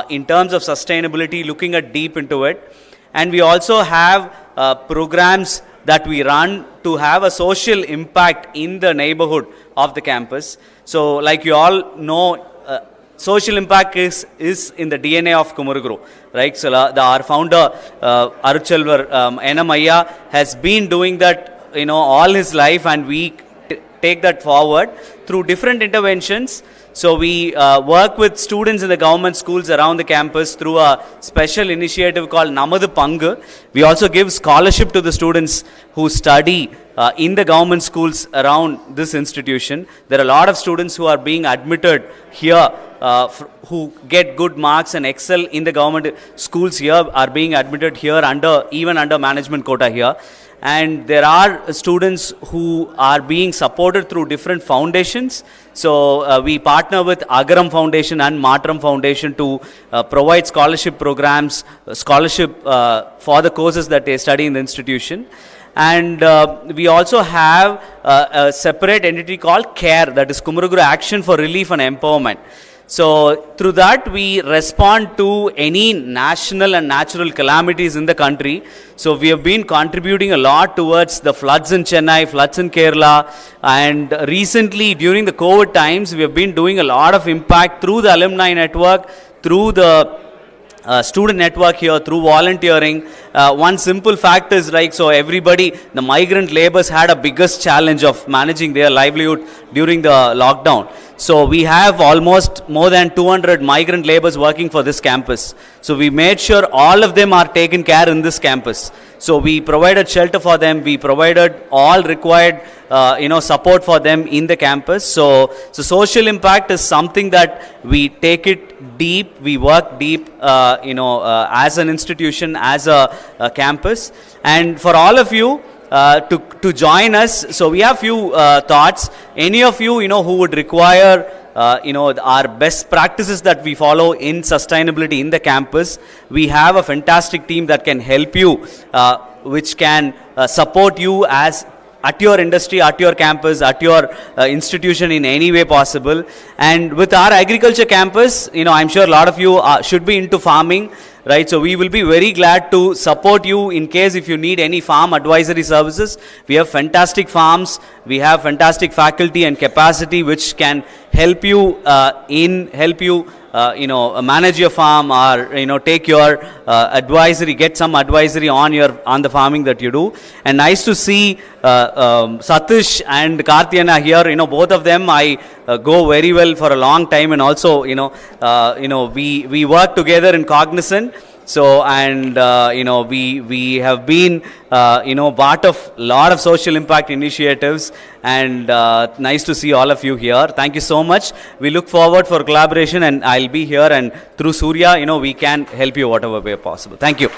in terms of sustainability, looking at deep into it. And we also have programs that we run to have a social impact in the neighborhood of the campus. So like you all know, social impact is in the DNA of Kumaraguru, right? So our founder, Aruchelvar Enamaya, has been doing that, all his life, and we take that forward through different interventions. So we work with students in the government schools around the campus through a special initiative called Namadu Pangu. We also give scholarship to the students who study in the government schools around this institution. There are a lot of students who are being admitted here who get good marks and excel in the government schools here are being admitted here even under management quota here. And there are students who are being supported through different foundations. So we partner with Agaram Foundation and Matram Foundation to provide scholarship programs, scholarship for the courses that they study in the institution. And we also have a separate entity called CARE, that is Kumaraguru Action for Relief and Empowerment. So through that we respond to any national and natural calamities in the country. So we have been contributing a lot towards the floods in Chennai, floods in Kerala, and recently during the COVID times we have been doing a lot of impact through the alumni network, through the student network here, through volunteering. One simple fact is the migrant laborers had a biggest challenge of managing their livelihood during the lockdown. So we have almost more than 200 migrant laborers working for this campus. So we made sure all of them are taken care in this campus. So we provided shelter for them. We provided all required support for them in the campus. So social impact is something that we take it deep. We work deep, as an institution, as a campus. And for all of you, to join us. So we have few thoughts. Any of you, who would require our best practices that we follow in sustainability in the campus, we have a fantastic team that can help you, which can support you as at your industry, at your campus, at your institution in any way possible. And with our agriculture campus, I'm sure a lot of you should be into farming, right? So we will be very glad to support you in case if you need any farm advisory services. We have fantastic farms, we have fantastic faculty and capacity which can help you manage your farm, or take your advisory, get some advisory on the farming that you do. And nice to see Satish and Karthiyana here. Both of them I go very well for a long time, and also we work together in Cognizant. So, and we have been part of a lot of social impact initiatives, and nice to see all of you here. Thank you so much. We look forward for collaboration, and I'll be here, and through Surya, we can help you whatever way possible. Thank you.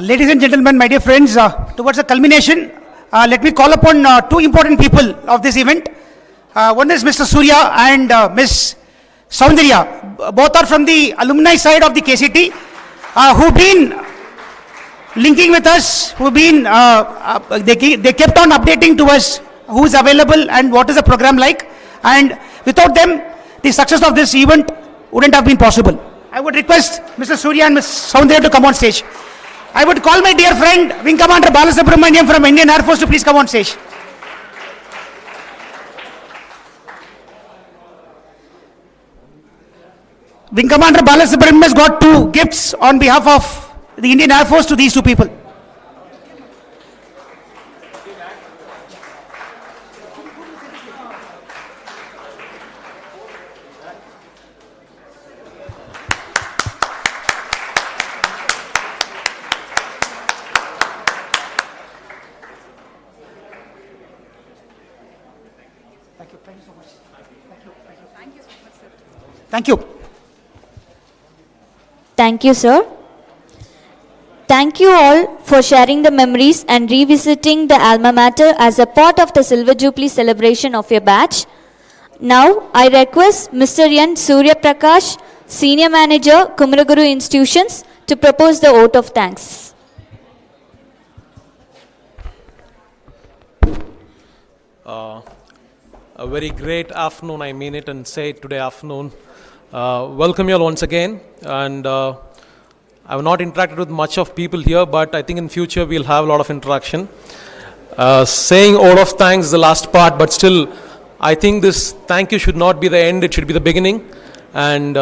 Ladies and gentlemen, my dear friends, towards the culmination, let me call upon two important people of this event. One is Mr. Surya and Ms. Soundarya. Both are from the alumni side of the KCT, who've been linking with us, they kept on updating to us who's available and what is the program like. And without them, the success of this event wouldn't have been possible. I would request Mr. Surya and Ms. Soundarya to come on stage. I would call my dear friend, Wing Commander Balasubramaniam from Indian Air Force to please come on stage. Wing Commander Balasubramaniam has got two gifts on behalf of the Indian Air Force to these two people. Thank you. Thank you, sir. Thank you all for sharing the memories and revisiting the alma mater as a part of the Silver Jubilee celebration of your batch. Now, I request Mr. N. Surya Prakash, Senior Manager, Kumaraguru Institutions, to propose the vote of thanks. A very great afternoon, I mean it and say it today afternoon. Welcome you all once again, and I have not interacted with much of people here, but I think in future we'll have a lot of interaction. Saying vote of thanks is the last part, but still I think this thank you should not be the end, it should be the beginning. And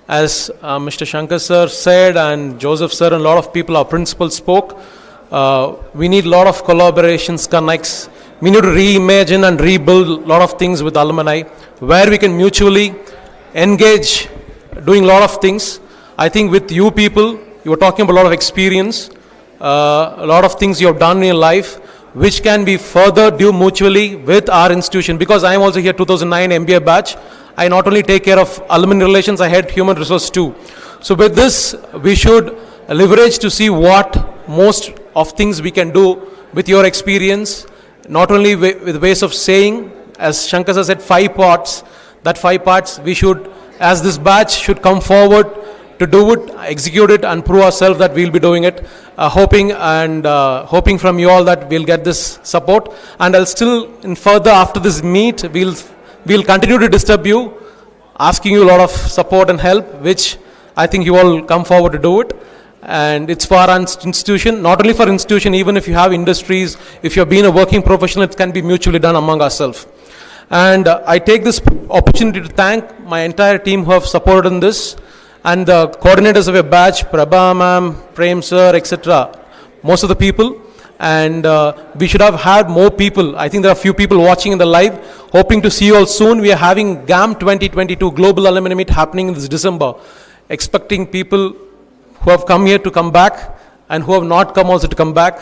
as Mr. Shankar sir said, and Joseph sir and a lot of people, our principals spoke, we need a lot of collaborations, connects. We need to reimagine and rebuild a lot of things with alumni, where we can mutually engage doing a lot of things. I think with you people, you were talking about a lot of experience, a lot of things you have done in your life, which can be further do mutually with our institution. Because I am also here 2009 MBA batch. I not only take care of alumni relations, I had human resource too. So with this, we should leverage to see what most of things we can do with your experience, not only with ways of saying, as Shankar said, 5 parts. That 5 parts we should, as this batch, should come forward to do it, execute it, and prove ourselves that we'll be doing it. Hoping from you all that we'll get this support. And I'll still, further after this meet, we'll continue to disturb you, asking you a lot of support and help, which I think you all come forward to do it. And it's for our institution, not only for institution, even if you have industries, if you've been a working professional, it can be mutually done among ourselves. And I take this opportunity to thank my entire team who have supported in this, and the coordinators of your batch, Prabha ma'am, Prem sir, etc. Most of the people. And we should have had more people. I think there are a few people watching in the live. Hoping to see you all soon. We are having GAM 2022 Global Alumni Meet happening in this December. Expecting people who have come here to come back, and who have not come also to come back.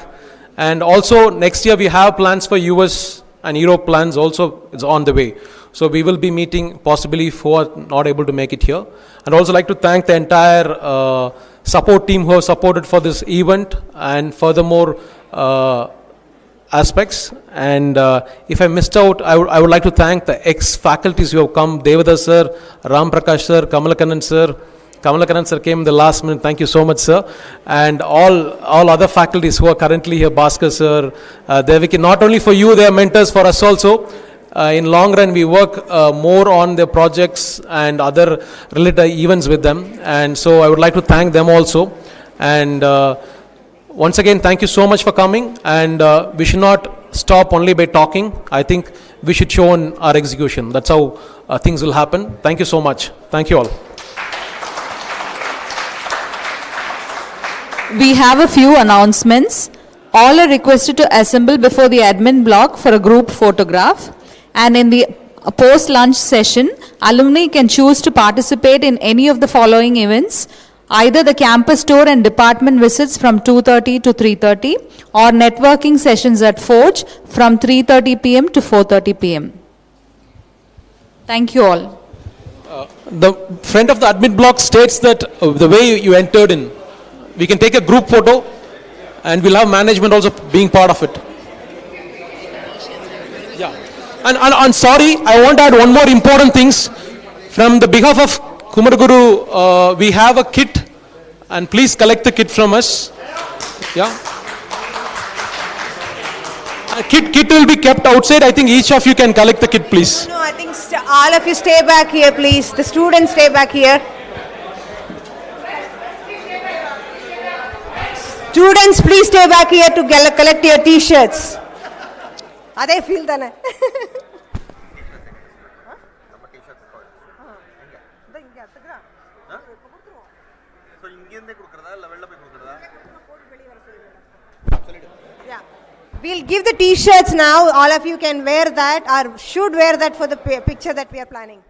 And also next year we have plans for US and Europe plans also is on the way. So we will be meeting possibly who are not able to make it here. And also like to thank the entire support team who have supported for this event, and furthermore aspects. And if I missed out, I would like to thank the ex-faculties who have come, Devada sir, Ram Prakash sir, Kamalakanan sir. Kamalakanan sir came in the last minute. Thank you so much, sir. And all other faculties who are currently here, Bhaskar sir, Devaki, not only for you, they are mentors for us also. In long run, we work more on the projects and other related events with them. And so I would like to thank them also. And once again, thank you so much for coming. And we should not stop only by talking. I think we should show in our execution. That's how things will happen. Thank you so much. Thank you all. We have a few announcements. All are requested to assemble before the admin block for a group photograph. And in the post-lunch session, alumni can choose to participate in any of the following events: either the campus tour and department visits from 2:30 to 3:30, or networking sessions at Forge from 3:30 p.m. to 4:30 p.m. Thank you all. The front of the admin block states that the way you entered in, we can take a group photo, and we'll have management also being part of it. Yeah. And sorry, I want to add one more important things. From the behalf of Kumaraguru, we have a kit, and please collect the kit from us. Yeah. Kit will be kept outside. I think each of you can collect the kit, please. No, I think all of you stay back here, please. The students stay back here. Students, please stay back here to collect your t-shirts. Adhe feel thane. We'll give the t-shirts now. All of you can wear that or should wear that for the picture that we are planning.